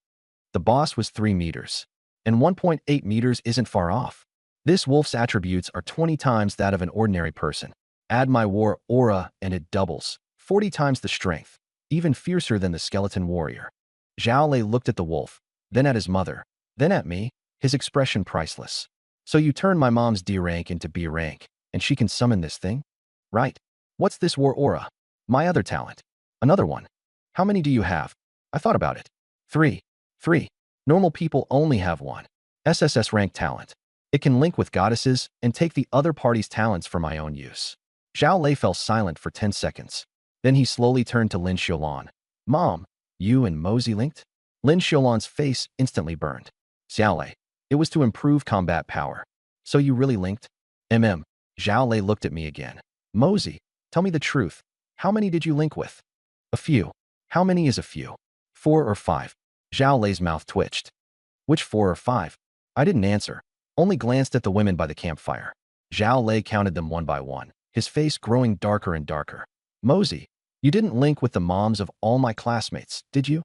S1: The boss was 3 meters. And 1.8 meters isn't far off. This wolf's attributes are 20 times that of an ordinary person. Add my war aura and it doubles. 40 times the strength. Even fiercer than the skeleton warrior. Zhao Lei looked at the wolf, then at his mother, then at me, his expression priceless. So you turn my mom's D rank into B rank, and she can summon this thing? Right. What's this war aura? My other talent. Another one. How many do you have? I thought about it. 3. 3. Normal people only have 1. SSS rank talent. It can link with goddesses and take the other party's talents for my own use. Zhao Lei fell silent for 10 seconds. Then he slowly turned to Lin Xiaolan. Mom, you and Mosey linked? Lin Xiaolan's face instantly burned. Xiao Lei, it was to improve combat power. So you really linked? Zhao Lei looked at me again. Mosey, tell me the truth. How many did you link with? A few. How many is a few? 4 or 5. Zhao Lei's mouth twitched. Which 4 or 5? I didn't answer, only glanced at the women by the campfire. Zhao Lei counted them one by one, his face growing darker and darker. Mosey, you didn't link with the moms of all my classmates, did you?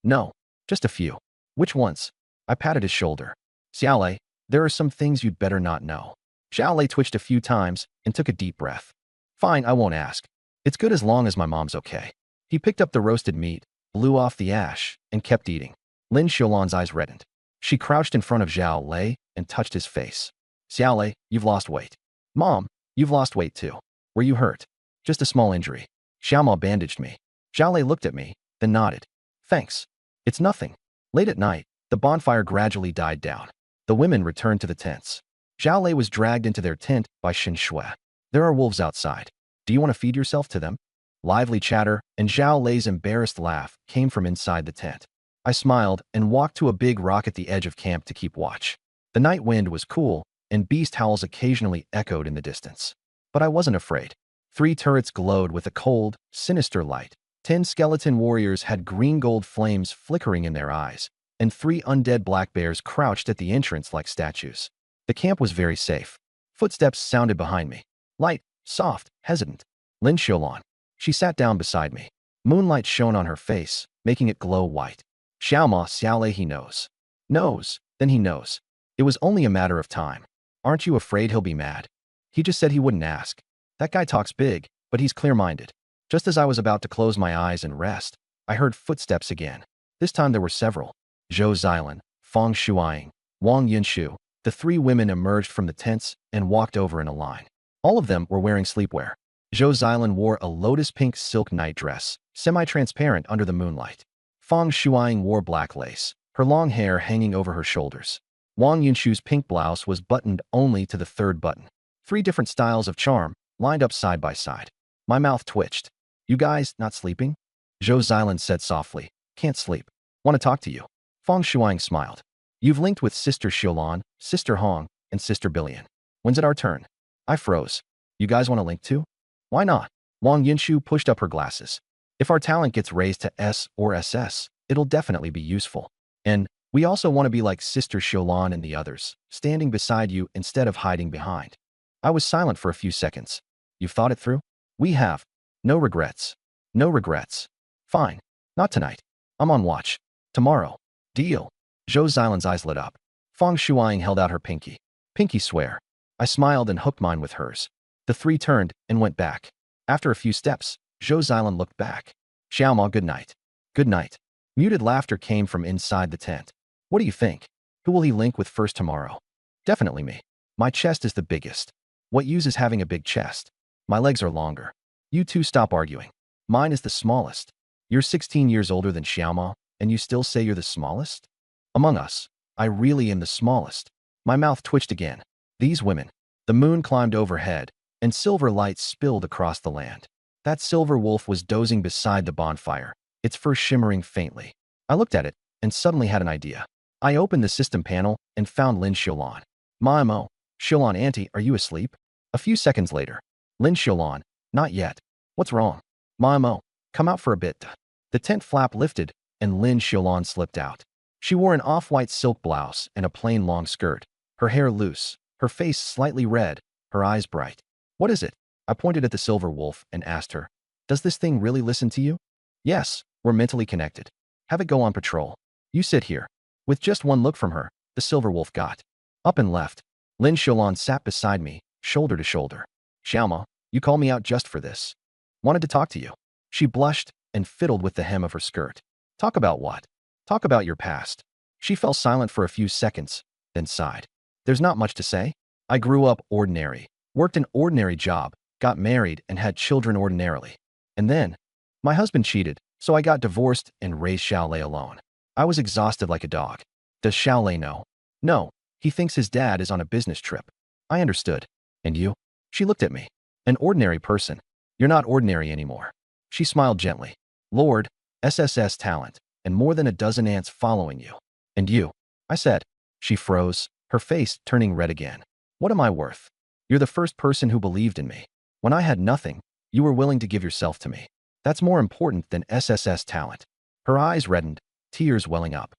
S1: No, just a few. Which ones? I patted his shoulder. Xiao Lei, there are some things you'd better not know. Zhao Lei twitched a few times and took a deep breath. Fine, I won't ask. It's good as long as my mom's okay. He picked up the roasted meat, blew off the ash, and kept eating. Lin Xiaolan's eyes reddened. She crouched in front of Zhao Lei and touched his face. Xiao Lei, you've lost weight. Mom, you've lost weight too. Were you hurt? Just a small injury. Xiaoma bandaged me. Zhao Lei looked at me, then nodded. Thanks. It's nothing. Late at night, the bonfire gradually died down. The women returned to the tents. Zhao Lei was dragged into their tent by Xin Shui. There are wolves outside. Do you want to feed yourself to them? Lively chatter and Zhao Lei's embarrassed laugh came from inside the tent. I smiled and walked to a big rock at the edge of camp to keep watch. The night wind was cool, and beast howls occasionally echoed in the distance. But I wasn't afraid. 3 turrets glowed with a cold, sinister light. 10 skeleton warriors had green-gold flames flickering in their eyes, and 3 undead black bears crouched at the entrance like statues. The camp was very safe. Footsteps sounded behind me. Light, soft, hesitant. Lin Xiaolan. She sat down beside me. Moonlight shone on her face, making it glow white. Xiaolei, he knows. Knows, then he knows. It was only a matter of time. Aren't you afraid he'll be mad? He just said he wouldn't ask. That guy talks big, but he's clear-minded. Just as I was about to close my eyes and rest, I heard footsteps again. This time there were several. Zhou Xilan, Feng Shuiying, Wang Yinshu. The 3 women emerged from the tents and walked over in a line. All of them were wearing sleepwear. Zhou Xilan wore a lotus-pink silk night dress, semi-transparent under the moonlight. Feng Shuiying wore black lace, her long hair hanging over her shoulders. Wang Yinshu's pink blouse was buttoned only to the 3rd button. 3 different styles of charm, lined up side by side. My mouth twitched. You guys not sleeping? Zhou Xilan said softly. Can't sleep. Want to talk to you. Feng Shuiying smiled. You've linked with Sister Xiaolan, Sister Hong, and Sister Billion. When's it our turn? I froze. You guys want to link too? Why not? Wang Yinshu pushed up her glasses. If our talent gets raised to S or SS, it'll definitely be useful. And we also want to be like Sister Xiaolan and the others, standing beside you instead of hiding behind. I was silent for a few seconds. You've thought it through? We have. No regrets. No regrets. Fine. Not tonight. I'm on watch. Tomorrow. Deal. Zhou Xilan's eyes lit up. Feng Shuiying held out her pinky. Pinky swear. I smiled and hooked mine with hers. The 3 turned and went back. After a few steps, Zhou Xilan looked back. Xiaoma, good night. Good night. Muted laughter came from inside the tent. What do you think? Who will he link with first tomorrow? Definitely me. My chest is the biggest. What use is having a big chest? My legs are longer. You two stop arguing. Mine is the smallest. You're 16 years older than Xiaoma, and you still say you're the smallest? Among us, I really am the smallest. My mouth twitched again. These women. The moon climbed overhead, and silver light spilled across the land. That silver wolf was dozing beside the bonfire, its fur shimmering faintly. I looked at it, and suddenly had an idea. I opened the system panel and found Lin Xiaolan. Maimo, Xiaolan auntie, are you asleep? A few seconds later. Lin Xiaolan, not yet. What's wrong? Maimo, come out for a bit. The tent flap lifted, and Lin Xiaolan slipped out. She wore an off-white silk blouse and a plain long skirt, her hair loose, her face slightly red, her eyes bright. What is it? I pointed at the silver wolf and asked her, does this thing really listen to you? Yes, we're mentally connected. Have it go on patrol. You sit here. With just one look from her, the silver wolf got up and left. Lin Xiaolan sat beside me, shoulder to shoulder. Xiaoma, you called me out just for this. Wanted to talk to you. She blushed and fiddled with the hem of her skirt. Talk about what? Talk about your past. She fell silent for a few seconds, then sighed. There's not much to say. I grew up ordinary, worked an ordinary job, got married and had children ordinarily. And then, my husband cheated, so I got divorced and raised Xiaolei alone. I was exhausted like a dog. Does Xiaolei know? No, he thinks his dad is on a business trip. I understood. And you? She looked at me. An ordinary person. You're not ordinary anymore. She smiled gently. Lord, SSS talent, and more than a dozen ants following you. And you? I said. She froze, her face turning red again. What am I worth? You're the first person who believed in me. When I had nothing, you were willing to give yourself to me. That's more important than SSS talent. Her eyes reddened, tears welling up.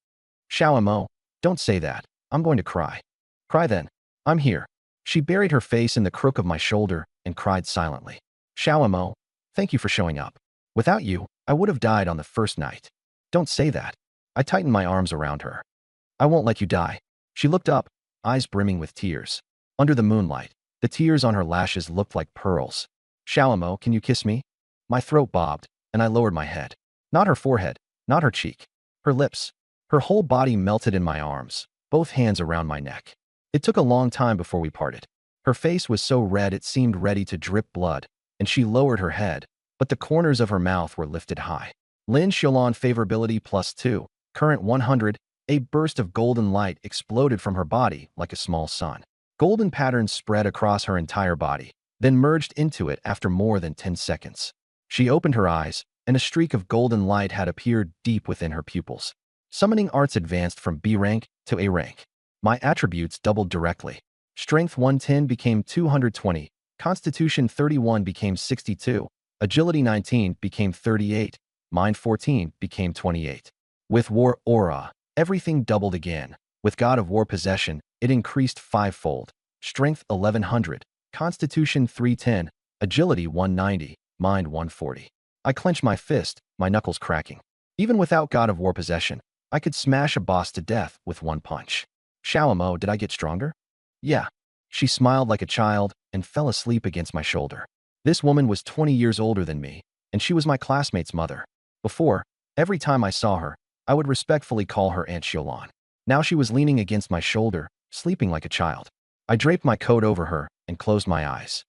S1: Xiaomo, don't say that. I'm going to cry. Cry then. I'm here. She buried her face in the crook of my shoulder and cried silently. Xiaomo, thank you for showing up. Without you, I would have died on the first night. Don't say that. I tightened my arms around her. I won't let you die. She looked up, eyes brimming with tears. Under the moonlight, the tears on her lashes looked like pearls. Xiaomo, can you kiss me? My throat bobbed, and I lowered my head. Not her forehead, not her cheek. Her lips. Her whole body melted in my arms, both hands around my neck. It took a long time before we parted. Her face was so red it seemed ready to drip blood, and she lowered her head, but the corners of her mouth were lifted high. Lin Xiaolan favorability +2, current 100. A burst of golden light exploded from her body like a small sun. Golden patterns spread across her entire body, then merged into it after more than 10 seconds. She opened her eyes, and a streak of golden light had appeared deep within her pupils. Summoning arts advanced from B rank to A rank. My attributes doubled directly. Strength 110 became 220, Constitution 31 became 62, Agility 19 became 38, Mind 14 became 28. With War Aura, everything doubled again. With God of War Possession, it increased fivefold. Strength 1100, Constitution 310, Agility 190, Mind 140. I clenched my fist, my knuckles cracking. Even without God of War Possession, I could smash a boss to death with one punch. Xiaomo, did I get stronger? Yeah. She smiled like a child and fell asleep against my shoulder. This woman was 20 years older than me, and she was my classmate's mother. Before, every time I saw her, I would respectfully call her Aunt Xiaolan. Now she was leaning against my shoulder, sleeping like a child. I draped my coat over her and closed my eyes.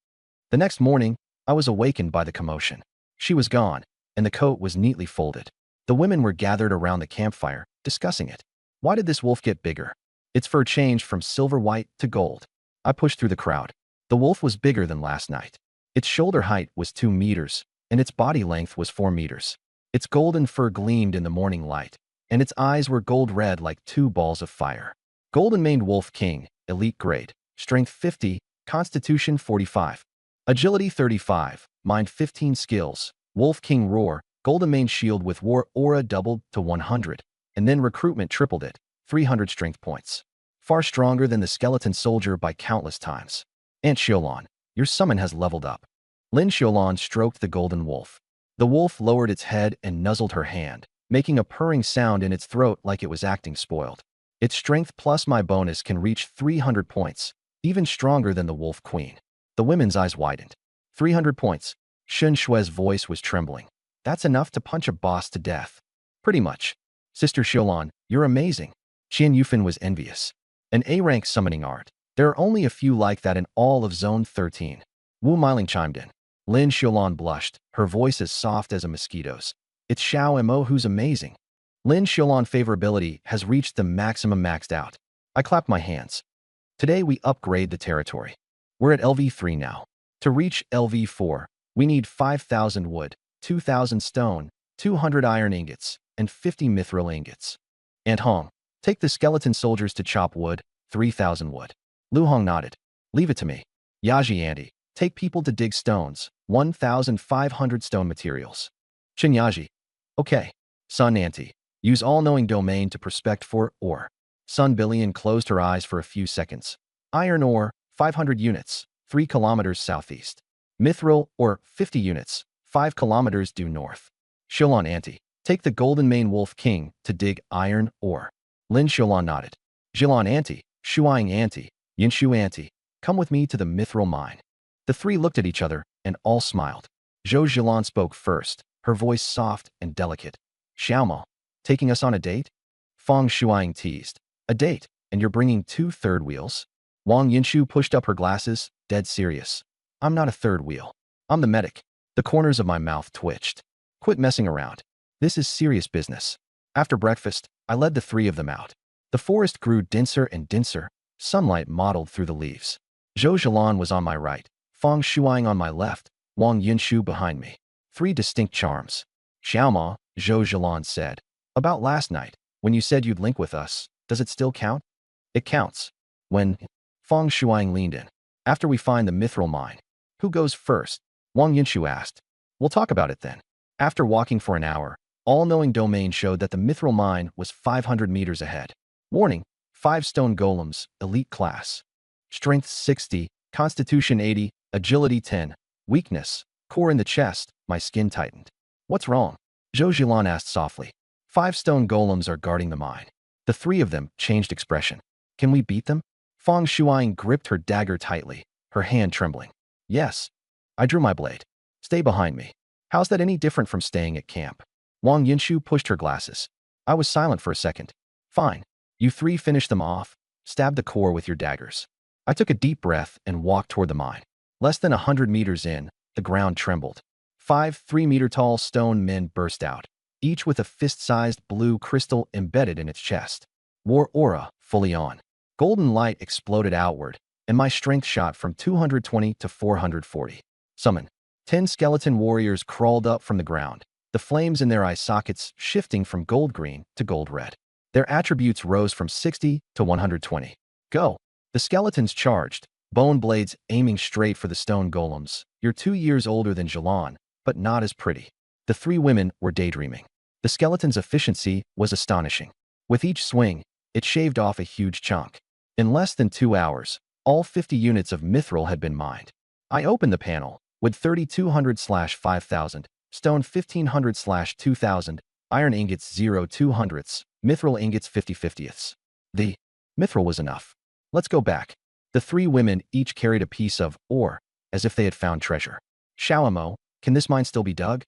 S1: The next morning, I was awakened by the commotion. She was gone, and the coat was neatly folded. The women were gathered around the campfire, discussing it. Why did this wolf get bigger? Its fur changed from silver white to gold. I pushed through the crowd. The wolf was bigger than last night. Its shoulder height was 2 meters, and its body length was 4 meters. Its golden fur gleamed in the morning light, and its eyes were gold red like 2 balls of fire. Golden-maned Wolf King, Elite Grade, Strength 50, Constitution 45, Agility 35, Mind 15 Skills, Wolf King Roar, Golden-maned Shield with War Aura doubled to 100, and then recruitment tripled it, 300 strength points. Far stronger than the skeleton soldier by countless times. Aunt Xiaolan, your summon has leveled up. Lin Xiaolan stroked the golden wolf. The wolf lowered its head and nuzzled her hand, making a purring sound in its throat like it was acting spoiled. Its strength plus my bonus can reach 300 points, even stronger than the Wolf Queen. The women's eyes widened. 300 points. Shun Shue's voice was trembling. That's enough to punch a boss to death. Pretty much. Sister Xiaolan, you're amazing. Qian Yufan was envious. An A-rank summoning art. There are only a few like that in all of Zone 13. Wu Meiling chimed in. Lin Xiaolan blushed, her voice as soft as a mosquito's. It's Xiao Mo who's amazing. Lin Xiaolan favorability has reached the maximum maxed out. I clapped my hands. Today we upgrade the territory. We're at LV3 now. To reach LV4, we need 5,000 wood, 2,000 stone, 200 iron ingots, and 50 mithril ingots. Aunt Hong, take the skeleton soldiers to chop wood, 3,000 wood. Lu Hong nodded. Leave it to me. Yaji Auntie, take people to dig stones, 1,500 stone materials. Chin Yaji. Okay. Sun Auntie, use all-knowing domain to prospect for ore. Sun Billion closed her eyes for a few seconds. Iron ore, 500 units, 3 kilometers southeast. Mithril ore, 50 units, 5 kilometers due north. Xiaolan Auntie, take the Golden Mane Wolf King to dig iron ore. Lin Xiaolan nodded. Zhilan Auntie, Shuang Auntie, Yinshu Auntie, come with me to the mithril mine. The three looked at each other and all smiled. Zhou Zhilan spoke first, her voice soft and delicate. Xiaomo, taking us on a date? Fang Shuang teased. A date, and you're bringing 2 third wheels? Wang Yinshu pushed up her glasses, dead serious. I'm not a third wheel. I'm the medic. The corners of my mouth twitched. Quit messing around. This is serious business. After breakfast, I led the 3 of them out. The forest grew denser and denser. Sunlight mottled through the leaves. Zhou Zhilan was on my right, Fang Shuang on my left, Wang Yinshu behind me. 3 distinct charms. Xiaoma, Zhou Zhilan said. About last night, when you said you'd link with us, does it still count? It counts. When Fang Shuang leaned in. After we find the mithril mine. Who goes first? Wang Yinshu asked. We'll talk about it then. After walking for an hour, all-knowing domain showed that the mithril mine was 500 meters ahead. Warning, 5 stone golems, elite class. Strength 60, Constitution 80, Agility 10, Weakness, core in the chest, my skin tightened. What's wrong? Zhou Zhilan asked softly. 5 stone golems are guarding the mine. The 3 of them changed expression. Can we beat them? Fang Shuang gripped her dagger tightly, her hand trembling. Yes. I drew my blade. Stay behind me. How's that any different from staying at camp? Wang Yinshu pushed her glasses. I was silent for a second. Fine. You 3 finish them off. Stab the core with your daggers. I took a deep breath and walked toward the mine. Less than 100 meters in, the ground trembled. 5 3-meter-tall stone men burst out. each with a fist-sized blue crystal embedded in its chest. War aura, fully on. Golden light exploded outward, and my strength shot from 220 to 440. Summon. 10 skeleton warriors crawled up from the ground, the flames in their eye sockets shifting from gold green to gold red. Their attributes rose from 60 to 120. Go. The skeletons charged, bone blades aiming straight for the stone golems. You're 2 years older than Jalan, but not as pretty. The 3 women were daydreaming. The skeleton's efficiency was astonishing. With each swing, it shaved off a huge chunk. In less than 2 hours, all 50 units of mithril had been mined. I opened the panel, wood 3200/5000, stone 1500/2000, iron ingots 0.02, mithril ingots 50/50. The mithril was enough. Let's go back. The 3 women each carried a piece of ore, as if they had found treasure. Xiaomo, can this mine still be dug?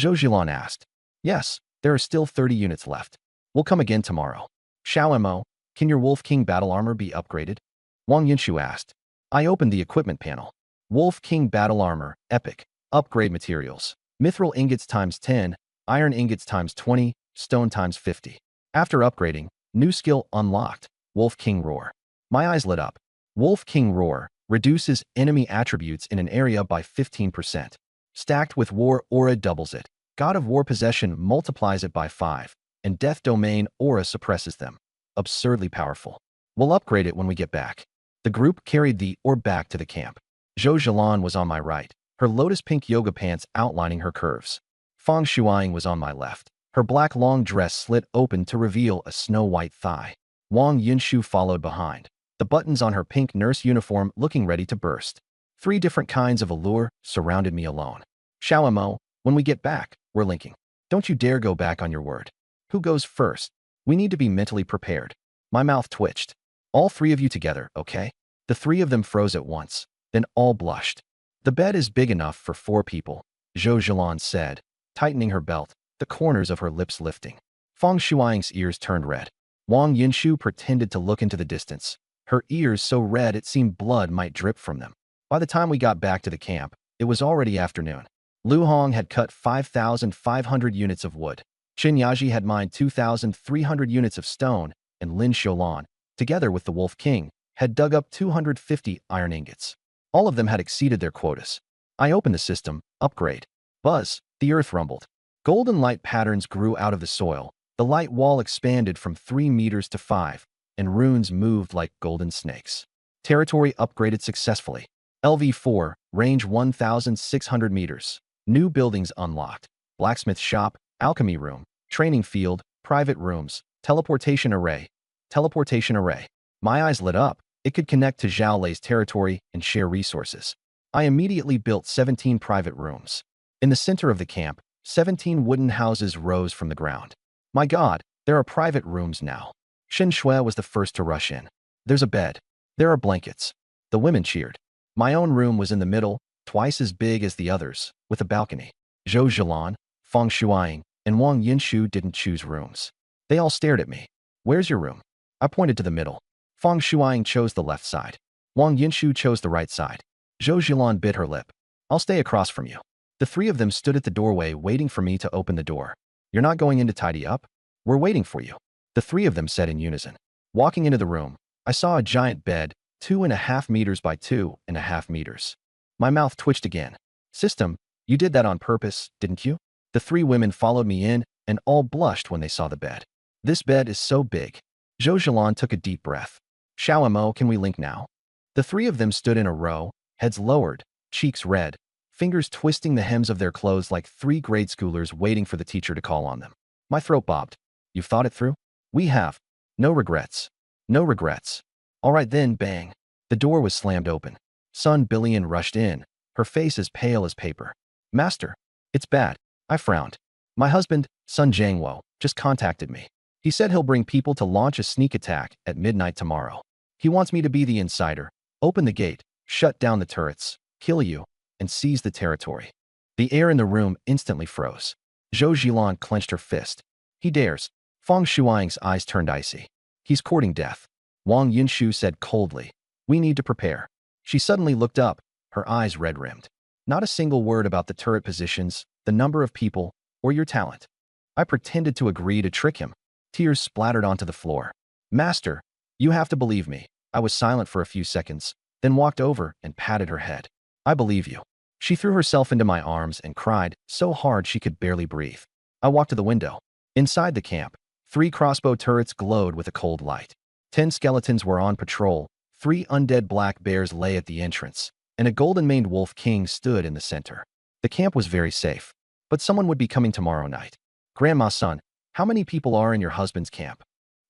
S1: Zhou Jilan asked. Yes, there are still 30 units left. We'll come again tomorrow. Xiaomo, can your Wolf King battle armor be upgraded? Wang Yinshu asked. I opened the equipment panel. Wolf King battle armor, epic, upgrade materials, mithril ingots times 10, iron ingots times 20, stone times 50. After upgrading, new skill unlocked, Wolf King roar. My eyes lit up. Wolf King roar reduces enemy attributes in an area by 15%. Stacked with war aura doubles it. God of War possession multiplies it by 5, and Death Domain aura suppresses them. Absurdly powerful. We'll upgrade it when we get back. The group carried the ore back to the camp. Zhou Jilan was on my right, her lotus pink yoga pants outlining her curves. Fang Shuaying was on my left, her black long dress slit open to reveal a snow-white thigh. Wang Yinshu followed behind, the buttons on her pink nurse uniform looking ready to burst. 3 different kinds of allure surrounded me alone. Xiaomo, when we get back, we're linking. Don't you dare go back on your word. Who goes first? We need to be mentally prepared. My mouth twitched. All 3 of you together, okay? The 3 of them froze at once, then all blushed. The bed is big enough for 4 people, Zhou Jilan said, tightening her belt, the corners of her lips lifting. Fang Shuaying's ears turned red. Wang Yinshu pretended to look into the distance, her ears so red it seemed blood might drip from them. By the time we got back to the camp, it was already afternoon. Lu Hong had cut 5,500 units of wood. Qin Yaji had mined 2,300 units of stone, and Lin Xiaolan, together with the Wolf King, had dug up 250 iron ingots. All of them had exceeded their quotas. I opened the system, upgrade. Buzz, the earth rumbled. Golden light patterns grew out of the soil. The light wall expanded from 3 meters to 5, and runes moved like golden snakes. Territory upgraded successfully. LV4, range 1,600 meters. New buildings unlocked. Blacksmith shop, alchemy room, training field, private rooms, teleportation array. Teleportation array. My eyes lit up. It could connect to Zhao Lei's territory and share resources. I immediately built 17 private rooms. In the center of the camp, 17 wooden houses rose from the ground. My God, there are private rooms now. Shen Shui was the first to rush in. There's a bed. There are blankets. The women cheered. My own room was in the middle, twice as big as the others, with a balcony. Zhou Jilan, Fang Shuaying, and Wang Yinshu didn't choose rooms. They all stared at me. Where's your room? I pointed to the middle. Fang Shuaying chose the left side. Wang Yinshu chose the right side. Zhou Jilan bit her lip. I'll stay across from you. The 3 of them stood at the doorway waiting for me to open the door. You're not going in to tidy up? We're waiting for you. The 3 of them said in unison. Walking into the room, I saw a giant bed, 2.5 meters by 2.5 meters. My mouth twitched again. System, you did that on purpose, didn't you? The 3 women followed me in, and all blushed when they saw the bed. This bed is so big. Zhou Jilan took a deep breath. Xiaomo, can we link now? The 3 of them stood in a row, heads lowered, cheeks red, fingers twisting the hems of their clothes like 3 grade schoolers waiting for the teacher to call on them. My throat bobbed. You've thought it through? We have. No regrets. No regrets. All right then, bang. The door was slammed open. Sun Billion rushed in, her face as pale as paper. Master, it's bad. I frowned. My husband, Sun Jiangwo, just contacted me. He said he'll bring people to launch a sneak attack at midnight tomorrow. He wants me to be the insider, open the gate, shut down the turrets, kill you, and seize the territory. The air in the room instantly froze. Zhou Jilan clenched her fist. He dares. Fang Shuaying's eyes turned icy. He's courting death. Wang Yinshu said coldly. We need to prepare. She suddenly looked up, her eyes red-rimmed. Not a single word about the turret positions, the number of people, or your talent. I pretended to agree to trick him. Tears splattered onto the floor. Master, you have to believe me. I was silent for a few seconds, then walked over and patted her head. I believe you. She threw herself into my arms and cried so hard she could barely breathe. I walked to the window. Inside the camp, 3 crossbow turrets glowed with a cold light. 10 skeletons were on patrol, 3 undead black bears lay at the entrance, and a golden-maned wolf king stood in the center. The camp was very safe, but someone would be coming tomorrow night. Grandma's son, how many people are in your husband's camp?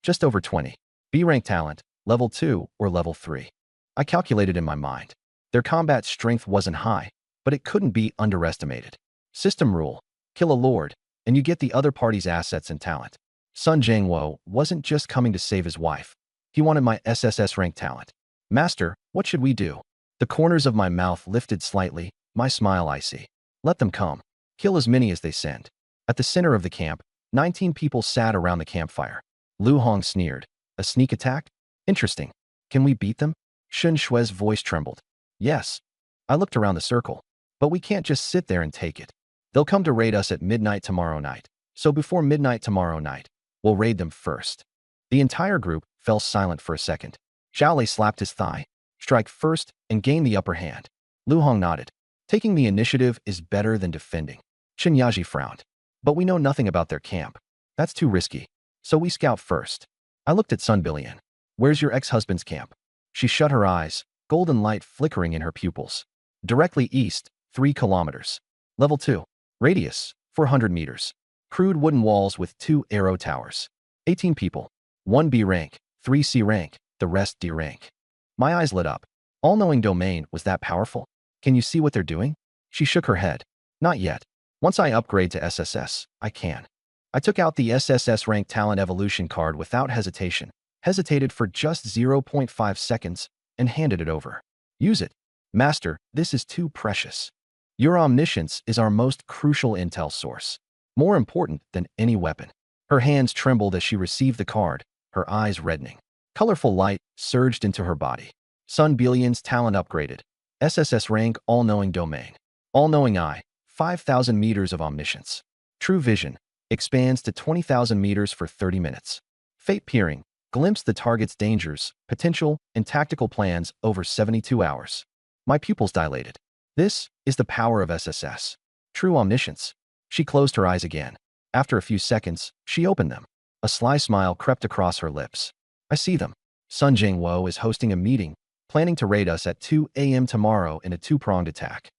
S1: Just over 20. B-rank talent, level 2 or level 3. I calculated in my mind. Their combat strength wasn't high, but it couldn't be underestimated. System rule, kill a lord, and you get the other party's assets and talent. Sun Jiangwo wasn't just coming to save his wife. He wanted my SSS rank talent. Master, what should we do? The corners of my mouth lifted slightly, my smile icy. Let them come. Kill as many as they send. At the center of the camp, 19 people sat around the campfire. Lu Hong sneered. A sneak attack? Interesting. Can we beat them? Shun Shui's voice trembled. Yes. I looked around the circle. But we can't just sit there and take it. They'll come to raid us at midnight tomorrow night. So before midnight tomorrow night, we'll raid them first. The entire group fell silent for a second. Zhao Lei slapped his thigh. Strike first and gain the upper hand. Lu Hong nodded. Taking the initiative is better than defending. Chen Yaji frowned. But we know nothing about their camp. That's too risky. So we scout first. I looked at Sun Billion. Where's your ex-husband's camp? She shut her eyes, golden light flickering in her pupils. Directly east, 3 kilometers. Level 2. Radius, 400 meters. Crude wooden walls with 2 arrow towers. 18 people. 1 B rank, 3 C rank, the rest D rank. My eyes lit up. All-knowing domain was that powerful? Can you see what they're doing? She shook her head. Not yet. Once I upgrade to SSS, I can. I took out the SSS rank talent evolution card without hesitation, hesitated for just 0.5 seconds, and handed it over. Use it. Master, this is too precious. Your omniscience is our most crucial intel source. More important than any weapon. Her hands trembled as she received the card, her eyes reddening. Colorful light surged into her body. Sun Billion's talent upgraded. SSS rank all-knowing domain. All-knowing eye, 5,000 meters of omniscience. True vision, expands to 20,000 meters for 30 minutes. Fate peering, glimpse the target's dangers, potential, and tactical plans over 72 hours. My pupils dilated. This is the power of SSS. True omniscience. She closed her eyes again. After a few seconds, she opened them. A sly smile crept across her lips. I see them. Sun Jingwo is hosting a meeting, planning to raid us at 2 a.m. tomorrow in a 2-pronged attack.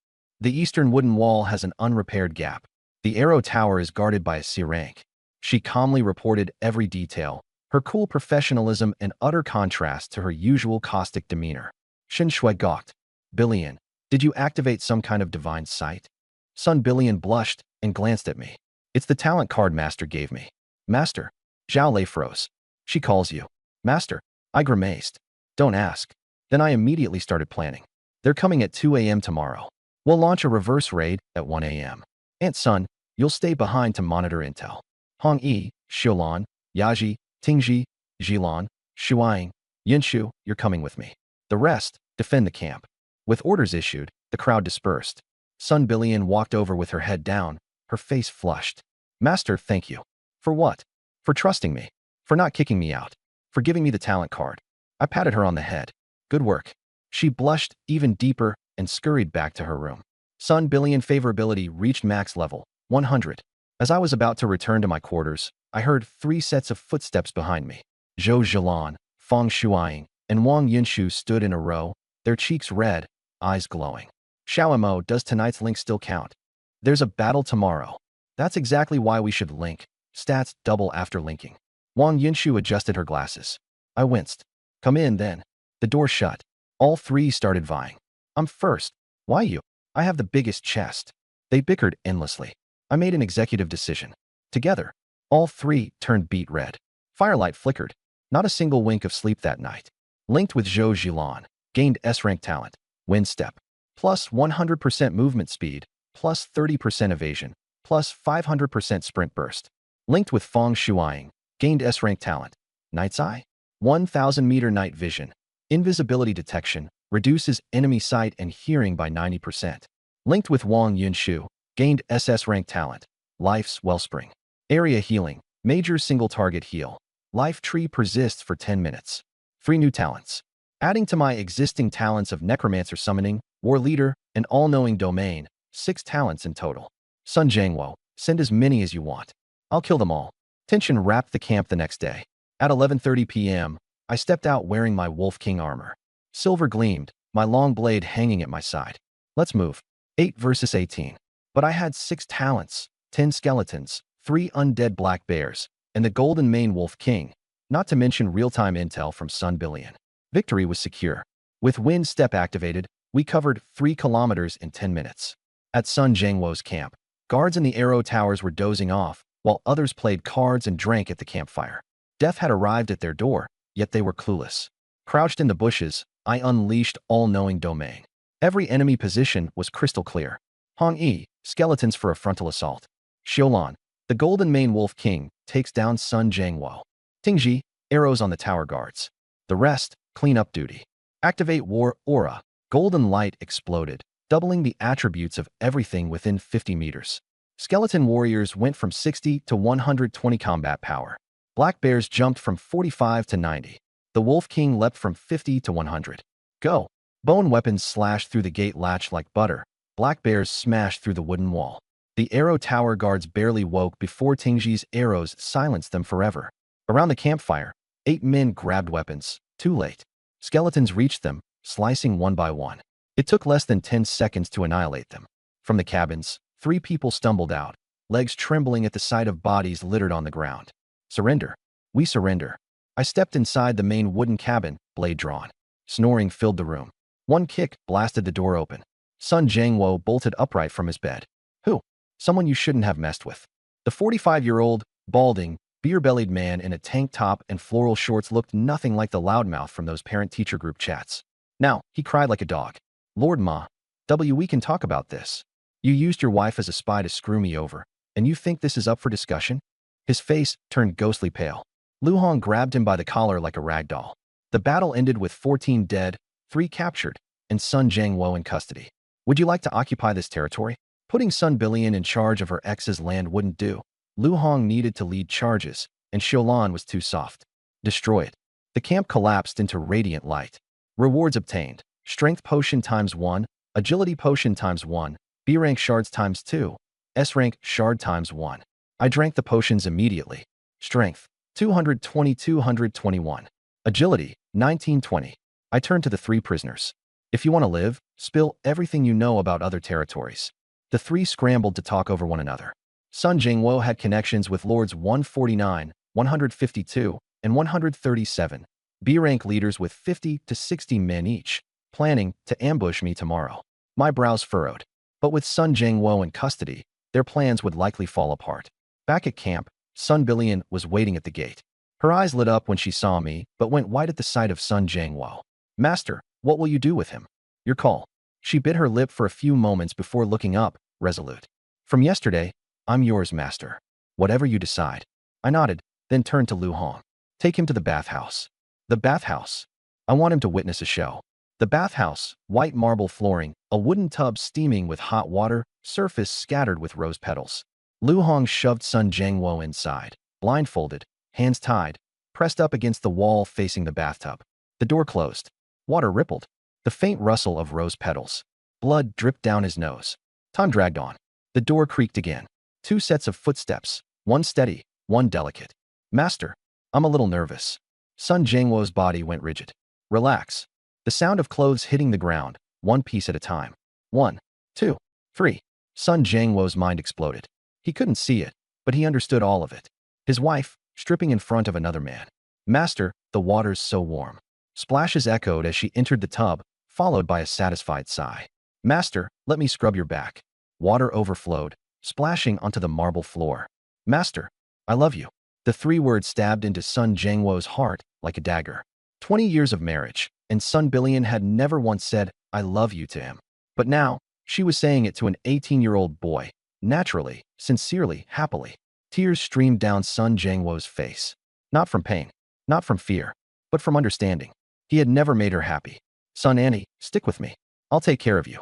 S1: The eastern wooden wall has an unrepaired gap. The arrow tower is guarded by a C rank. She calmly reported every detail, her cool professionalism in utter contrast to her usual caustic demeanor. Shin Shui gawked. Billion, did you activate some kind of divine sight? Sun Billion blushed and glanced at me. It's the talent card Master gave me. Master. Zhao Lei froze. She calls you. Master. I grimaced. Don't ask. Then I immediately started planning. They're coming at 2 a.m. tomorrow. We'll launch a reverse raid at 1 a.m. Aunt Sun, you'll stay behind to monitor intel. Hong Yi, Xiulan, Yaji, Tingji, Jilan, Shuang, Yinshu, you're coming with me. The rest, defend the camp. With orders issued, the crowd dispersed. Sun Billion walked over with her head down, her face flushed. Master, thank you. For what? For trusting me. For not kicking me out. For giving me the talent card. I patted her on the head. Good work. She blushed even deeper and scurried back to her room. Sun Billion favorability reached max level, 100. As I was about to return to my quarters, I heard 3 sets of footsteps behind me. Zhou Zhilan, Fang Shuaing, and Wang Yinshu stood in a row, their cheeks red, eyes glowing. Xiaomo, does tonight's link still count? There's a battle tomorrow. That's exactly why we should link. Stats double after linking. Wang Yinshu adjusted her glasses. I winced. Come in then. The door shut. All 3 started vying. I'm first. Why you? I have the biggest chest. They bickered endlessly. I made an executive decision. Together, all 3 turned beet red. Firelight flickered. Not a single wink of sleep that night. Linked with Zhou Zhilan, gained S-rank talent, wind step, plus 100% movement speed, plus 30% evasion, plus 500% sprint burst. Linked with Fang Shuaing, gained S-rank talent, night's eye, 1000 meter night vision, invisibility detection, reduces enemy sight and hearing by 90%. Linked with Wang Yinshu, gained SS rank talent, life's wellspring, Area healing. Major single target heal. Life tree persists for 10 minutes. 3 new talents. Adding to my existing talents of necromancer summoning, war leader, and all-knowing domain, 6 talents in total. Sun Jiangwo, send as many as you want. I'll kill them all. Tension wrapped the camp the next day. At 11:30 p.m., I stepped out wearing my Wolf King armor. Silver gleamed, my long blade hanging at my side. Let's move. 8 versus 18. But I had 6 talents, 10 skeletons, 3 undead black bears, and the golden mane Wolf King, not to mention real-time intel from Sun Billion. Victory was secure. With wind step activated, we covered 3 kilometers in 10 minutes. At Sun Jiangwo's camp, guards in the arrow towers were dozing off, while others played cards and drank at the campfire. Death had arrived at their door, yet they were clueless. Crouched in the bushes, I unleashed all-knowing domain. Every enemy position was crystal clear. Hong Yi, skeletons for a frontal assault. Xiulan, the golden mane Wolf King, takes down Sun Jiangwo. Tingji, arrows on the tower guards. The rest, clean up duty. Activate war aura. Golden light exploded, doubling the attributes of everything within 50 meters. Skeleton warriors went from 60 to 120 combat power. Black bears jumped from 45 to 90. The Wolf King leapt from 50 to 100. Go! Bone weapons slashed through the gate latch like butter. Black bears smashed through the wooden wall. The arrow tower guards barely woke before Tingji's arrows silenced them forever. Around the campfire, 8 men grabbed weapons. Too late. Skeletons reached them, slicing one by one. It took less than 10 seconds to annihilate them. From the cabins, 3 people stumbled out, legs trembling at the sight of bodies littered on the ground. Surrender. We surrender. I stepped inside the main wooden cabin, blade drawn. Snoring filled the room. One kick blasted the door open. Sun Jiangwo bolted upright from his bed. Who? Someone you shouldn't have messed with. The 45-year-old, balding, beer-bellied man in a tank top and floral shorts looked nothing like the loudmouth from those parent-teacher group chats. Now, he cried like a dog. Lord Ma, we can talk about this. You used your wife as a spy to screw me over, and you think this is up for discussion? His face turned ghostly pale. Lu Hong grabbed him by the collar like a rag doll. The battle ended with 14 dead, 3 captured, and Sun Jiangwo in custody. Would you like to occupy this territory? Putting Sun Billion in charge of her ex's land wouldn't do. Lu Hong needed to lead charges, and Xiulan was too soft. Destroy it. The camp collapsed into radiant light. Rewards obtained. Strength potion ×1, agility potion ×1, B rank shards ×2, S rank shard ×1. I drank the potions immediately. Strength 220-221. Agility 1920. I turned to the 3 prisoners. If you want to live, spill everything you know about other territories. The 3 scrambled to talk over one another. Sun Jiangwo had connections with Lords 149, 152, and 137, B-rank leaders with 50 to 60 men each, planning to ambush me tomorrow. My brows furrowed. But with Sun Jiangwo in custody, their plans would likely fall apart. Back at camp, Sun Billion was waiting at the gate. Her eyes lit up when she saw me, but went white at the sight of Sun Jiangwo. Master, what will you do with him? Your call. She bit her lip for a few moments before looking up, resolute. From yesterday, I'm yours, master. Whatever you decide. I nodded, then turned to Lu Hong. Take him to the bathhouse. The bathhouse. I want him to witness a show. The bathhouse, white marble flooring, a wooden tub steaming with hot water, surface scattered with rose petals. Lu Hong shoved Sun Jiangwo inside, blindfolded, hands tied, pressed up against the wall facing the bathtub. The door closed. Water rippled. The faint rustle of rose petals. Blood dripped down his nose. Time dragged on. The door creaked again. 2 sets of footsteps, one steady, one delicate. Master, I'm a little nervous. Sun Jiangwo's body went rigid. Relax. The sound of clothes hitting the ground, one piece at a time. 1, 2, 3. Sun Jiangwo's mind exploded. He couldn't see it, but he understood all of it. His wife, stripping in front of another man. Master, the water's so warm. Splashes echoed as she entered the tub, followed by a satisfied sigh. Master, let me scrub your back. Water overflowed, splashing onto the marble floor. Master, I love you. The 3 words stabbed into Sun Jiangwo's heart like a dagger. 20 years of marriage, and Sun Billion had never once said, I love you to him. But now, she was saying it to an 18-year-old boy, naturally, sincerely, happily. Tears streamed down Sun Jiangwo's face. Not from pain, not from fear, but from understanding. He had never made her happy. Sun Annie, stick with me. I'll take care of you.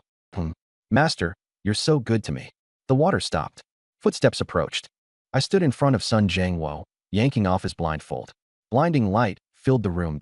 S1: Master, you're so good to me. The water stopped. Footsteps approached. I stood in front of Sun Jiangwo, yanking off his blindfold. Blinding light filled the room.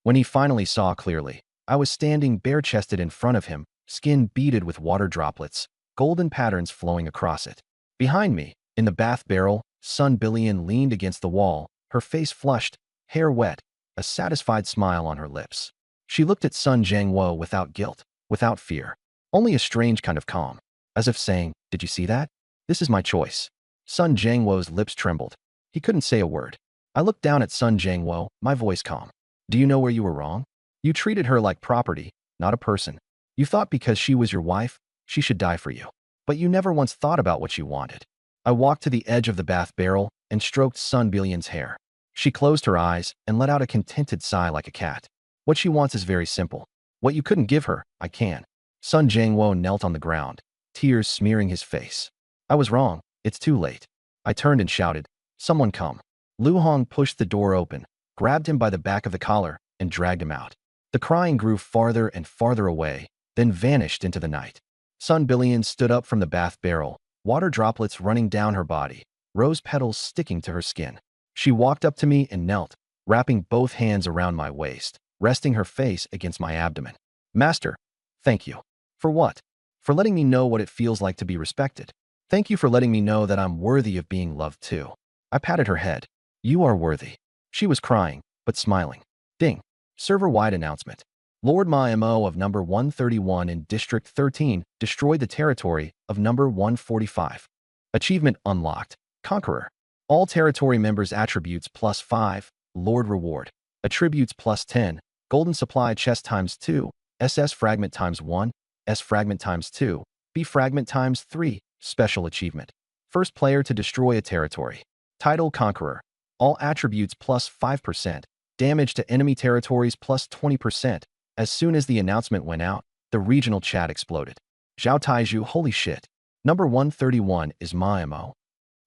S1: When he finally saw clearly, I was standing bare-chested in front of him, skin beaded with water droplets, golden patterns flowing across it. Behind me, in the bath barrel, Sun Billion leaned against the wall, her face flushed, hair wet, a satisfied smile on her lips. She looked at Sun Jiangwo without guilt, without fear, only a strange kind of calm, as if saying, "Did you see that? This is my choice." Sun Jiangwo's lips trembled. He couldn't say a word. I looked down at Sun Jiangwo, my voice calm. "Do you know where you were wrong? You treated her like property, not a person. You thought because she was your wife, she should die for you. But you never once thought about what she wanted." I walked to the edge of the bath barrel and stroked Sun Billion's hair. She closed her eyes and let out a contented sigh like a cat. "What she wants is very simple. What you couldn't give her, I can." Sun Jiangwo knelt on the ground, tears smearing his face. "I was wrong. It's too late." I turned and shouted, "Someone come." Lu Hong pushed the door open, grabbed him by the back of the collar, and dragged him out. The crying grew farther and farther away, then vanished into the night. Sun Billion stood up from the bath barrel, water droplets running down her body, rose petals sticking to her skin. She walked up to me and knelt, wrapping both hands around my waist, resting her face against my abdomen. "Master, thank you." "For what?" "For letting me know what it feels like to be respected. Thank you for letting me know that I'm worthy of being loved too." I patted her head. "You are worthy." She was crying, but smiling. Ding. Server-wide announcement. Lord Ma Mo of number 131 in District 13 destroyed the territory of number 145. Achievement unlocked. Conqueror. All territory members attributes +5. Lord reward. Attributes +10. Golden supply chest ×2. SS fragment ×1. S fragment ×2. B fragment ×3. Special achievement. First player to destroy a territory. Title Conqueror. All attributes +5%. Damage to enemy territories +20%. As soon as the announcement went out, the regional chat exploded. Zhao Taiju, holy shit. Number 131 is Ma Mo.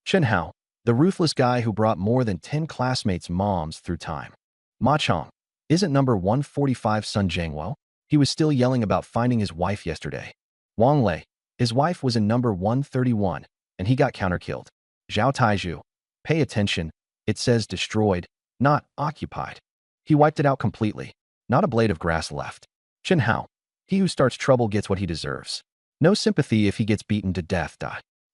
S1: Chen Hao, the ruthless guy who brought more than 10 classmates' moms through time. Ma Chong, isn't number 145 Sun Jiangwo? He was still yelling about finding his wife yesterday. Wang Lei, his wife was in number 131, and he got counter-killed. Zhao Taiju, pay attention, it says destroyed, not occupied. He wiped it out completely. Not a blade of grass left. Chen Hao, he who starts trouble gets what he deserves. No sympathy if he gets beaten to death.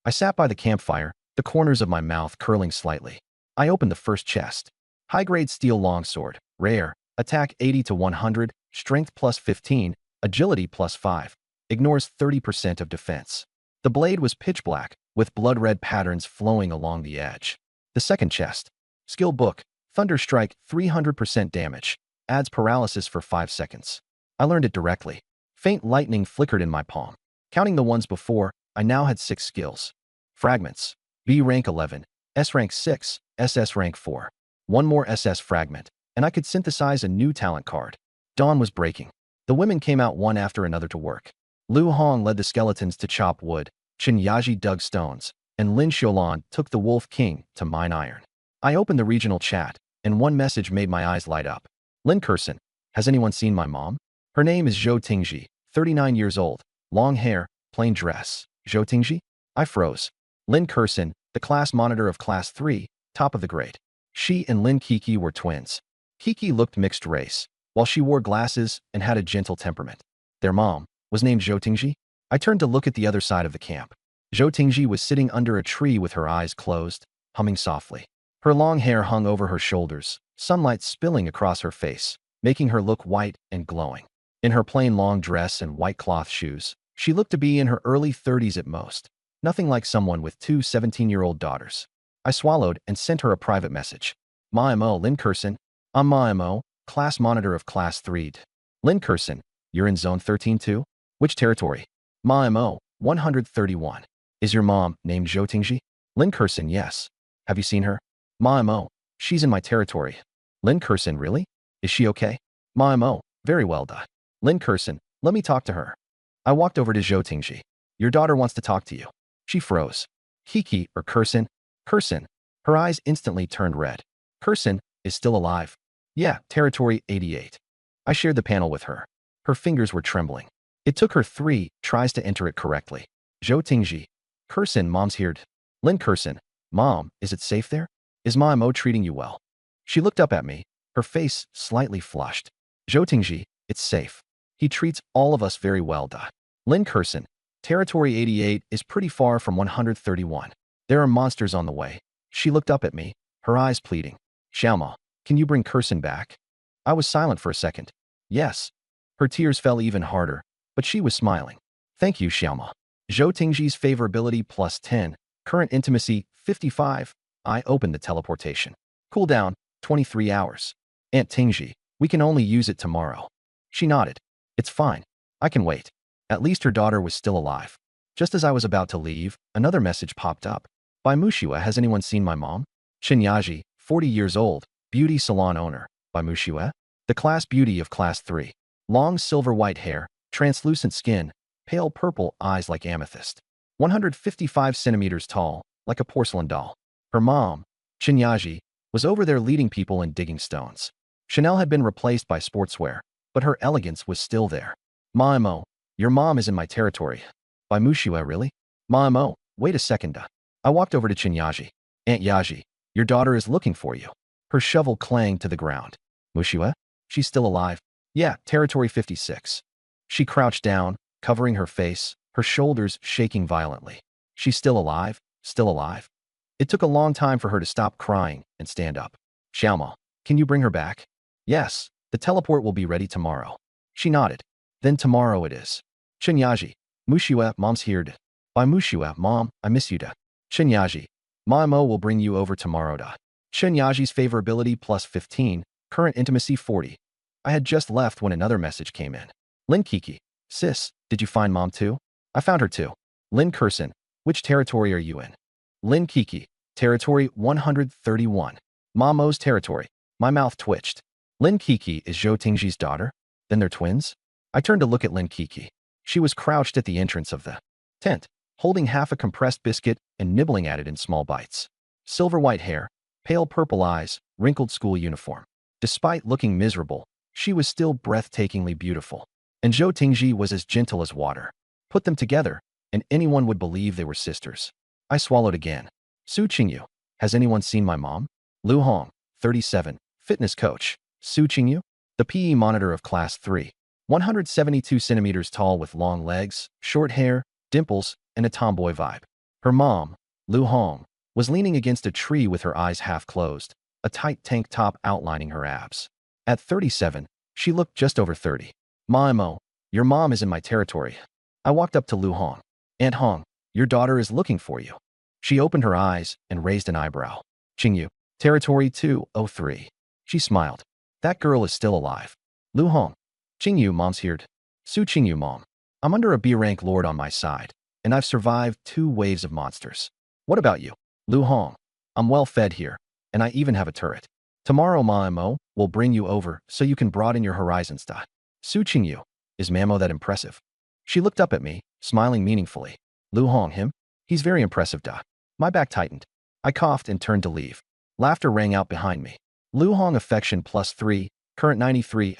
S1: I sat by the campfire, the corners of my mouth curling slightly. I opened the first chest. High-grade steel longsword, rare, attack 80 to 100, strength +15, agility +5, ignores 30% of defense. The blade was pitch black, with blood-red patterns flowing along the edge. The second chest. Skill book, Thunder Strike, 300% damage. Adds paralysis for 5 seconds. I learned it directly. Faint lightning flickered in my palm. Counting the ones before, I now had 6 skills. Fragments. B rank 11, S rank 6, SS rank 4. One more SS fragment, and I could synthesize a new talent card. Dawn was breaking. The women came out one after another to work. Lu Hong led the skeletons to chop wood, Chen Yaji dug stones, and Lin Xiaolan took the Wolf King to mine iron. I opened the regional chat, and one message made my eyes light up. Lin Kersen, has anyone seen my mom? Her name is Zhou Tingji, 39 years old, long hair, plain dress. Zhou Tingji? I froze. Lin Kersen, the class monitor of class 3, top of the grade. She and Lin Kiki were twins. Kiki looked mixed race, while she wore glasses and had a gentle temperament. Their mom was named Zhou Tingji. I turned to look at the other side of the camp. Zhou Tingji was sitting under a tree with her eyes closed, humming softly. Her long hair hung over her shoulders, sunlight spilling across her face, making her look white and glowing. In her plain long dress and white cloth shoes, she looked to be in her early 30s at most, nothing like someone with 2 17-year-old daughters. I swallowed and sent her a private message. Ma Mo, Lin Kersen. I'm Ma Mo, class monitor of class 3. Lin Kersen, you're in zone 13 too? Which territory? Ma Mo, 131. Is your mom named Zhou Tingji? Lin Kersen, yes. Have you seen her? Ma Mo, she's in my territory. Lin Kersen, really? Is she okay? Ma Mo, very well done. Lin Kersen, let me talk to her. I walked over to Zhou Tingji. Your daughter wants to talk to you. She froze. Kiki, or Kersen? Kersen. Her eyes instantly turned red. Kersen is still alive. Yeah, territory 88. I shared the panel with her. Her fingers were trembling. It took her 3 tries to enter it correctly. Zhou Tingji. Kersen, mom's here. Lin Kersen, Mom, is it safe there? Is Ma Mo treating you well? She looked up at me, her face slightly flushed. Zhou Tingji, it's safe. He treats all of us very well. Lin Curson, Territory 88 is pretty far from 131. There are monsters on the way. She looked up at me, her eyes pleading. Xiaoma, can you bring Curson back? I was silent for a second. Yes. Her tears fell even harder, but she was smiling. Thank you, Xiaoma. Zhou Tingji's favorability plus 10, current intimacy 55. I opened the teleportation. Cooldown 23 hours. Aunt Tingji, we can only use it tomorrow. She nodded. It's fine. I can wait. At least her daughter was still alive. Just as I was about to leave, another message popped up. By Mushiwa, has anyone seen my mom? Shinyaji, 40 years old, beauty salon owner. By Mushiwa? The class beauty of class 3. Long silver white hair, translucent skin, pale purple eyes like amethyst. 155 centimeters tall, like a porcelain doll. Her mom, Shinyaji, was over there leading people in digging stones. Chanel had been replaced by sportswear, but her elegance was still there. Maimo, your mom is in my territory. By Mushiwa, really? Maimo, wait a second. I walked over to Shinyaji. Aunt Yaji, your daughter is looking for you. Her shovel clanged to the ground. Mushiwa? She's still alive? Yeah, territory 56. She crouched down, covering her face, her shoulders shaking violently. She's still alive? Still alive? It took a long time for her to stop crying and stand up. Xiaoma, can you bring her back? Yes, the teleport will be ready tomorrow. She nodded. Then tomorrow it is. Shinyaji, Mushiwa, mom's here. By Mushiwa, mom, I miss you. Shinyaji, Maimo will bring you over tomorrow. Shinyaji's favorability plus 15, current intimacy 40. I had just left when another message came in. Lin Kiki, sis, did you find mom too? I found her too. Lin Curson, which territory are you in? Lin Kiki, territory 131. Mamo's territory. My mouth twitched. Lin Kiki is Zhou Tingji's daughter? Then they're twins? I turned to look at Lin Kiki. She was crouched at the entrance of the tent, holding half a compressed biscuit and nibbling at it in small bites. Silver white hair, pale purple eyes, wrinkled school uniform. Despite looking miserable, she was still breathtakingly beautiful. And Zhou Tingji was as gentle as water. Put them together, and anyone would believe they were sisters. I swallowed again. Su Qingyu, has anyone seen my mom? Lu Hong, 37, fitness coach. Su Qingyu, the PE monitor of class 3. 172 centimeters tall with long legs, short hair, dimples, and a tomboy vibe. Her mom, Lu Hong, was leaning against a tree with her eyes half closed, a tight tank top outlining her abs. At 37, she looked just over 30. Maimo, your mom is in my territory. I walked up to Lu Hong. Aunt Hong, your daughter is looking for you. She opened her eyes and raised an eyebrow. Qingyu, territory 203. She smiled. That girl is still alive. Lu Hong, Qingyu, mom's here. Su Qingyu, mom. I'm under a B-rank lord on my side, and I've survived 2 waves of monsters. What about you? Lu Hong, I'm well fed here, and I even have a turret. Tomorrow Maimo will bring you over so you can broaden your horizons. Su Qingyu, is Mamo that impressive? She looked up at me, smiling meaningfully. Lu Hong, him? He's very impressive. My back tightened. I coughed and turned to leave. Laughter rang out behind me. Lu Hong affection plus 3, current 93.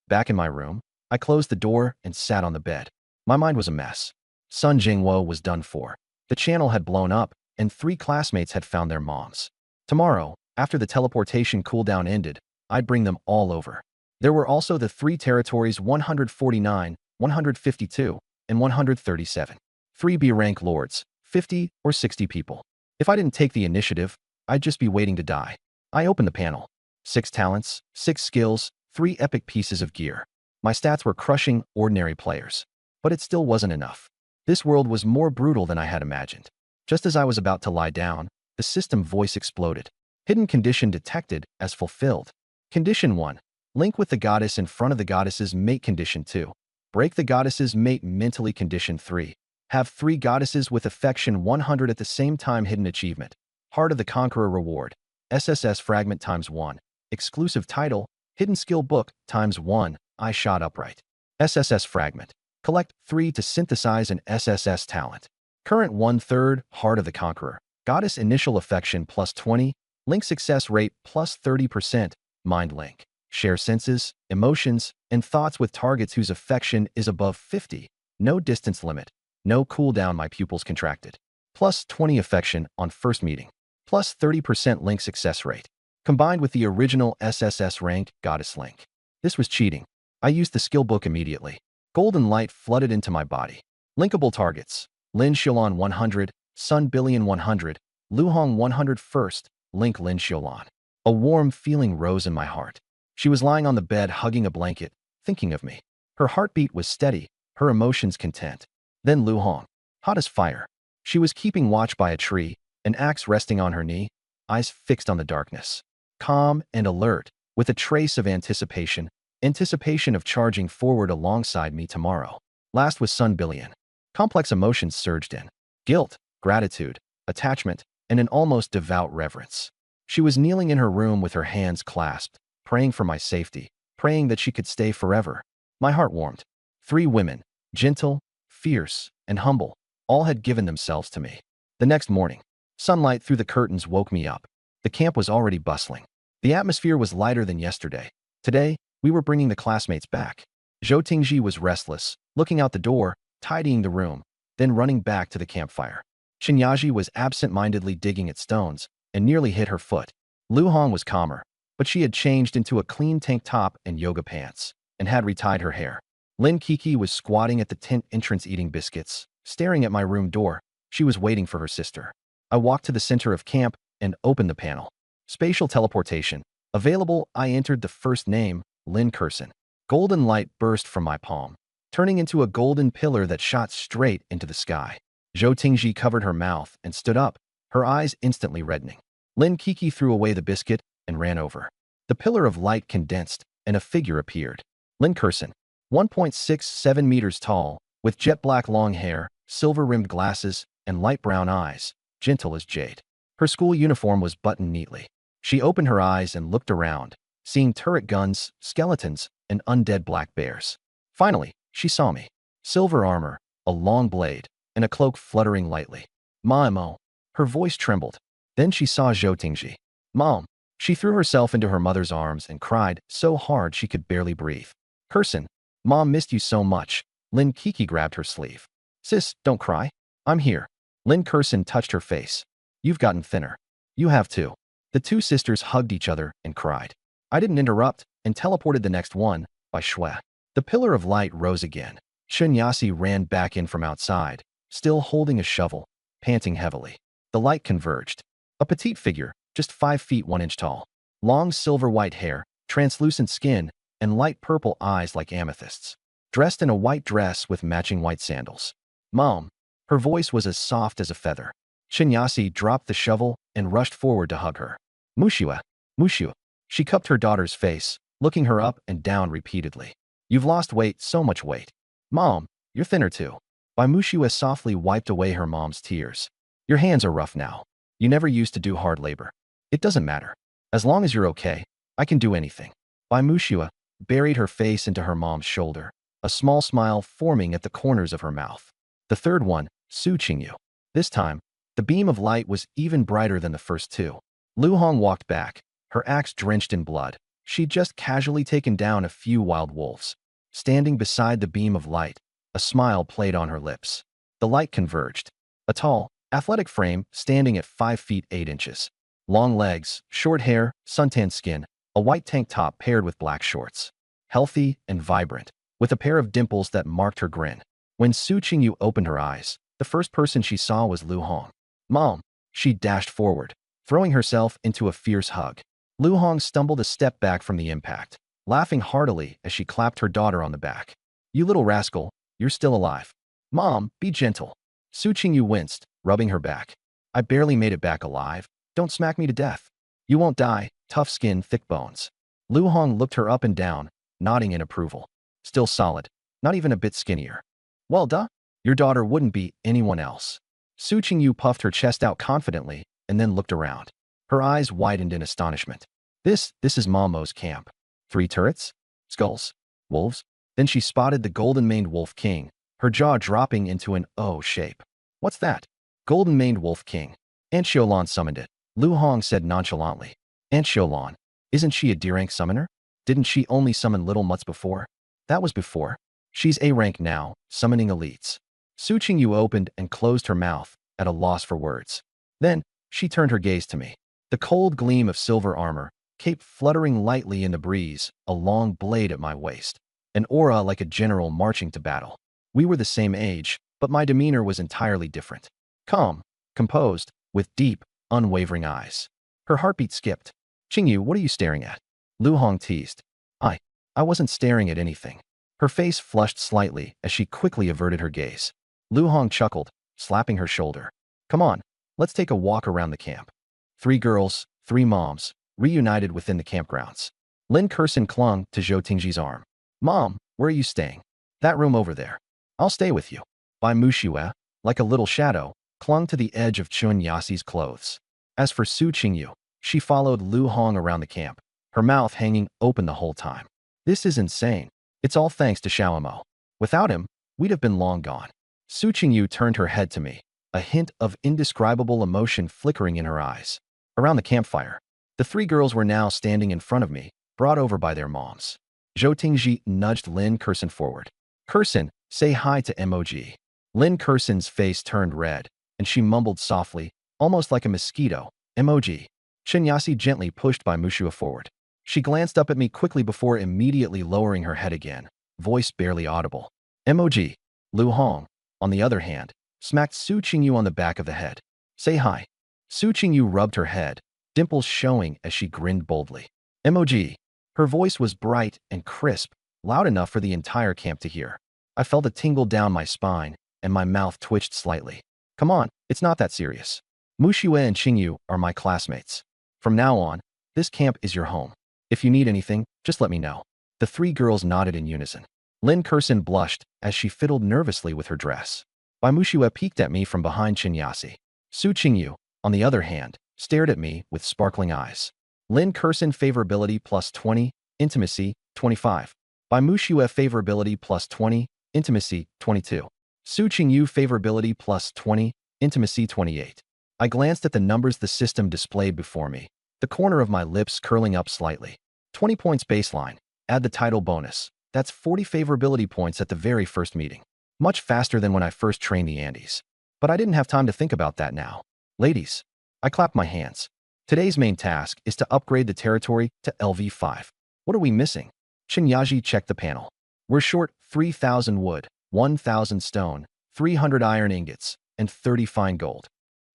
S1: Back in my room, I closed the door and sat on the bed. My mind was a mess. Sun Jingwo was done for. The channel had blown up, and 3 classmates had found their moms. Tomorrow, after the teleportation cooldown ended, I'd bring them all over. There were also the 3 territories 149, 152, and 137. 3 B-rank lords, 50 or 60 people. If I didn't take the initiative, I'd just be waiting to die. I opened the panel. 6 talents, 6 skills, 3 epic pieces of gear. My stats were crushing ordinary players. But it still wasn't enough. This world was more brutal than I had imagined. Just as I was about to lie down, the system voice exploded. Hidden condition detected as fulfilled. Condition 1. Link with the goddess in front of the goddess's mate. Condition 2. Break the goddess's mate mentally. Condition 3. Have 3 goddesses with affection 100 at the same time. Hidden achievement. Heart of the Conqueror reward. SSS fragment ×1. Exclusive title. Hidden skill book ×1. I shot upright. SSS fragment. Collect 3 to synthesize an SSS talent. Current 1/3. Heart of the Conqueror. Goddess initial affection plus 20. Link success rate plus 30%. Mind link. Share senses, emotions, and thoughts with targets whose affection is above 50. No distance limit. No cooldown. My pupils contracted. Plus 20 affection on first meeting. plus 30% link success rate, combined with the original SSS rank Goddess Link. This was cheating. I used the skill book immediately. Golden light flooded into my body. Linkable targets: Lin Xiaolan 100, Sun Billion 100, Lu Hong 101st, Link Lin Xiaolan. A warm feeling rose in my heart. She was lying on the bed hugging a blanket, thinking of me. Her heartbeat was steady, her emotions content. Then Lu Hong, hot as fire. She was keeping watch by a tree, an axe resting on her knee, eyes fixed on the darkness. Calm and alert, with a trace of anticipation of charging forward alongside me tomorrow. Last was Sun Billion. Complex emotions surged in. Guilt, gratitude, attachment, and an almost devout reverence. She was kneeling in her room with her hands clasped, praying for my safety, praying that she could stay forever. My heart warmed. 3 women, gentle, fierce, and humble, all had given themselves to me. The next morning, sunlight through the curtains woke me up. The camp was already bustling. The atmosphere was lighter than yesterday. Today, we were bringing the classmates back. Zhou Tingji was restless, looking out the door, tidying the room, then running back to the campfire. Shinyaji was absent-mindedly digging at stones and nearly hit her foot. Lu Hong was calmer, but she had changed into a clean tank top and yoga pants and had retied her hair. Lin Kiki was squatting at the tent entrance eating biscuits, staring at my room door. She was waiting for her sister. I walked to the center of camp and opened the panel. Spatial teleportation. Available. I entered the first name, Lin Kurson. Golden light burst from my palm, turning into a golden pillar that shot straight into the sky. Zhou Tingji covered her mouth and stood up, her eyes instantly reddening. Lin Kiki threw away the biscuit and ran over. The pillar of light condensed, and a figure appeared. Lin Kurson, 1.67 meters tall, with jet black long hair, silver-rimmed glasses, and light brown eyes, gentle as jade. Her school uniform was buttoned neatly. She opened her eyes and looked around, seeing turret guns, skeletons, and undead black bears. Finally, she saw me. Silver armor, a long blade, and a cloak fluttering lightly. "Mom." Her voice trembled. Then she saw Zhou Tingji. "Mom." She threw herself into her mother's arms and cried so hard she could barely breathe. "Kurson, Mom missed you so much." Lin Kiki grabbed her sleeve. "Sis, don't cry. I'm here." Lin Kurson touched her face. "You've gotten thinner. You have too." The 2 sisters hugged each other and cried. I didn't interrupt and teleported the next one, by Shui. The pillar of light rose again. Shunyasi ran back in from outside, still holding a shovel, panting heavily. The light converged. A petite figure, just 5 feet 1 inch tall. Long silver-white hair, translucent skin, and light purple eyes like amethysts. Dressed in a white dress with matching white sandals. "Mom." Her voice was as soft as a feather. Shunyasi dropped the shovel and rushed forward to hug her. "Mushua, Mushua." She cupped her daughter's face, looking her up and down repeatedly. "You've lost weight, so much weight." "Mom, you're thinner too." Mushua softly wiped away her mom's tears. "Your hands are rough now. You never used to do hard labor." "It doesn't matter. As long as you're okay, I can do anything." Mushua buried her face into her mom's shoulder, a small smile forming at the corners of her mouth. The third one, Su Qingyu. This time, the beam of light was even brighter than the first 2. Lu Hong walked back, her axe drenched in blood. She'd just casually taken down a few wild wolves. Standing beside the beam of light, a smile played on her lips. The light converged. A tall, athletic frame standing at 5 feet 8 inches. Long legs, short hair, suntan skin, a white tank top paired with black shorts. Healthy and vibrant, with a pair of dimples that marked her grin. When Su Qingyu opened her eyes, the first person she saw was Lu Hong. "Mom." She dashed forward, throwing herself into a fierce hug. Lu Hong stumbled a step back from the impact, laughing heartily as she clapped her daughter on the back. "You little rascal, you're still alive." "Mom, be gentle." Su Qingyu winced, rubbing her back. "I barely made it back alive. Don't smack me to death." "You won't die, tough skin, thick bones." Lu Hong looked her up and down, nodding in approval. "Still solid, not even a bit skinnier." "Well, duh. Your daughter wouldn't be anyone else." Su Qingyu puffed her chest out confidently and then looked around. Her eyes widened in astonishment. This is Momo's camp. 3 turrets? Skulls? Wolves?" Then she spotted the golden-maned wolf king, her jaw dropping into an O shape. "What's that?" "Golden-maned wolf king. Aunt Xiaolan summoned it," Lu Hong said nonchalantly. "Aunt Xiaolan? Isn't she a D-rank summoner? Didn't she only summon little mutts before?" "That was before. She's A-rank now, summoning elites." Su Qingyu opened and closed her mouth, at a loss for words. Then, She turned her gaze to me. The cold gleam of silver armor, cape fluttering lightly in the breeze, a long blade at my waist, an aura like a general marching to battle. We were the same age, but my demeanor was entirely different. Calm, composed, with deep, unwavering eyes. Her heartbeat skipped. "Qingyu, what are you staring at?" Lu Hong teased. I wasn't staring at anything. Her face flushed slightly as she quickly averted her gaze. Lu Hong chuckled, slapping her shoulder. "Come on, let's take a walk around the camp." 3 girls, 3 moms, reunited within the campgrounds. Lin Kursin clung to Zhou Tingji's arm. "Mom, where are you staying?" "That room over there." "I'll stay with you." Bai Muxue, like a little shadow, clung to the edge of Chun Yasi's clothes. As for Su Qingyu, she followed Lu Hong around the camp, her mouth hanging open the whole time. "This is insane. It's all thanks to Xiaomo. Without him, we'd have been long gone." Su Qingyu turned her head to me, a hint of indescribable emotion flickering in her eyes. Around the campfire, the 3 girls were now standing in front of me, brought over by their moms. Zhou Tingji nudged Lin Kursin forward. "Kursin, say hi to Mog." Lin Kursin's face turned red, and she mumbled softly, almost like a mosquito, "Mog." Chen Yasi gently pushed Bai Muxue forward. She glanced up at me quickly before immediately lowering her head again, voice barely audible. "Mog." Lu Hong, on the other hand, smacked Su Qingyu on the back of the head. "Say hi." Su Qingyu rubbed her head, dimples showing as she grinned boldly. "Mog." Her voice was bright and crisp, loud enough for the entire camp to hear. I felt a tingle down my spine, and my mouth twitched slightly. "Come on, it's not that serious. Muxue and Qingyu are my classmates. From now on, this camp is your home. If you need anything, just let me know." The 3 girls nodded in unison. Lin Kursin blushed as she fiddled nervously with her dress. Bai Muxue peeked at me from behind Chen Yasi. Su Qingyu, on the other hand, stared at me with sparkling eyes. Lin Kursin favorability +20, intimacy 25. Bai Muxue favorability +20, intimacy 22. Su Qingyu favorability +20, intimacy 28. I glanced at the numbers the system displayed before me, the corner of my lips curling up slightly. 20 points baseline. Add the title bonus. That's 40 favorability points at the very first meeting. Much faster than when I first trained the Andes. But I didn't have time to think about that now. "Ladies." I clapped my hands. "Today's main task is to upgrade the territory to LV5. What are we missing?" Chen Yaji checked the panel. "We're short 3,000 wood, 1,000 stone, 300 iron ingots, and 30 fine gold.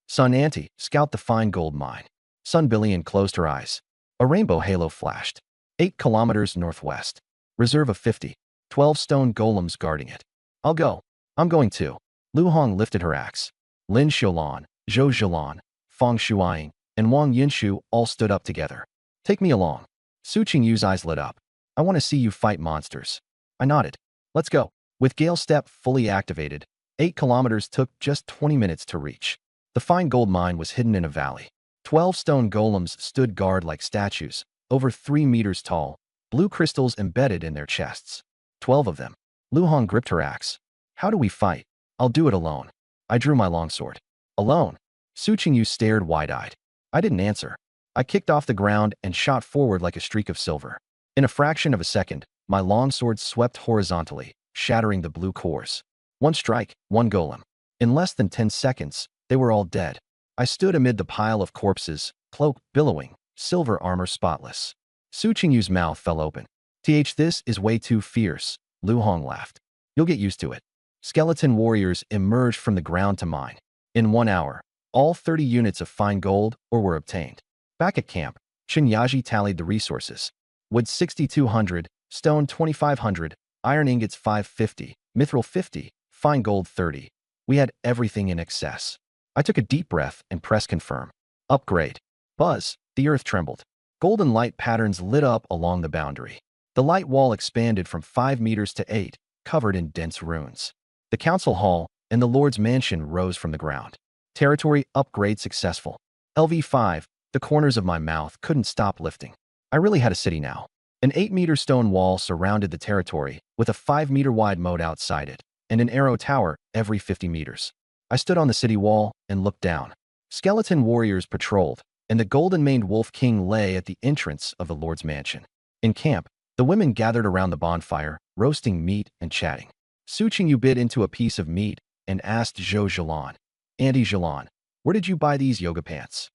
S1: Sun Auntie, scout the fine gold mine." Sun Billion closed her eyes. A rainbow halo flashed. 8 kilometers northwest. Reserve of 50. 12 stone golems guarding it. "I'll go." "I'm going too." Lu Hong lifted her axe. Lin Xiulan, Zhou Zhilan, Fang Shuaying, and Wang Yinshu all stood up together. "Take me along." Su Qingyu's eyes lit up. "I want to see you fight monsters." I nodded. "Let's go." With Gale Step fully activated, 8 kilometers took just 20 minutes to reach. The fine gold mine was hidden in a valley. 12 stone golems stood guard like statues, over 3 meters tall, blue crystals embedded in their chests. 12 of them. Lu Hong gripped her axe. "How do we fight?" "I'll do it alone." I drew my longsword. "Alone?" Su Qingyu stared wide-eyed. I didn't answer. I kicked off the ground and shot forward like a streak of silver. In a fraction of a second, my longsword swept horizontally, shattering the blue cores. 1 strike, 1 golem. In less than 10 seconds, they were all dead. I stood amid the pile of corpses, cloak billowing, silver armor spotless. Su Qingyu's mouth fell open. This is way too fierce," Lu Hong laughed. "You'll get used to it." Skeleton warriors emerged from the ground to mine. In 1 hour, all 30 units of fine gold ore were obtained. Back at camp, Chen Yaji tallied the resources. Wood 6,200, stone 2,500, iron ingots 550, mithril 50, fine gold 30. We had everything in excess. I took a deep breath and pressed confirm. Upgrade. Buzz. The earth trembled. Golden light patterns lit up along the boundary. The light wall expanded from 5 meters to 8, covered in dense runes. The council hall and the Lord's mansion rose from the ground. Territory upgrade successful. LV5, the corners of my mouth couldn't stop lifting. I really had a city now. An 8-meter stone wall surrounded the territory, with a 5-meter wide moat outside it, and an arrow tower every 50 meters. I stood on the city wall and looked down. Skeleton warriors patrolled, and the golden-maned wolf king lay at the entrance of the Lord's mansion. In camp, the women gathered around the bonfire, roasting meat and chatting. Su Qingyu bit into a piece of meat and asked Zhou Zhilan, "Auntie Zhilan, Where did you buy these yoga pants?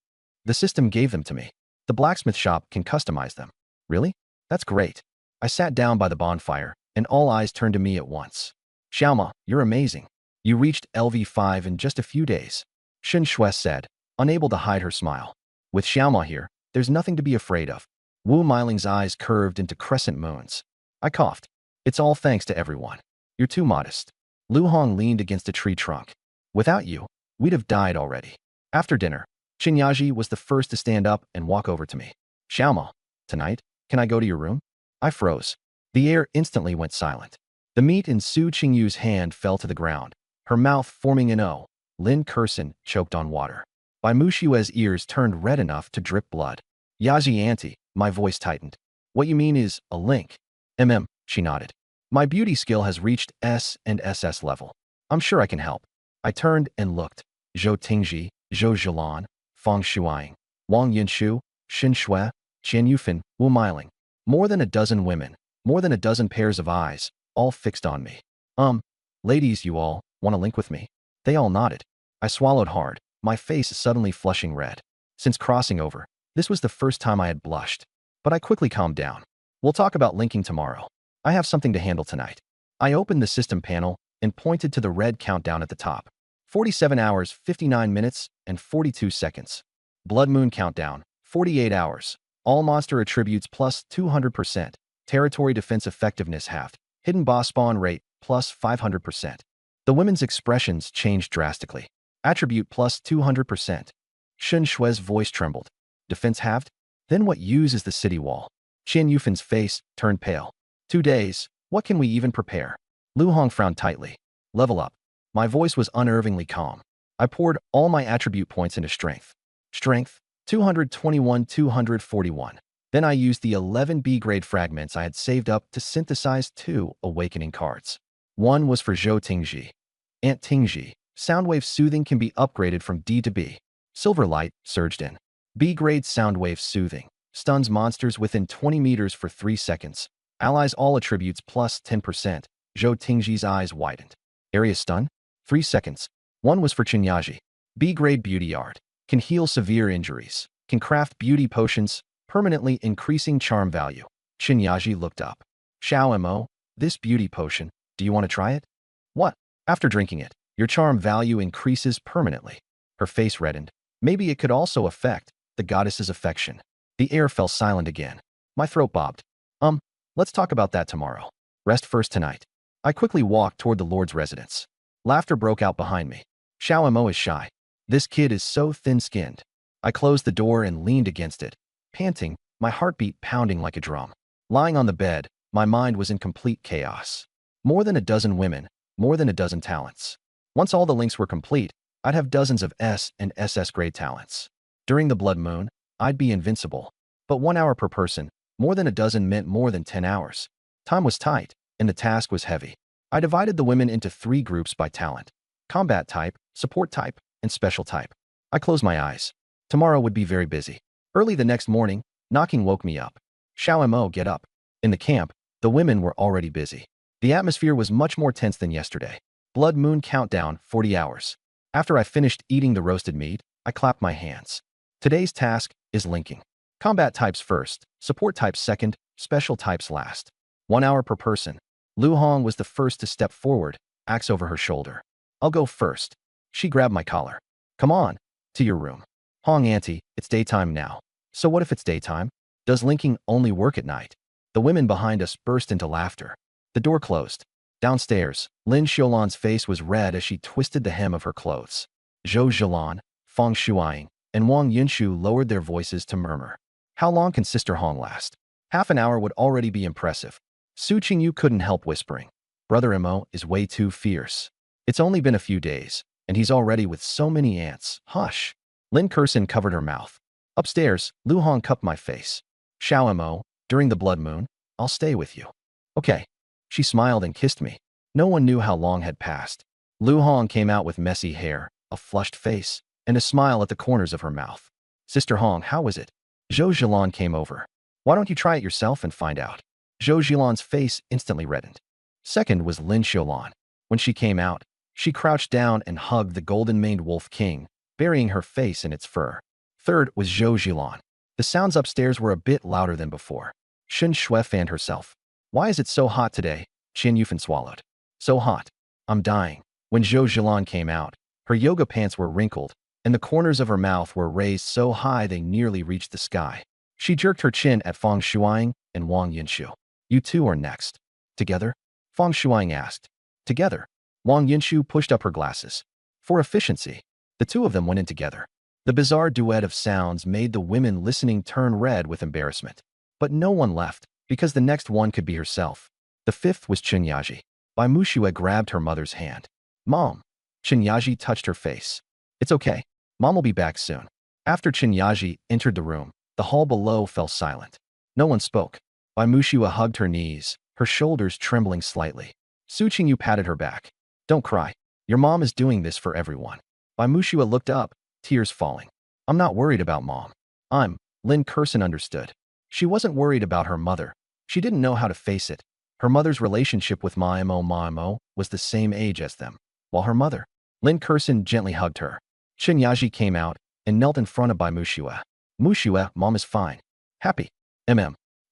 S1: The system gave them to me. The blacksmith shop can customize them. Really? That's great. I sat down by the bonfire, and all eyes turned to me at once. Xiaoma, you're amazing. You reached LV5 in just a few days. Shen Shui said, unable to hide her smile. With Xiaoma here, there's nothing to be afraid of. Wu Miling's eyes curved into crescent moons. I coughed. It's all thanks to everyone. You're too modest. Lu Hong leaned against a tree trunk. Without you, we'd have died already. After dinner, Qinyaji was the first to stand up and walk over to me. Xiaoma, tonight, can I go to your room? I froze. The air instantly went silent. The meat in Su Qingyu's hand fell to the ground, her mouth forming an O. Lin Kursin choked on water. Bai Mushue's ears turned red enough to drip blood. Yaji auntie, my voice tightened. What you mean is a link. She nodded. My beauty skill has reached S and SS level. I'm sure I can help. I turned and looked. Zhou Tingji, Zhou Zhilan, Fang Shuiying, Wang Yinshu, Xin Shui, Qian Yufan, Wu Miling. More than a dozen women, more than a dozen pairs of eyes, all fixed on me. Ladies, you all want to link with me? They all nodded. I swallowed hard, my face suddenly flushing red. Since crossing over, this was the first time I had blushed. But I quickly calmed down. We'll talk about linking tomorrow. I have something to handle tonight. I opened the system panel and pointed to the red countdown at the top. 47 hours, 59 minutes, and 42 seconds. Blood Moon countdown, 48 hours. All monster attributes plus 200%. Territory defense effectiveness halved. Hidden boss spawn rate plus 500%. The women's expressions changed drastically. Attribute plus 200%. Shen Shui's voice trembled. Defense halved? Then what use is the city wall? Qian Yufan's face turned pale. 2 days. What can we even prepare? Lu Hong frowned tightly. Level up. My voice was unnervingly calm. I poured all my attribute points into strength. Strength, 221, 241. Then I used the 11 B-grade fragments I had saved up to synthesize 2 awakening cards. One was for Zhou Tingji. Aunt Tingji, Soundwave Soothing can be upgraded from D to B. Silver Light surged in. B-grade Soundwave Soothing. Stuns monsters within 20 meters for 3 seconds. Allies all attributes plus 10%. Zhou Tingji's eyes widened. Area stun? 3 seconds. One was for Qinyaji. B-grade Beauty Art. Can heal severe injuries. Can craft beauty potions, permanently increasing charm value. Qinyaji looked up. Xiao Mo, this beauty potion, do you want to try it? What? After drinking it, your charm value increases permanently. Her face reddened. Maybe it could also affect the goddess's affection. The air fell silent again. My throat bobbed. Let's talk about that tomorrow. Rest first tonight. I quickly walked toward the Lord's residence. Laughter broke out behind me. Xiao Mo is shy. This kid is so thin-skinned. I closed the door and leaned against it, panting, my heartbeat pounding like a drum. Lying on the bed, my mind was in complete chaos. More than a dozen women, more than a dozen talents. Once all the links were complete, I'd have dozens of S and SS grade talents. During the Blood Moon, I'd be invincible. But 1 hour per person, more than a dozen meant more than 10 hours. Time was tight, and the task was heavy. I divided the women into 3 groups by talent: combat type, support type, and special type. I closed my eyes. Tomorrow would be very busy. Early the next morning, knocking woke me up. Xiao Mo, get up. In the camp, the women were already busy. The atmosphere was much more tense than yesterday. Blood Moon countdown, 40 hours. After I finished eating the roasted meat, I clapped my hands. Today's task is linking. Combat types first, support types second, special types last. 1 hour per person. Lu Hong was the first to step forward, axe over her shoulder. I'll go first. She grabbed my collar. Come on, to your room. Hong auntie, it's daytime now. So what if it's daytime? Does linking only work at night? The women behind us burst into laughter. The door closed. Downstairs, Lin Xiulan's face was red as she twisted the hem of her clothes. Zhou Zhilan, Fang Shuiying, and Wang Yinshu lowered their voices to murmur. How long can Sister Hong last? Half an hour would already be impressive. Su Qingyu couldn't help whispering. Brother Mo is way too fierce. It's only been a few days, and he's already with so many ants. Hush. Lin Kursin covered her mouth. Upstairs, Lu Hong cupped my face. Xiao Mo, during the Blood Moon, I'll stay with you. Okay. She smiled and kissed me. No one knew how long had passed. Lu Hong came out with messy hair, a flushed face, and a smile at the corners of her mouth. Sister Hong, how was it? Zhou Zhilan came over. Why don't you try it yourself and find out? Zhou Zhilan's face instantly reddened. Second was Lin Xiulan. When she came out, she crouched down and hugged the golden-maned wolf king, burying her face in its fur. Third was Zhou Zhilan. The sounds upstairs were a bit louder than before. Shen Shui fanned herself. Why is it so hot today? Qian Yufan swallowed. So hot. I'm dying. When Zhou Zhilan came out, her yoga pants were wrinkled, and the corners of her mouth were raised so high they nearly reached the sky. She jerked her chin at Fang Shuang and Wang Yinshu. You two are next. Together? Fang Shuang asked. Together. Wang Yinshu pushed up her glasses. For efficiency, the two of them went in together. The bizarre duet of sounds made the women listening turn red with embarrassment. But no one left, because the next one could be herself. The fifth was Chenyaji. Bai Mushue grabbed her mother's hand. Mom. Chenyaji touched her face. It's okay. Mom will be back soon. After Chenyaji entered the room, the hall below fell silent. No one spoke. Bai Mushue hugged her knees, her shoulders trembling slightly. Su Qingyu patted her back. Don't cry. Your mom is doing this for everyone. Bai Mushue looked up, tears falling. I'm not worried about mom. Lin Kurson understood. She wasn't worried about her mother. She didn't know how to face it. Her mother's relationship with Maimo was the same age as them, while her mother, Lin Kurson, gently hugged her. Chenyaji came out and knelt in front of Bai Mushue. Mushue, mom is fine. Happy.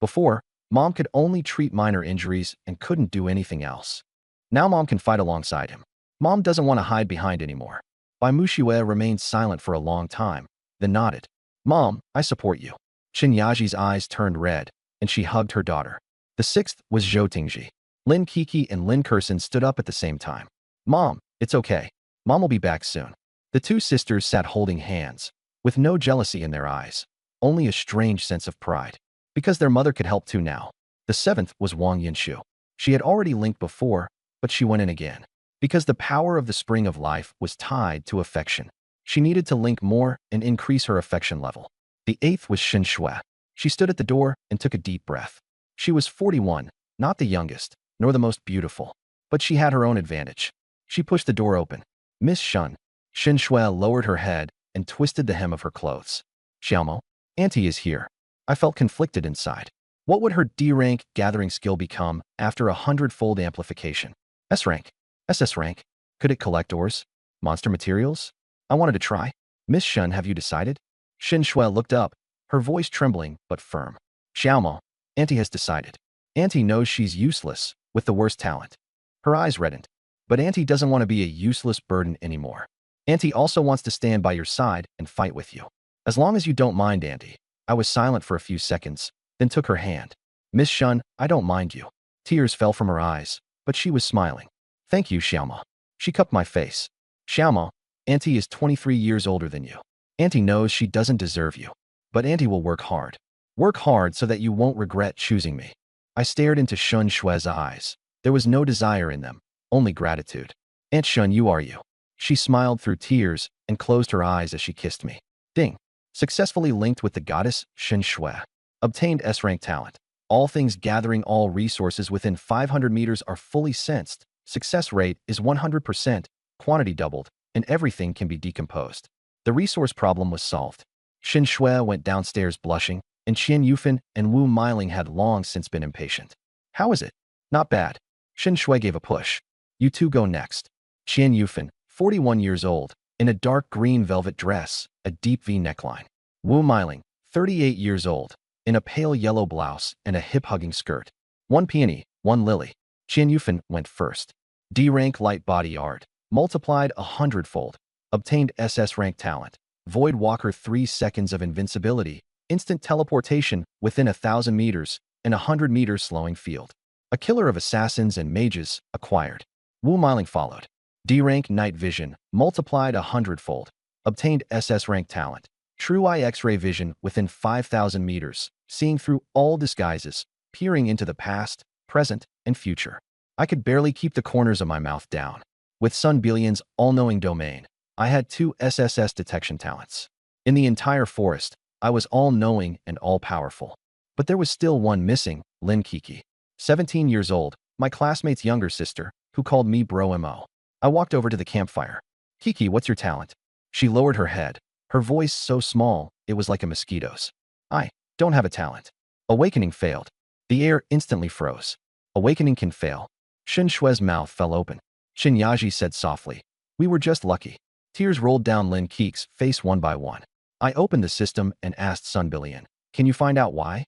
S1: Before, mom could only treat minor injuries and couldn't do anything else. Now mom can fight alongside him. Mom doesn't want to hide behind anymore. Bai Mushue remained silent for a long time, then nodded. Mom, I support you. Chenyaji's eyes turned red, and she hugged her daughter. The sixth was Zhou Tingji. Lin Kiki and Lin Kurson stood up at the same time. Mom, it's okay. Mom will be back soon. The two sisters sat holding hands, with no jealousy in their eyes, only a strange sense of pride. Because their mother could help too now. The seventh was Wang Yinshu. She had already linked before, but she went in again. Because the power of the spring of life was tied to affection. She needed to link more and increase her affection level. The eighth was Shen Shui. She stood at the door and took a deep breath. She was 41, not the youngest, nor the most beautiful. But she had her own advantage. She pushed the door open. Miss Shun. Shen Shui lowered her head and twisted the hem of her clothes. Xiaomo, Auntie is here. I felt conflicted inside. What would her D-rank gathering skill become after 100-fold amplification? S-rank. SS rank. Could it collect ores? Monster materials? I wanted to try. Miss Shun, have you decided? Shen Shui looked up, her voice trembling but firm. Xiaomo, Auntie has decided. Auntie knows she's useless, with the worst talent. Her eyes reddened. But Auntie doesn't want to be a useless burden anymore. Auntie also wants to stand by your side and fight with you. As long as you don't mind, Auntie. I was silent for a few seconds, then took her hand. Miss Shun, I don't mind you. Tears fell from her eyes, but she was smiling. Thank you, Xiaomo. She cupped my face. Xiaomo, Auntie is 23 years older than you. Auntie knows she doesn't deserve you. But Auntie will work hard. Work hard so that you won't regret choosing me. I stared into Shen Shui's eyes. There was no desire in them, only gratitude. Aunt Shun, you are you. She smiled through tears and closed her eyes as she kissed me. Ding. Successfully linked with the goddess Shen Shui. Obtained S-rank talent. All things gathering all resources within 500 meters are fully sensed. Success rate is 100%, quantity doubled, and everything can be decomposed. The resource problem was solved. Shen Shui went downstairs blushing, and Qian Yufan and Wu Meiling had long since been impatient. How is it? Not bad. Shen Shui gave a push. You two go next. Qian Yufan, 41 years old, in a dark green velvet dress, a deep V neckline. Wu Meiling, 38 years old, in a pale yellow blouse and a hip-hugging skirt. One peony, one lily. Qian Yufan went first. D-rank light body art, multiplied 100-fold. Obtained SS rank talent. Void Walker 3 seconds of invincibility, instant teleportation within 1,000 meters, and 100 meters slowing field. A killer of assassins and mages, acquired. Wu Meiling followed. D-rank night vision, multiplied 100-fold. Obtained SS rank talent. True Eye X-ray vision within 5,000 meters, seeing through all disguises, peering into the past, present, and future. I could barely keep the corners of my mouth down. With Sun Billion's all-knowing domain, I had 2 SSS detection talents. In the entire forest, I was all-knowing and all-powerful. But there was still one missing, Lin Kiki. 17 years old, my classmate's younger sister, who called me Bro Mo. I walked over to the campfire. Kiki, what's your talent? She lowered her head, her voice so small, it was like a mosquito's. I don't have a talent. Awakening failed. The air instantly froze. Awakening can fail. Shen Shui's mouth fell open. Chenyaji said softly, we were just lucky. Tears rolled down Lin Keek's face one by one. I opened the system and asked Sun Billion, "Can you find out why?"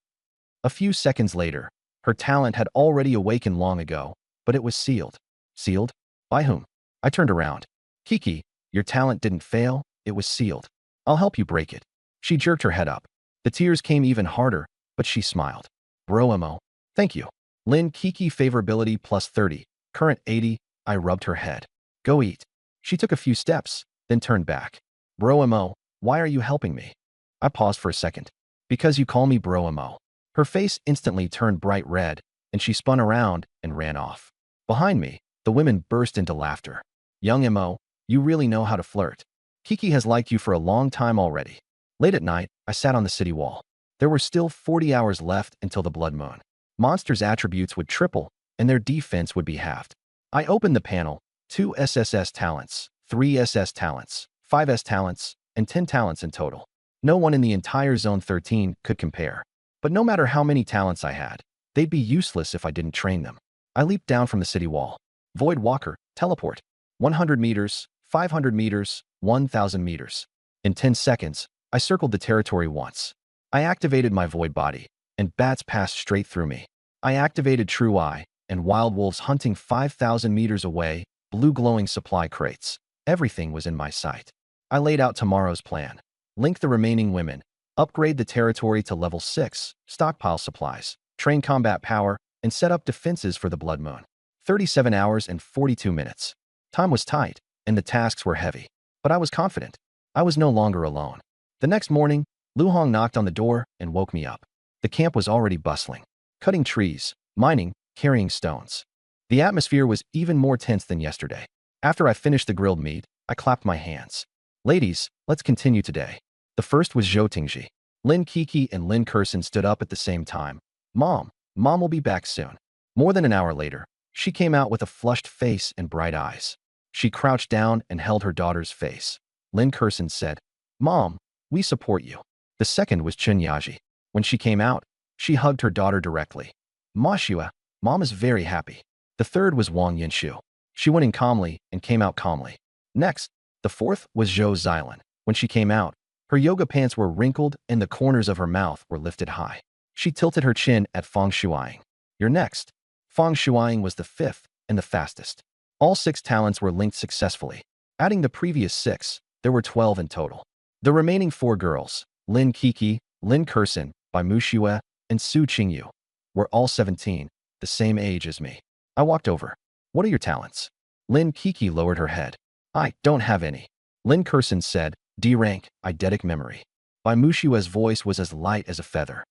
S1: A few seconds later, her talent had already awakened long ago, but it was sealed. Sealed? By whom? I turned around. "Kiki, your talent didn't fail, it was sealed. I'll help you break it." She jerked her head up. The tears came even harder, but she smiled. "Bro Mo, thank you." Lin Kiki favorability plus 30, current 80, I rubbed her head. "Go eat." She took a few steps, then turned back. "Bro Mo, why are you helping me?" I paused for a second. "Because you call me Bro Mo." Her face instantly turned bright red, and she spun around and ran off. Behind me, the women burst into laughter. "Young Mo, you really know how to flirt. Kiki has liked you for a long time already." Late at night, I sat on the city wall. There were still 40 hours left until the blood moon. Monsters' attributes would triple, and their defense would be halved. I opened the panel: 2 SSS talents, 3 SS talents, 5 S talents, and 10 talents in total. No one in the entire Zone 13 could compare. But no matter how many talents I had, they'd be useless if I didn't train them. I leaped down from the city wall. Void Walker, teleport. 100 meters, 500 meters, 1,000 meters. In 10 seconds, I circled the territory once. I activated my void body, and bats passed straight through me. I activated True Eye, and wild wolves hunting 5,000 meters away, blue glowing supply crates. Everything was in my sight. I laid out tomorrow's plan. Link the remaining women, upgrade the territory to level 6, stockpile supplies, train combat power, and set up defenses for the blood moon. 37 hours and 42 minutes. Time was tight, and the tasks were heavy. But I was confident. I was no longer alone. The next morning, Lu Hong knocked on the door and woke me up. The camp was already bustling. Cutting trees, mining, carrying stones. The atmosphere was even more tense than yesterday. After I finished the grilled meat, I clapped my hands. "Ladies, let's continue today." The first was Zhou Tingji. Lin Kiki and Lin Kurson stood up at the same time. Mom will be back soon." More than an hour later, she came out with a flushed face and bright eyes. She crouched down and held her daughter's face. Lin Kurson said, "Mom, we support you." The second was Chen Yaji. When she came out, she hugged her daughter directly. "Mashua, Mom is very happy." The third was Wang Yinshu. She went in calmly and came out calmly. Next, the fourth was Zhou Xilan. When she came out, her yoga pants were wrinkled and the corners of her mouth were lifted high. She tilted her chin at Fang Shuaing. "You're next." Fang Shuaing was the fifth and the fastest. All 6 talents were linked successfully. Adding the previous 6, there were 12 in total. The remaining 4 girls, Lin Kiki, Lin Kurson, Bai Muxue, and Su Qingyu, were all 17, the same age as me. I walked over. "What are your talents?" Lin Kiki lowered her head. "I don't have any." Lin Kurson said, "D rank, eidetic memory." Bai Muxue's voice was as light as a feather.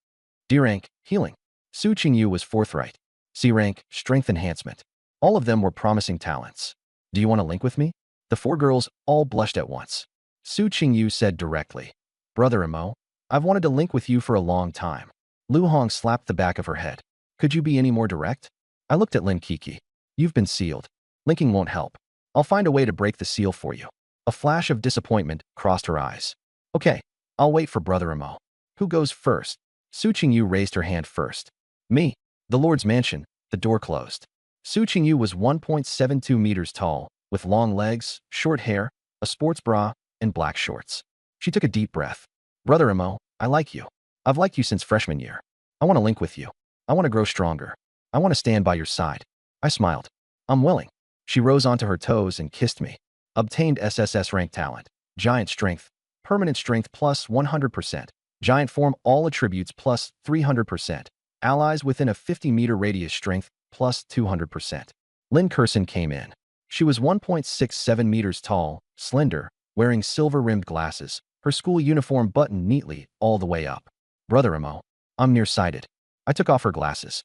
S1: "D rank, healing." Su Qingyu was forthright. "C rank, strength enhancement." All of them were promising talents. "Do you want to link with me?" The 4 girls all blushed at once. Su Qingyu said directly, "Brother Imo, I've wanted to link with you for a long time." Lu Hong slapped the back of her head. "Could you be any more direct?" I looked at Lin Kiki. "You've been sealed. Linking won't help. I'll find a way to break the seal for you." A flash of disappointment crossed her eyes. "Okay, I'll wait for Brother Imo." "Who goes first?" Su Qingyu raised her hand first. "Me." The Lord's mansion, the door closed. Su Qingyu was 1.72 meters tall, with long legs, short hair, a sports bra, and black shorts. She took a deep breath. "Brother Imo, I like you. I've liked you since freshman year. I want to link with you. I want to grow stronger. I want to stand by your side." I smiled. "I'm willing." She rose onto her toes and kissed me. Obtained SSS rank talent. Giant strength. Permanent strength plus 100%. Giant form all attributes plus 300%. Allies within a 50-meter radius strength plus 200%. Lin Kurson came in. She was 1.67 meters tall, slender, wearing silver-rimmed glasses, her school uniform buttoned neatly all the way up. "Brother Imo, I'm nearsighted." I took off her glasses.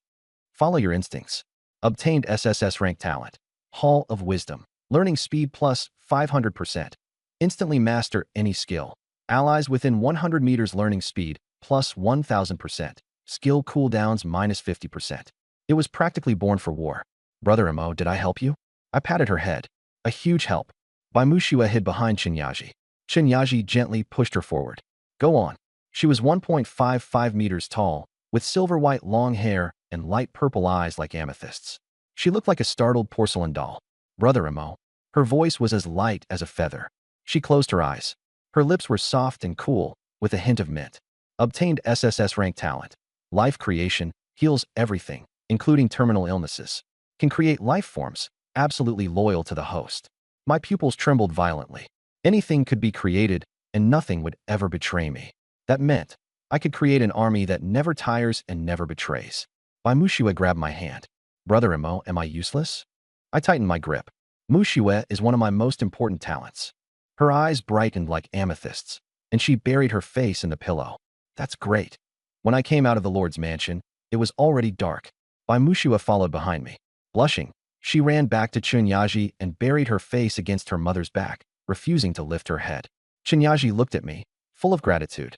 S1: "Follow your instincts." Obtained SSS rank talent. Hall of Wisdom. Learning speed plus 500%. Instantly master any skill. Allies within 100 meters learning speed plus 1000%. Skill cooldowns minus 50%. It was practically born for war. "Brother Imo, did I help you?" I patted her head. "A huge help." Bai Muxue hid behind Chinyaji. Chinyaji gently pushed her forward. "Go on." She was 1.55 meters tall, with silver-white long hair and light purple eyes like amethysts. She looked like a startled porcelain doll. "Brother Imo." Her voice was as light as a feather. She closed her eyes. Her lips were soft and cool, with a hint of mint. Obtained SSS rank talent. Life creation heals everything, including terminal illnesses. Can create life forms, absolutely loyal to the host. My pupils trembled violently. Anything could be created, and nothing would ever betray me. That meant I could create an army that never tires and never betrays. Mushue grabbed my hand. Brother Imo, am I useless? I tightened my grip. Mushue is one of my most important talents. Her eyes brightened like amethysts, and she buried her face in the pillow. That's great. When I came out of the Lord's mansion, it was already dark. Mushue followed behind me. Blushing, she ran back to Chunyaji and buried her face against her mother's back, refusing to lift her head. Chunyaji looked at me, full of gratitude.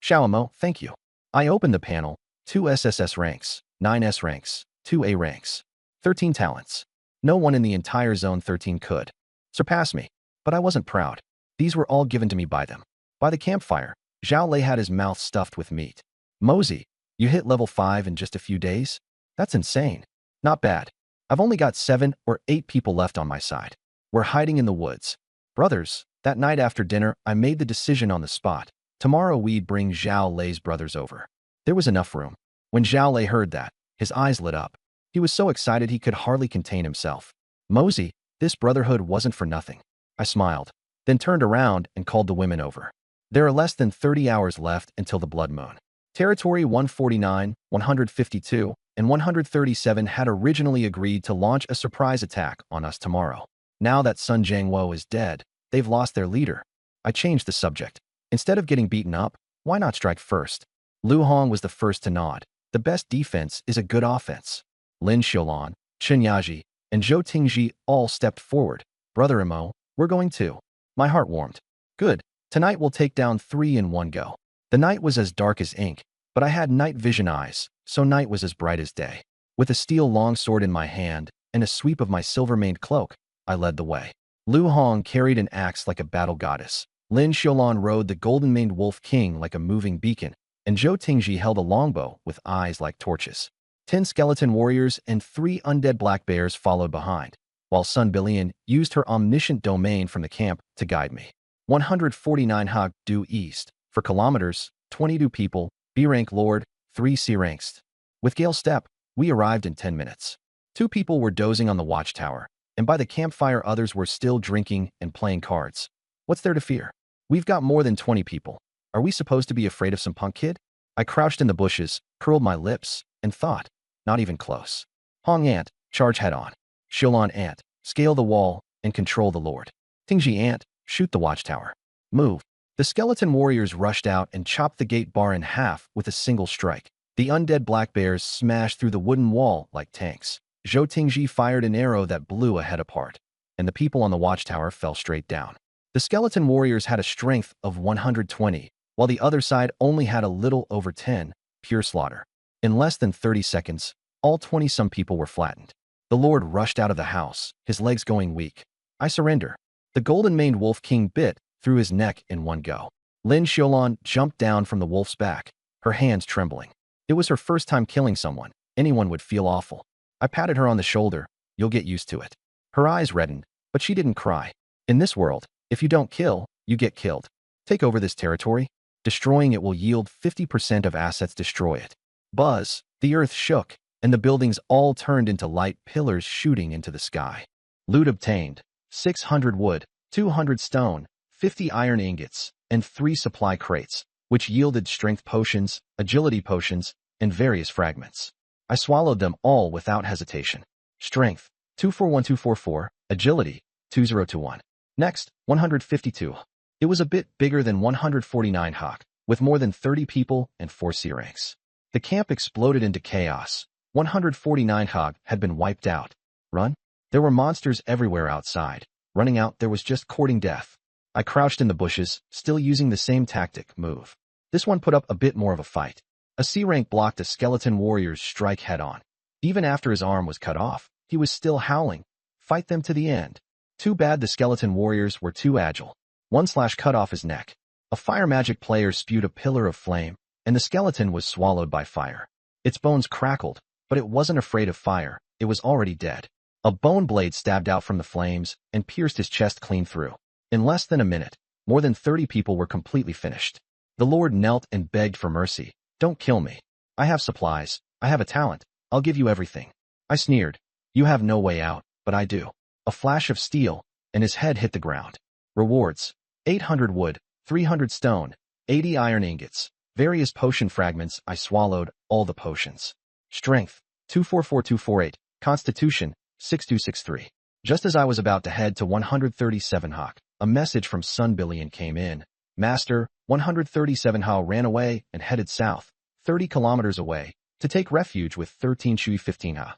S1: Xiaomo, thank you. I opened the panel, 2 SSS ranks, 9 S ranks, 2 A ranks, 13 talents. No one in the entire Zone 13 could surpass me, but I wasn't proud. These were all given to me by them. By the campfire, Zhao Lei had his mouth stuffed with meat. Mosey, you hit level 5 in just a few days? That's insane. Not bad. I've only got 7 or 8 people left on my side. We're hiding in the woods. Brothers, that night after dinner, I made the decision on the spot. Tomorrow we'd bring Zhao Lei's brothers over. There was enough room. When Zhao Lei heard that, his eyes lit up. He was so excited he could hardly contain himself. Mosey, this brotherhood wasn't for nothing. I smiled, then turned around and called the women over. There are less than 30 hours left until the blood moon. Territory 149, 152, and 137 had originally agreed to launch a surprise attack on us tomorrow. Now that Sun Jiangwo is dead, they've lost their leader. I changed the subject. Instead of getting beaten up, why not strike first? Lu Hong was the first to nod. The best defense is a good offense. Lin Xiaolan, Chen Yaji, and Zhou Tingji all stepped forward. Brother Imo, we're going too. My heart warmed. Good. Tonight we'll take down 3 in one go. The night was as dark as ink, but I had night vision eyes, so night was as bright as day. With a steel longsword in my hand and a sweep of my silver-maned cloak, I led the way. Lu Hong carried an axe like a battle goddess. Lin Xiaolan rode the golden-maned wolf king like a moving beacon, and Zhou Tingji held a longbow with eyes like torches. 10 skeleton warriors and 3 undead black bears followed behind, while Sun Billion used her omniscient domain from the camp to guide me. 149 Ha due east. For kilometers, 22 people, B-rank lord, 3 C-ranks. With Gale Step, we arrived in 10 minutes. 2 people were dozing on the watchtower, and by the campfire others were still drinking and playing cards. What's there to fear? We've got more than 20 people. Are we supposed to be afraid of some punk kid? I crouched in the bushes, curled my lips, and thought. Not even close. Hong Ant, charge head-on. Xiaolan Ant, scale the wall and control the Lord. Tingji Ant, shoot the watchtower. Move. The skeleton warriors rushed out and chopped the gate bar in half with a single strike. The undead black bears smashed through the wooden wall like tanks. Zhou Tingji fired an arrow that blew a head apart, and the people on the watchtower fell straight down. The skeleton warriors had a strength of 120, while the other side only had a little over 10, pure slaughter. In less than 30 seconds, all 20-some people were flattened. The Lord rushed out of the house, his legs going weak. I surrender. The golden-maned wolf king bit through his neck in one go. Lin Xiaolan jumped down from the wolf's back, her hands trembling. It was her first time killing someone. Anyone would feel awful. I patted her on the shoulder. You'll get used to it. Her eyes reddened, but she didn't cry. In this world, if you don't kill, you get killed. Take over this territory. Destroying it will yield 50% of assets. Destroy it. Buzz. The earth shook, and the buildings all turned into light pillars shooting into the sky. Loot obtained. 600 wood, 200 stone, 50 iron ingots, and 3 supply crates, which yielded strength potions, agility potions, and various fragments. I swallowed them all without hesitation. Strength, 241244, agility, 2021. Next, 152. It was a bit bigger than 149 Hawk, with more than 30 people and 4 C ranks. The camp exploded into chaos. 149 Hawk had been wiped out. Run? There were monsters everywhere outside. Running out, there was just courting death. I crouched in the bushes, still using the same tactic, move. This one put up a bit more of a fight. A C-rank blocked a skeleton warrior's strike head-on. Even after his arm was cut off, he was still howling. Fight them to the end. Too bad the skeleton warriors were too agile. One slash cut off his neck. A fire magic player spewed a pillar of flame, and the skeleton was swallowed by fire. Its bones crackled, but it wasn't afraid of fire. It was already dead. A bone blade stabbed out from the flames and pierced his chest clean through. In less than a minute, more than 30 people were completely finished. The Lord knelt and begged for mercy. Don't kill me. I have supplies. I have a talent. I'll give you everything. I sneered. You have no way out, but I do. A flash of steel, and his head hit the ground. Rewards: 800 wood, 300 stone, 80 iron ingots, various potion fragments. I swallowed all the potions. Strength: 244248, Constitution: 6263. Just as I was about to head to 137 Hawk, a message from Sunbillion came in. Master, 137 Hao ran away and headed south, 30 kilometers away, to take refuge with 13 Shui 15 Ha.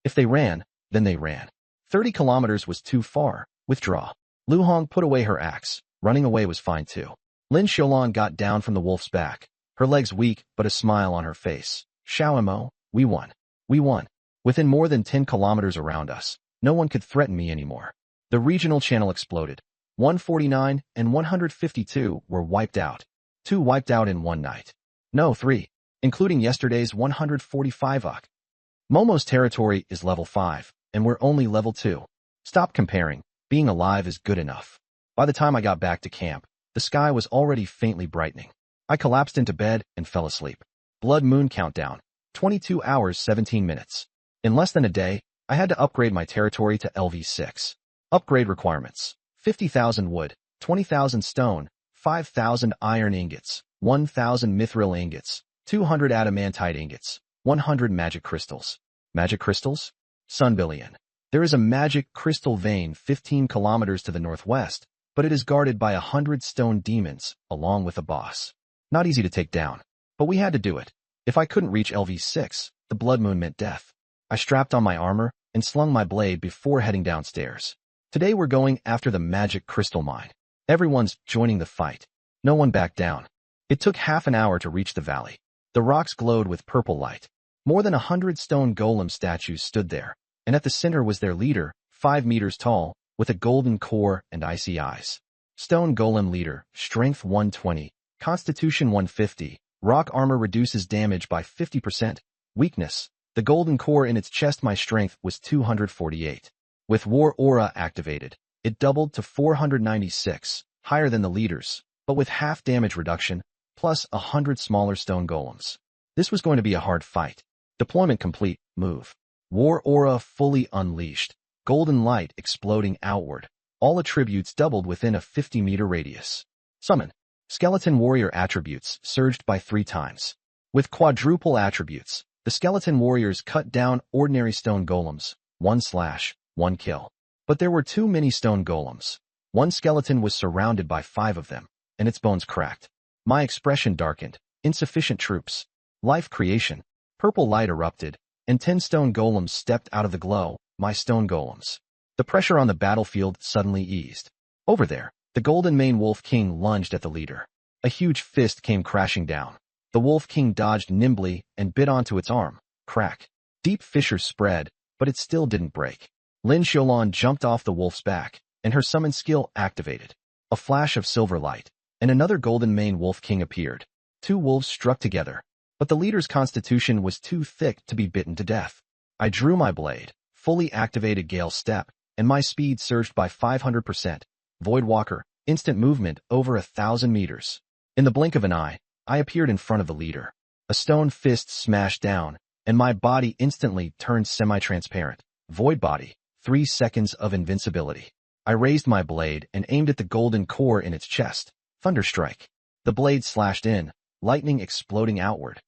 S1: If they ran, then they ran. 30 kilometers was too far. Withdraw. Lu Hong put away her axe. Running away was fine too. Lin Xiaolong got down from the wolf's back, her legs weak but a smile on her face. Xiao Mo, we won. We won. Within more than 10 kilometers around us, no one could threaten me anymore. The regional channel exploded. 149 and 152 were wiped out. 2 wiped out in one night. No, 3, including yesterday's 145 UC. Momo's territory is level 5, and we're only level 2. Stop comparing. Being alive is good enough. By the time I got back to camp, the sky was already faintly brightening. I collapsed into bed and fell asleep. Blood moon countdown. 22 hours 17 minutes. In less than a day, I had to upgrade my territory to LV6. Upgrade requirements: 50,000 wood, 20,000 stone, 5,000 iron ingots, 1,000 mithril ingots, 200 adamantite ingots, 100 magic crystals. Magic crystals? Sunbillion. There is a magic crystal vein 15 kilometers to the northwest, but it is guarded by 100 stone demons, along with a boss. Not easy to take down, but we had to do it. If I couldn't reach LV6, the blood moon meant death. I strapped on my armor and slung my blade before heading downstairs. Today we're going after the magic crystal mine. Everyone's joining the fight. No one backed down. It took half an hour to reach the valley. The rocks glowed with purple light. More than 100 stone golem statues stood there, and at the center was their leader, 5 meters tall, with a golden core and icy eyes. Stone golem leader, strength 120, constitution 150, rock armor reduces damage by 50%. Weakness: the golden core in its chest. My strength was 248. With war aura activated, it doubled to 496, higher than the leaders, but with half damage reduction, plus 100 smaller stone golems. This was going to be a hard fight. Deployment complete. Move. War aura fully unleashed. Golden light exploding outward. All attributes doubled within a 50-meter radius. Summon. Skeleton warrior attributes surged by 3 times. With quadruple attributes, the skeleton warriors cut down ordinary stone golems. 1 slash, 1 kill. But there were too many stone golems. One skeleton was surrounded by 5 of them, and its bones cracked. My expression darkened. Insufficient troops. Life creation. Purple light erupted, and 10 stone golems stepped out of the glow. My stone golems. The pressure on the battlefield suddenly eased. Over there, the golden mane wolf king lunged at the leader. A huge fist came crashing down. The wolf king dodged nimbly and bit onto its arm. Crack. Deep fissures spread, but it still didn't break. Lin Xiaolong jumped off the wolf's back, and her summon skill activated. A flash of silver light, and another golden mane wolf king appeared. 2 wolves struck together, but the leader's constitution was too thick to be bitten to death. I drew my blade, fully activated Gale Step, and my speed surged by 500%. Voidwalker, instant movement over 1,000 meters. In the blink of an eye, I appeared in front of the leader. A stone fist smashed down, and my body instantly turned semi-transparent. Void body, 3 seconds of invincibility. I raised my blade and aimed at the golden core in its chest. Thunderstrike. The blade slashed in, lightning exploding outward.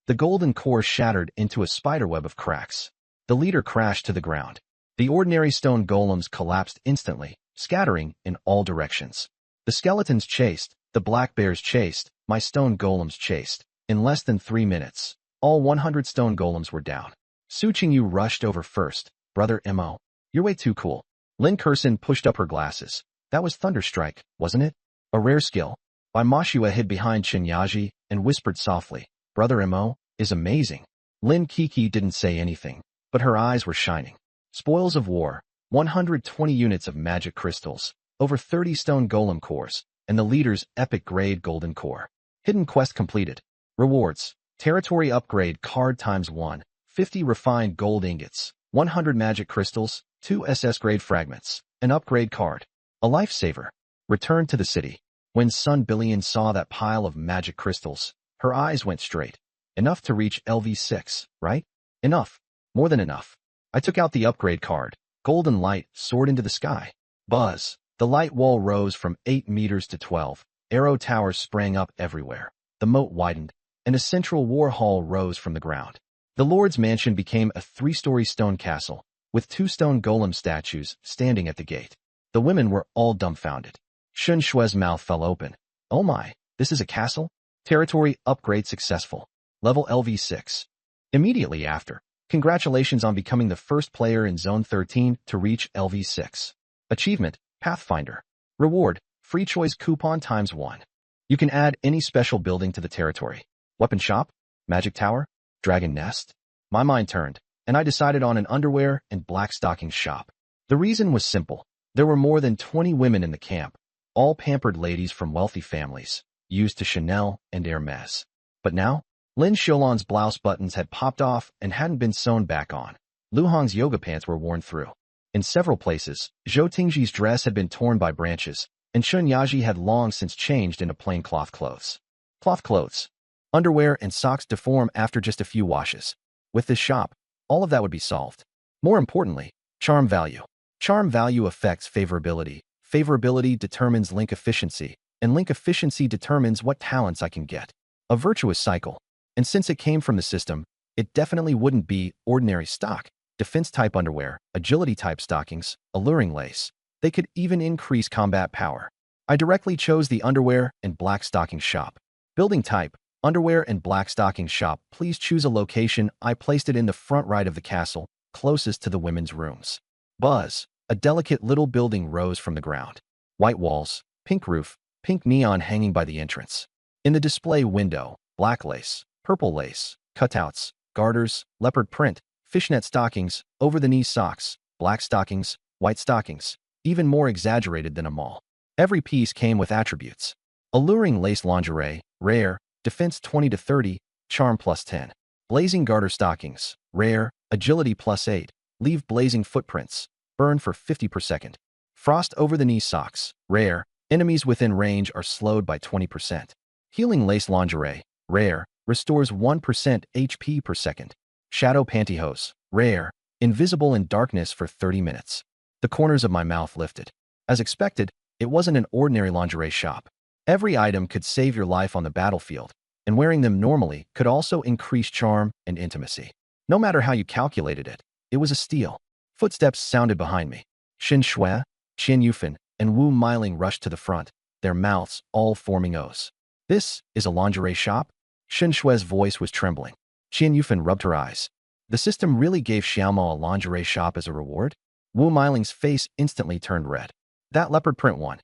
S1: The golden core shattered into a spiderweb of cracks. The leader crashed to the ground. The ordinary stone golems collapsed instantly, scattering in all directions. The skeletons chased, the black bears chased, my stone golems chased. In less than 3 minutes, all 100 stone golems were down. Su Qingyu rushed over first. Brother Mo, you're way too cool. Lin Kurson pushed up her glasses. That was Thunderstrike, wasn't it? A rare skill. Bai Moshua hid behind Chinyaji and whispered softly, Brother Mo is amazing. Lin Kiki didn't say anything, but her eyes were shining. Spoils of war, 120 units of magic crystals, over 30 stone golem cores, and the leader's epic grade golden core. Hidden quest completed. Rewards. Territory upgrade card ×1, 50 refined gold ingots, 100 magic crystals, 2 SS grade fragments, an upgrade card. A lifesaver. Returned to the city. When Sun Billion saw that pile of magic crystals, her eyes went straight. Enough to reach LV6, right? Enough. More than enough. I took out the upgrade card. Golden light soared into the sky. Buzz. The light wall rose from 8 meters to 12. Arrow towers sprang up everywhere. The moat widened, and a central war hall rose from the ground. The Lord's mansion became a 3-story stone castle, with 2 stone golem statues standing at the gate. The women were all dumbfounded. Shun Shue's mouth fell open. Oh my, this is a castle? Territory upgrade successful. Level LV6. Immediately after, congratulations on becoming the first player in Zone 13 to reach LV6. Achievement, Pathfinder. Reward, free choice coupon ×1. You can add any special building to the territory. Weapon shop? Magic tower? Dragon nest? My mind turned, and I decided on an underwear and black stockings shop. The reason was simple. There were more than 20 women in the camp, all pampered ladies from wealthy families, used to Chanel and Hermes. But now, Lin Xiaolon's blouse buttons had popped off and hadn't been sewn back on. Lu Hong's yoga pants were worn through. In several places, Zhou Tingji's dress had been torn by branches, and Shun Yaji had long since changed into plain cloth clothes. Cloth clothes. Underwear and socks deform after just a few washes. With this shop, all of that would be solved. More importantly, charm value. Charm value affects favorability. Favorability determines link efficiency, and link efficiency determines what talents I can get. A virtuous cycle. And since it came from the system, it definitely wouldn't be ordinary stock. Defense-type underwear, agility-type stockings, alluring lace. They could even increase combat power. I directly chose the underwear and black stockings shop. Building type, underwear and black stockings shop. Please choose a location. I placed it in the front right of the castle, closest to the women's rooms. Buzz. A delicate little building rose from the ground. White walls, pink roof, pink neon hanging by the entrance. In the display window, black lace, purple lace, cutouts, garters, leopard print, fishnet stockings, over-the-knee socks, black stockings, white stockings, even more exaggerated than a mall. Every piece came with attributes. Alluring lace lingerie, rare, defense 20 to 30, charm +10. Blazing garter stockings, rare, agility +8, leave blazing footprints, burn for 50 per second. Frost over-the-knee socks, rare, enemies within range are slowed by 20%. Healing lace lingerie, rare, restores 1% HP per second. Shadow pantyhose, rare, invisible in darkness for 30 minutes. The corners of my mouth lifted. As expected, it wasn't an ordinary lingerie shop. Every item could save your life on the battlefield, and wearing them normally could also increase charm and intimacy. No matter how you calculated it, it was a steal. Footsteps sounded behind me. Xin Shui, Qian Yufan, and Wu Miling rushed to the front, their mouths all forming O's. This is a lingerie shop? Xin Shui's voice was trembling. Qian Yufan rubbed her eyes. The system really gave Xiaomao a lingerie shop as a reward? Wu Miling's face instantly turned red. That leopard print one.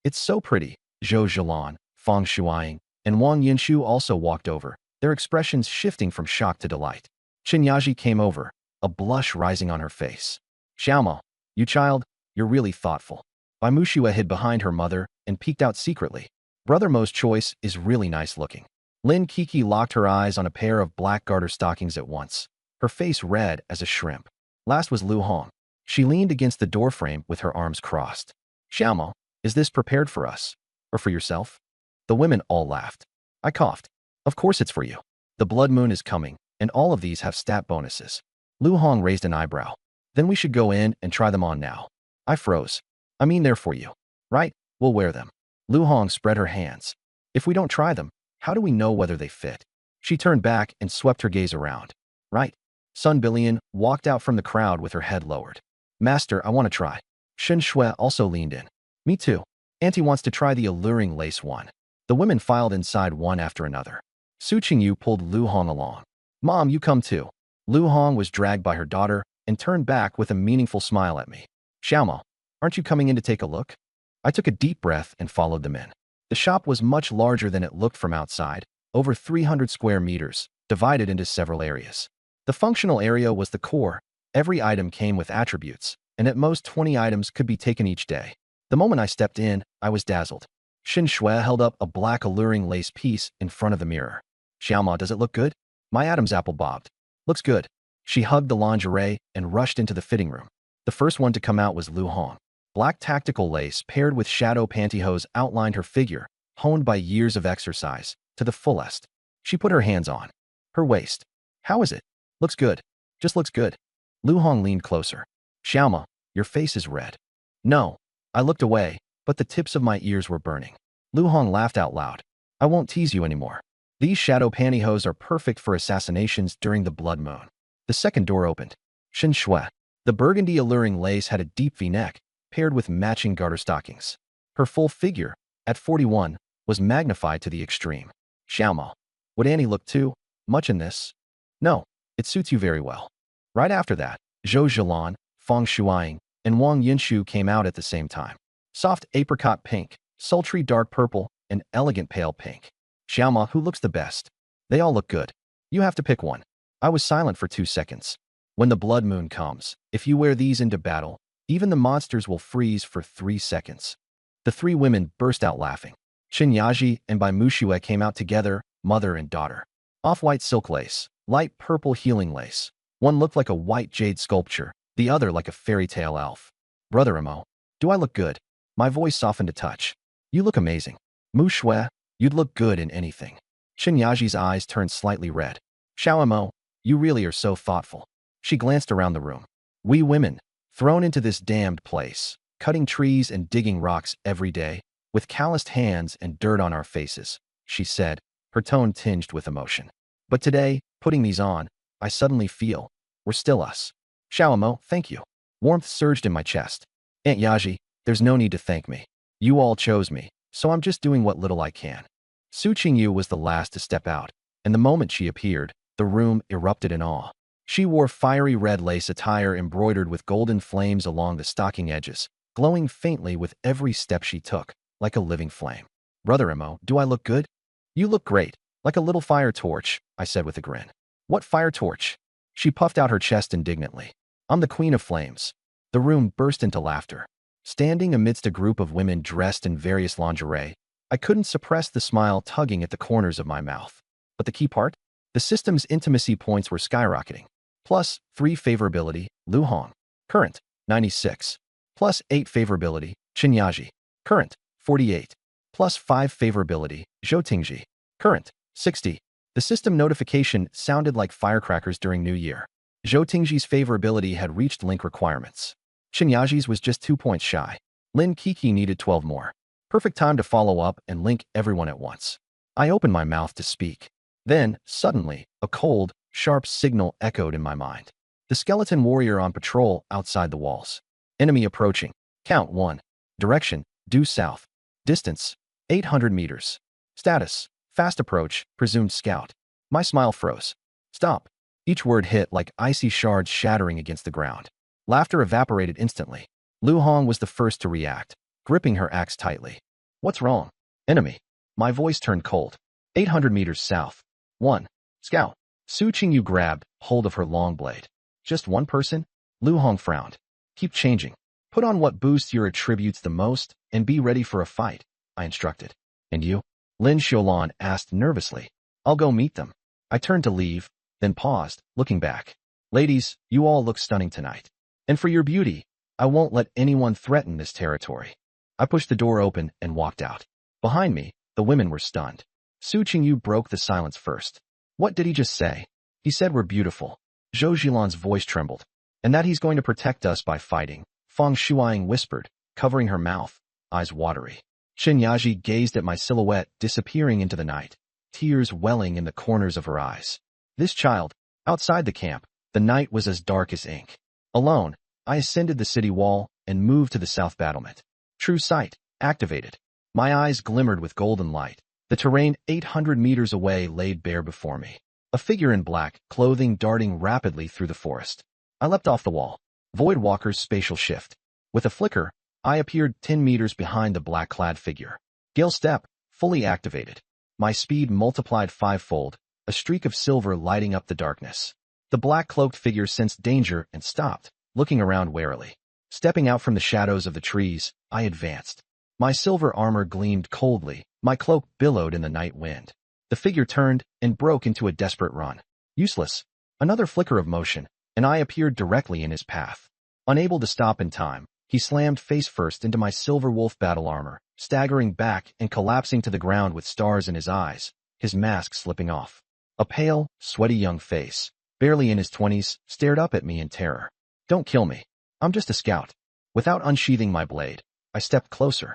S1: It's so pretty. Zhou Zhilan, Fang Shuaying, and Wang Yinshu also walked over, their expressions shifting from shock to delight. Qin Yaji came over, a blush rising on her face. Xiaomao, you child, you're really thoughtful. Bai Muxue hid behind her mother and peeked out secretly. Brother Mo's choice is really nice looking. Lin Kiki locked her eyes on a pair of black garter stockings at once, her face red as a shrimp. Last was Lu Hong. She leaned against the doorframe with her arms crossed. Xiaomao, is this prepared for us? Or for yourself? The women all laughed. I coughed. Of course it's for you. The blood moon is coming, and all of these have stat bonuses. Lu Hong raised an eyebrow. Then we should go in and try them on now. I froze. I mean they're for you. Right? We'll wear them. Lu Hong spread her hands. If we don't try them, how do we know whether they fit? She turned back and swept her gaze around. Right. Sun Billion walked out from the crowd with her head lowered. Master, I want to try. Shen Shui also leaned in. Me too. Auntie wants to try the alluring lace one. The women filed inside one after another. Su Qingyu pulled Lu Hong along. Mom, you come too. Lu Hong was dragged by her daughter and turned back with a meaningful smile at me. Xiaomao, aren't you coming in to take a look? I took a deep breath and followed them in. The shop was much larger than it looked from outside, over 300 square meters, divided into several areas. The functional area was the core. Every item came with attributes, and at most 20 items could be taken each day. The moment I stepped in, I was dazzled. Xin Shui held up a black alluring lace piece in front of the mirror. Xiaomao, does it look good? My Adam's apple bobbed. Looks good. She hugged the lingerie and rushed into the fitting room. The first one to come out was Lu Hong. Black tactical lace paired with shadow pantyhose outlined her figure, honed by years of exercise, to the fullest. She put her hands on her waist. How is it? Looks good. Just looks good. Lu Hong leaned closer. Xiaoma, your face is red. No. I looked away, but the tips of my ears were burning. Lu Hong laughed out loud. I won't tease you anymore. These shadow pantyhose are perfect for assassinations during the blood moon. The second door opened. Shin Shui. The burgundy alluring lace had a deep V-neck, paired with matching garter stockings. Her full figure, at 41, was magnified to the extreme. Xiaoma. Would Annie look too much in this? No, it suits you very well. Right after that, Zhou Zhilan, Feng Shuiying, and Wang Yinshu came out at the same time. Soft apricot pink, sultry dark purple, and elegant pale pink. Xiaoma, who looks the best? They all look good. You have to pick one. I was silent for 2 seconds. When the blood moon comes, if you wear these into battle, even the monsters will freeze for 3 seconds. The 3 women burst out laughing. Qin Yaji and Bai Muxue came out together, mother and daughter. Off-white silk lace, light purple healing lace. One looked like a white jade sculpture, the other like a fairy tale elf. Brother Imo, do I look good? My voice softened a touch. You look amazing. Mu Shui, you'd look good in anything. Qin Yaji's eyes turned slightly red. Xiao Imo, you really are so thoughtful. She glanced around the room. We women, thrown into this damned place, cutting trees and digging rocks every day, with calloused hands and dirt on our faces, she said, her tone tinged with emotion. But today, putting these on, I suddenly feel we're still us. Xiao Imo, thank you. Warmth surged in my chest. Aunt Yaji, there's no need to thank me. You all chose me, so I'm just doing what little I can. Su Qingyu was the last to step out, and the moment she appeared, the room erupted in awe. She wore fiery red lace attire embroidered with golden flames along the stocking edges, glowing faintly with every step she took, like a living flame. Brother Imo, do I look good? You look great, like a little fire torch, I said with a grin. What fire torch? She puffed out her chest indignantly. I'm the queen of flames. The room burst into laughter. Standing amidst a group of women dressed in various lingerie, I couldn't suppress the smile tugging at the corners of my mouth. But the key part? The system's intimacy points were skyrocketing. Plus 3 favorability, Lu Hong. Current, 96. Plus 8 favorability, Qin Yaji. Current, 48. Plus 5 favorability, Zhou Tingji. Current, 60. The system notification sounded like firecrackers during New Year. Zhou Tingji's favorability had reached link requirements. Qin Yaji's was just 2 points shy. Lin Kiki needed 12 more. Perfect time to follow up and link everyone at once. I opened my mouth to speak. Then, suddenly, a cold, sharp signal echoed in my mind. The skeleton warrior on patrol outside the walls. Enemy approaching. Count 1. Direction, due south. Distance, 800 meters. Status, fast approach, presumed scout. My smile froze. Stop. Each word hit like icy shards shattering against the ground. Laughter evaporated instantly. Lu Hong was the first to react, gripping her axe tightly. What's wrong? Enemy. My voice turned cold. 800 meters south. 1. Scout. Su Qingyu grabbed hold of her long blade. Just one person? Lu Hong frowned. Keep changing. Put on what boosts your attributes the most and be ready for a fight, I instructed. And you? Lin Xiaolan asked nervously. I'll go meet them. I turned to leave, then paused, looking back. Ladies, you all look stunning tonight. And for your beauty, I won't let anyone threaten this territory. I pushed the door open and walked out. Behind me, the women were stunned. Su Qingyu broke the silence first. What did he just say? He said we're beautiful. Zhou Zhilan's voice trembled. And that he's going to protect us by fighting, Feng Shuiying whispered, covering her mouth, eyes watery. Qin Yaji gazed at my silhouette disappearing into the night, tears welling in the corners of her eyes. This child, outside the camp, the night was as dark as ink. Alone, I ascended the city wall and moved to the south battlement. True sight, activated. My eyes glimmered with golden light. The terrain 800 meters away laid bare before me. A figure in black clothing darting rapidly through the forest. I leapt off the wall. Voidwalker's spatial shift. With a flicker, I appeared 10 meters behind the black-clad figure. Gale step, fully activated. My speed multiplied 5-fold, a streak of silver lighting up the darkness. The black-cloaked figure sensed danger and stopped, looking around warily. Stepping out from the shadows of the trees, I advanced. My silver armor gleamed coldly, my cloak billowed in the night wind. The figure turned and broke into a desperate run. Useless. Another flicker of motion, and I appeared directly in his path. Unable to stop in time, He slammed face first into my silver wolf battle armor, staggering back and collapsing to the ground with stars in his eyes, his mask slipping off. A pale, sweaty young face, barely in his 20s, stared up at me in terror. Don't kill me. I'm just a scout. Without unsheathing my blade, I stepped closer.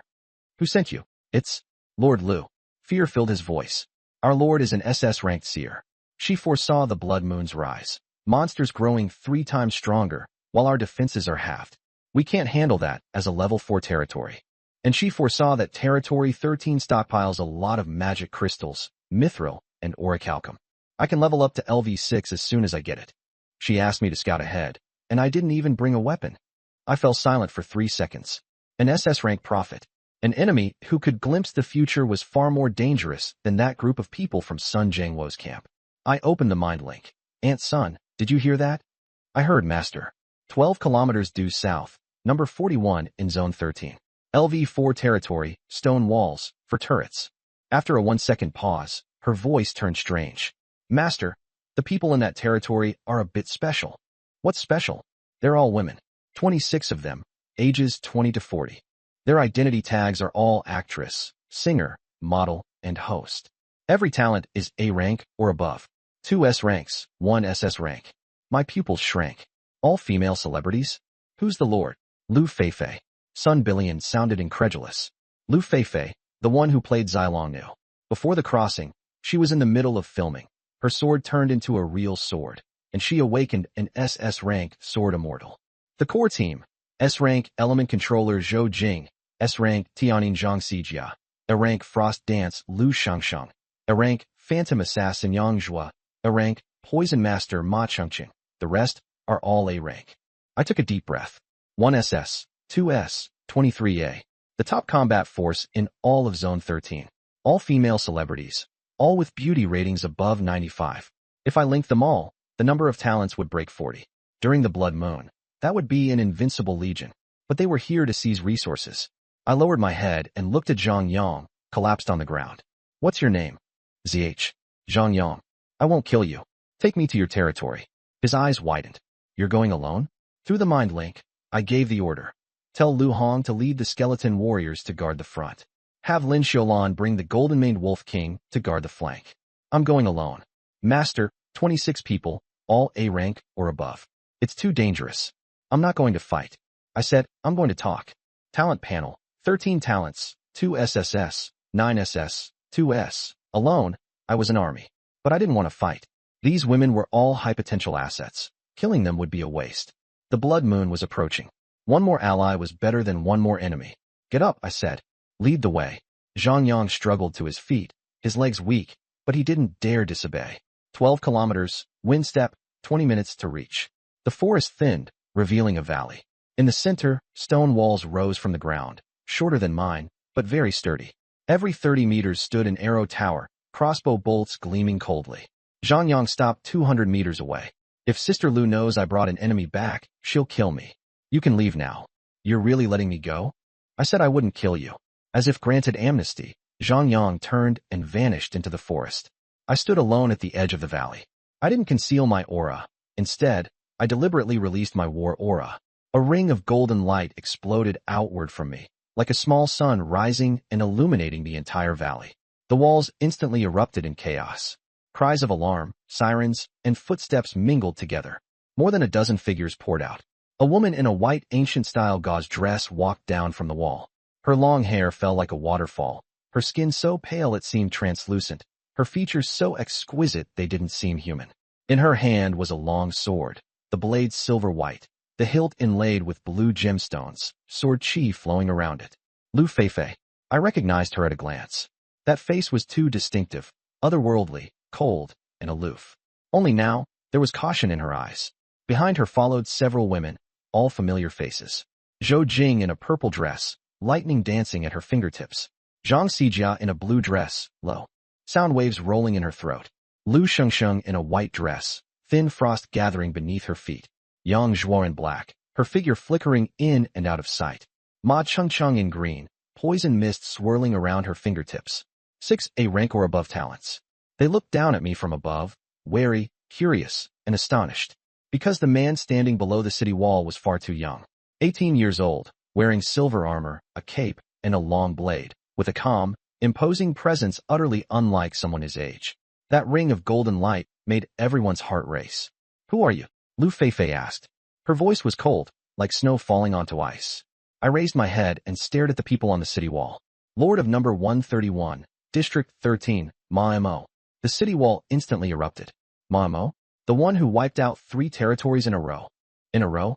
S1: Who sent you? It's Lord Lu. Fear filled his voice. Our lord is an SS-ranked seer. She foresaw the blood moon's rise, monsters growing 3 times stronger, while our defenses are halved. We can't handle that as a level 4 territory. And she foresaw that Territory 13 stockpiles a lot of magic crystals, mithril, and orichalcum. I can level up to LV6 as soon as I get it. She asked me to scout ahead, and I didn't even bring a weapon. I fell silent for 3 seconds. An SS-rank prophet, an enemy who could glimpse the future, was far more dangerous than that group of people from Sun Jiangwo's camp. I opened the mind link. Aunt Sun, did you hear that? I heard, Master. 12 kilometers due south, number 41 in Zone 13. LV4 territory, stone walls, for turrets. After a 1-second pause, her voice turned strange. Master, the people in that territory are a bit special. What's special? They're all women. 26 of them, ages 20 to 40. Their identity tags are all actress, singer, model, and host. Every talent is A rank or above. 2 S ranks, 1 SS rank. My pupils shrank. All female celebrities? Who's the lord? Lu Feifei. Sun Billion sounded incredulous. Lu Feifei, the one who played Zilong knew. Before the crossing, she was in the middle of filming. Her sword turned into a real sword, and she awakened an SS rank sword immortal. The core team, S rank element controller Zhou Jing, S rank Tianin Zhang Xijia, A rank Frost Dance Lu Shangsheng, A rank Phantom Assassin Yang Zhua, A rank Poison Master Ma Chengqing. The rest are all A rank. I took a deep breath. 1 SS, 2 S, 23A. The top combat force in all of Zone 13. All female celebrities, all with beauty ratings above 95. If I linked them all, the number of talents would break 40. During the Blood Moon, that would be an invincible legion. But they were here to seize resources. I lowered my head and looked at Zhang Yang, collapsed on the ground. What's your name? ZH. Zhang Yang. I won't kill you. Take me to your territory. His eyes widened. You're going alone? Through the mind link, I gave the order. Tell Lu Hong to lead the skeleton warriors to guard the front. Have Lin Xiaolan bring the golden-maned wolf king to guard the flank. I'm going alone. Master, 26 people, all A rank or above. It's too dangerous. I'm not going to fight. I said, I'm going to talk. Talent panel, 13 talents, 2 SSS, 9 SS, 2 S. Alone, I was an army. But I didn't want to fight. These women were all high potential assets. Killing them would be a waste. The blood moon was approaching. One more ally was better than one more enemy. Get up, I said. Lead the way. Zhang Yang struggled to his feet, his legs weak, but he didn't dare disobey. 12 kilometers, wind step, 20 minutes to reach. The forest thinned, revealing a valley. In the center, stone walls rose from the ground, shorter than mine, but very sturdy. Every 30 meters stood an arrow tower, crossbow bolts gleaming coldly. Zhang Yang stopped 200 meters away. If Sister Lu knows I brought an enemy back, she'll kill me. You can leave now. You're really letting me go? I said I wouldn't kill you. As if granted amnesty, Zhang Yang turned and vanished into the forest. I stood alone at the edge of the valley. I didn't conceal my aura. Instead, I deliberately released my war aura. A ring of golden light exploded outward from me, like a small sun rising and illuminating the entire valley. The walls instantly erupted in chaos. Cries of alarm, sirens, and footsteps mingled together. More than a dozen figures poured out. A woman in a white ancient-style gauze dress walked down from the wall. Her long hair fell like a waterfall, her skin so pale it seemed translucent, her features so exquisite they didn't seem human. In her hand was a long sword, the blade silver white, the hilt inlaid with blue gemstones, sword chi flowing around it. Lu Feifei. I recognized her at a glance. That face was too distinctive, otherworldly, cold, and aloof. Only now, there was caution in her eyes. Behind her followed several women, all familiar faces. Zhou Jing in a purple dress, lightning dancing at her fingertips. Zhang Xijia in a blue dress, low. Sound waves rolling in her throat. Lu Shengsheng in a white dress, thin frost gathering beneath her feet. Yang Zhuo in black, her figure flickering in and out of sight. Ma Chengcheng in green, poison mist swirling around her fingertips. 6 A rank or above talents. They looked down at me from above, wary, curious, and astonished. Because the man standing below the city wall was far too young. 18 years old, wearing silver armor, a cape, and a long blade, with a calm, imposing presence utterly unlike someone his age. That ring of golden light made everyone's heart race. "Who are you?" Lu Feifei asked. Her voice was cold, like snow falling onto ice. I raised my head and stared at the people on the city wall. "Lord of number 131, District 13, Ma Mo." The city wall instantly erupted. Ma Mo? The one who wiped out 3 territories in a row. In a row?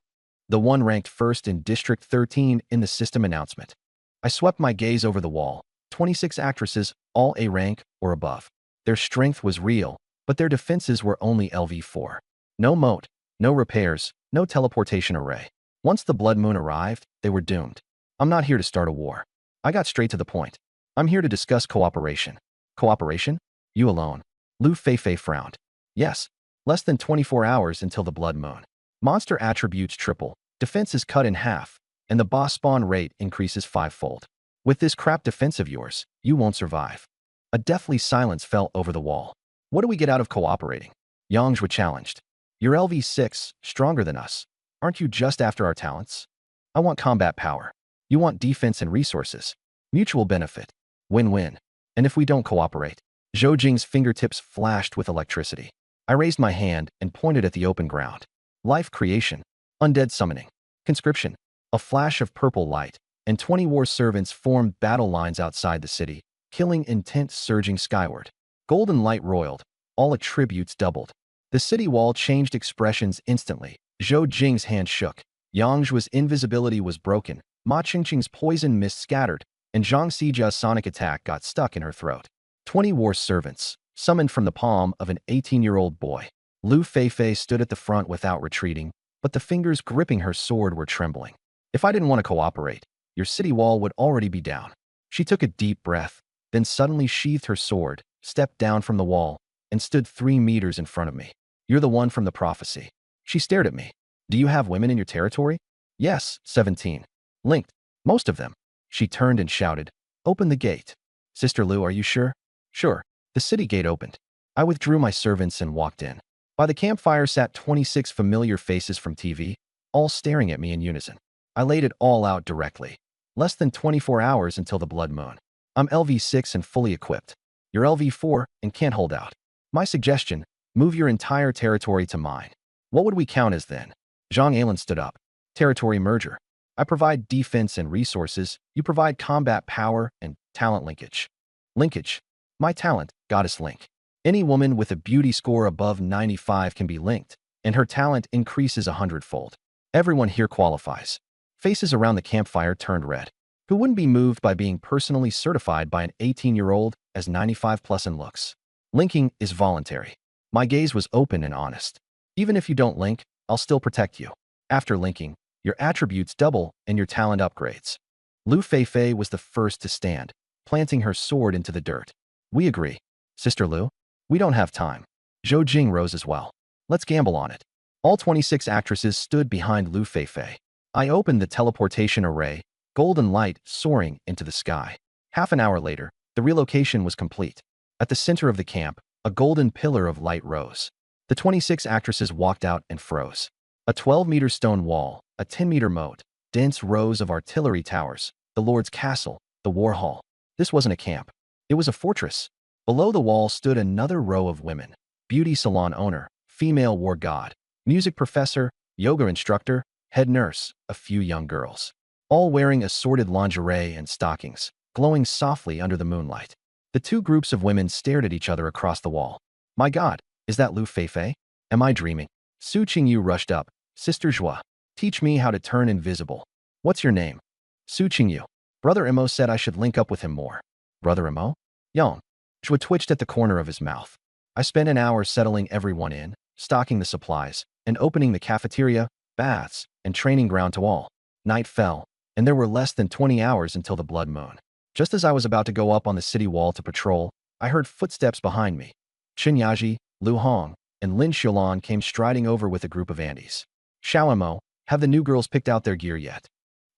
S1: The one ranked first in District 13 in the system announcement. I swept my gaze over the wall. 26 actresses, all A rank or above. Their strength was real, but their defenses were only LV4. No moat, no repairs, no teleportation array. Once the blood moon arrived, they were doomed. I'm not here to start a war. I got straight to the point. I'm here to discuss cooperation. Cooperation? You alone. Lu Feifei frowned. Yes. Less than 24 hours until the blood moon. Monster attributes triple, defenses cut in half, and the boss spawn rate increases 5-fold. With this crap defense of yours, you won't survive. A deathly silence fell over the wall. What do we get out of cooperating? Yang Zhui challenged. You're LV6, stronger than us. Aren't you just after our talents? I want combat power. You want defense and resources. Mutual benefit. Win-win. And if we don't cooperate? Zhou Jing's fingertips flashed with electricity. I raised my hand and pointed at the open ground. Life creation. Undead summoning. Conscription. A flash of purple light, and 20 war servants formed battle lines outside the city, killing intent surging skyward. Golden light roiled. All attributes doubled. The city wall changed expressions instantly. Zhou Jing's hand shook. Yang Zhui's invisibility was broken. Ma Qingqing's poison mist scattered, and Zhang Xijia's sonic attack got stuck in her throat. 20 war servants, summoned from the palm of an 18-year-old boy. Lu Feifei stood at the front without retreating, but the fingers gripping her sword were trembling. If I didn't want to cooperate, your city wall would already be down. She took a deep breath, then suddenly sheathed her sword, stepped down from the wall, and stood 3 meters in front of me. You're the one from the prophecy. She stared at me. Do you have women in your territory? Yes, 17. Linked. Most of them. She turned and shouted, "Open the gate." Sister Lu, are you sure? Sure. The city gate opened. I withdrew my servants and walked in. By the campfire sat 26 familiar faces from TV, all staring at me in unison. I laid it all out directly. Less than 24 hours until the blood moon. I'm LV6 and fully equipped. You're LV4 and can't hold out. My suggestion, move your entire territory to mine. What would we count as then? Zhang Alan stood up. Territory merger. I provide defense and resources, you provide combat power and talent linkage. Linkage. My talent, Goddess Link. Any woman with a beauty score above 95 can be linked, and her talent increases 100-fold. Everyone here qualifies. Faces around the campfire turned red. Who wouldn't be moved by being personally certified by an 18-year-old as 95 plus in looks? Linking is voluntary. My gaze was open and honest. Even if you don't link, I'll still protect you. After linking, your attributes double and your talent upgrades. Lu Feifei was the first to stand, planting her sword into the dirt. We agree. Sister Lu? We don't have time. Zhou Jing rose as well. Let's gamble on it. All 26 actresses stood behind Lu Feifei. I opened the teleportation array, golden light soaring into the sky. Half an hour later, the relocation was complete. At the center of the camp, a golden pillar of light rose. The 26 actresses walked out and froze. A 12-meter stone wall, a 10-meter moat, dense rows of artillery towers, the Lord's castle, the war hall. This wasn't a camp. It was a fortress. Below the wall stood another row of women. Beauty salon owner, female war god, music professor, yoga instructor, head nurse, a few young girls. All wearing assorted lingerie and stockings, glowing softly under the moonlight. The 2 groups of women stared at each other across the wall. My God, is that Lu Feifei? Am I dreaming? Su Qingyu rushed up. Sister Zhua, teach me how to turn invisible. What's your name? Su Qingyu. Brother Imo said I should link up with him more. Brother Imo? Yang. Zhua twitched at the corner of his mouth. I spent an hour settling everyone in, stocking the supplies, and opening the cafeteria, baths, and training ground to all. Night fell, and there were less than 20 hours until the blood moon. Just as I was about to go up on the city wall to patrol, I heard footsteps behind me. Chen Yaji, Lu Hong, and Lin Xiulan came striding over with a group of Andes. Xiaomo, have the new girls picked out their gear yet?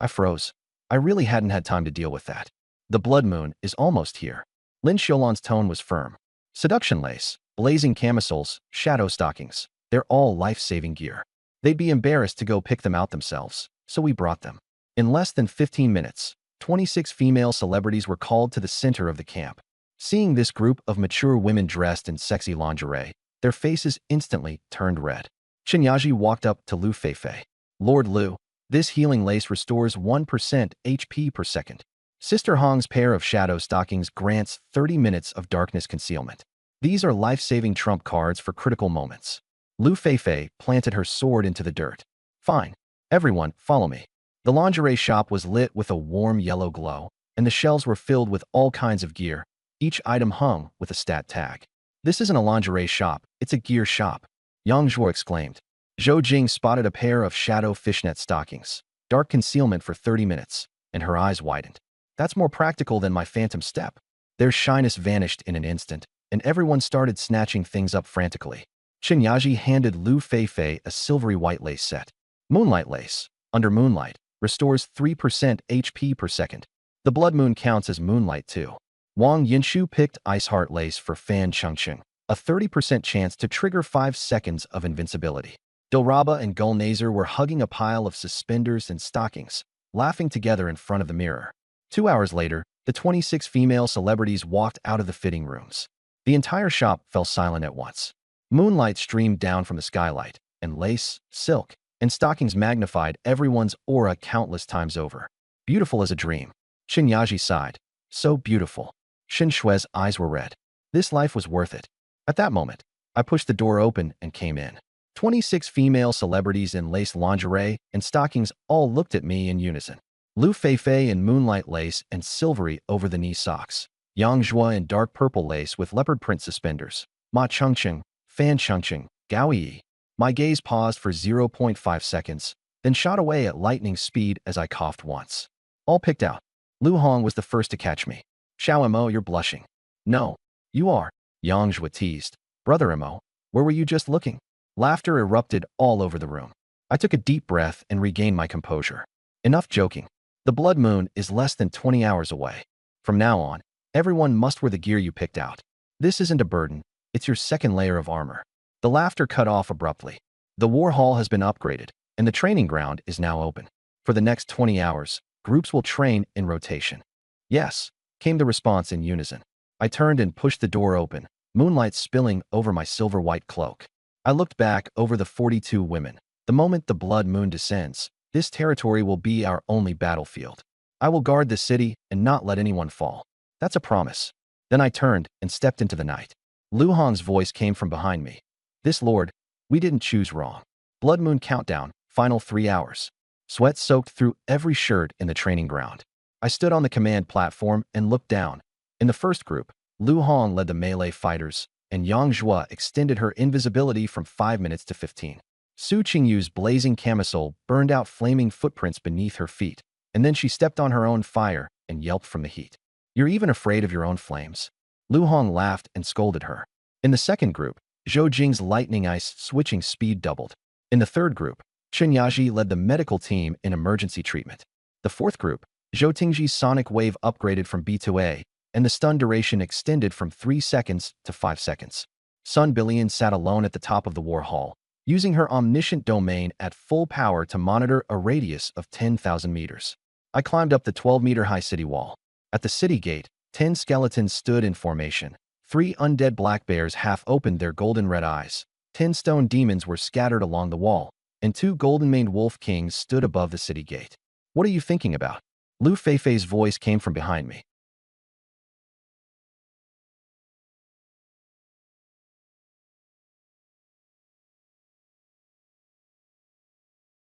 S1: I froze. I really hadn't had time to deal with that. The blood moon is almost here. Lin Xiulan's tone was firm. Seduction lace, blazing camisoles, shadow stockings. They're all life-saving gear. They'd be embarrassed to go pick them out themselves, so we brought them. In less than 15 minutes, 26 female celebrities were called to the center of the camp. Seeing this group of mature women dressed in sexy lingerie, their faces instantly turned red. Chenyaji walked up to Lu Feifei. Lord Lu, this healing lace restores 1% HP per second. Sister Hong's pair of shadow stockings grants 30 minutes of darkness concealment. These are life-saving trump cards for critical moments. Lu Feifei planted her sword into the dirt. Fine. Everyone, follow me. The lingerie shop was lit with a warm yellow glow, and the shelves were filled with all kinds of gear, each item hung with a stat tag. This isn't a lingerie shop, it's a gear shop, Yang Zhuo exclaimed. Zhou Jing spotted a pair of shadow fishnet stockings, dark concealment for 30 minutes, and her eyes widened. That's more practical than my phantom step. Their shyness vanished in an instant, and everyone started snatching things up frantically. Chenyaji handed Lu Feifei a silvery white lace set. Moonlight lace, under moonlight, restores 3% HP per second. The blood moon counts as moonlight too. Wang Yinshu picked Ice Heart lace for Fan Chengqing, a 30% chance to trigger 5 seconds of invincibility. Dilraba and Gulnazer were hugging a pile of suspenders and stockings, laughing together in front of the mirror. 2 hours later, the 26 female celebrities walked out of the fitting rooms. The entire shop fell silent at once. Moonlight streamed down from the skylight, and lace, silk, and stockings magnified everyone's aura countless times over. Beautiful as a dream. Chenyaji sighed. So beautiful. Shen Shui's eyes were red. This life was worth it. At that moment, I pushed the door open and came in. 26 female celebrities in lace lingerie and stockings all looked at me in unison. Lu Feifei in moonlight lace and silvery over-the-knee socks. Yang Zhuo in dark purple lace with leopard print suspenders. Ma Chengqing, Fan Chengqing, Gao Yi. My gaze paused for 0.5 seconds, then shot away at lightning speed as I coughed once. All picked out. Lu Hong was the first to catch me. Xiao Mo, you're blushing. No, you are, Yang Zhuo teased. Brother Mo, where were you just looking? Laughter erupted all over the room. I took a deep breath and regained my composure. Enough joking. The blood moon is less than 20 hours away. From now on, everyone must wear the gear you picked out. This isn't a burden, it's your second layer of armor. The laughter cut off abruptly. The war hall has been upgraded, and the training ground is now open. For the next 20 hours, groups will train in rotation. Yes, came the response in unison. I turned and pushed the door open, moonlight spilling over my silver-white cloak. I looked back over the 42 women. The moment the blood moon descends, this territory will be our only battlefield. I will guard the city and not let anyone fall. That's a promise. Then I turned and stepped into the night. Lu Hong's voice came from behind me. This lord, we didn't choose wrong. Blood moon countdown, final 3 hours. Sweat soaked through every shirt in the training ground. I stood on the command platform and looked down. In the first group, Lu Hong led the melee fighters, and Yang Zhuo extended her invisibility from 5 minutes to 15. Su Qingyu's blazing camisole burned out flaming footprints beneath her feet, and then she stepped on her own fire and yelped from the heat. You're even afraid of your own flames? Lu Hong laughed and scolded her. In the second group, Zhou Jing's lightning ice switching speed doubled. In the third group, Chenyaji led the medical team in emergency treatment. The fourth group, Zhou Tingji's sonic wave upgraded from B to A, and the stun duration extended from 3 seconds to 5 seconds. Sun Billion sat alone at the top of the war hall, using her omniscient domain at full power to monitor a radius of 10,000 meters. I climbed up the 12-meter-high city wall. At the city gate, 10 skeletons stood in formation. 3 undead black bears half opened their golden red eyes. 10 stone demons were scattered along the wall, and 2 golden-maned wolf kings stood above the city gate. What are you thinking about? Lu Feifei's voice came from behind me.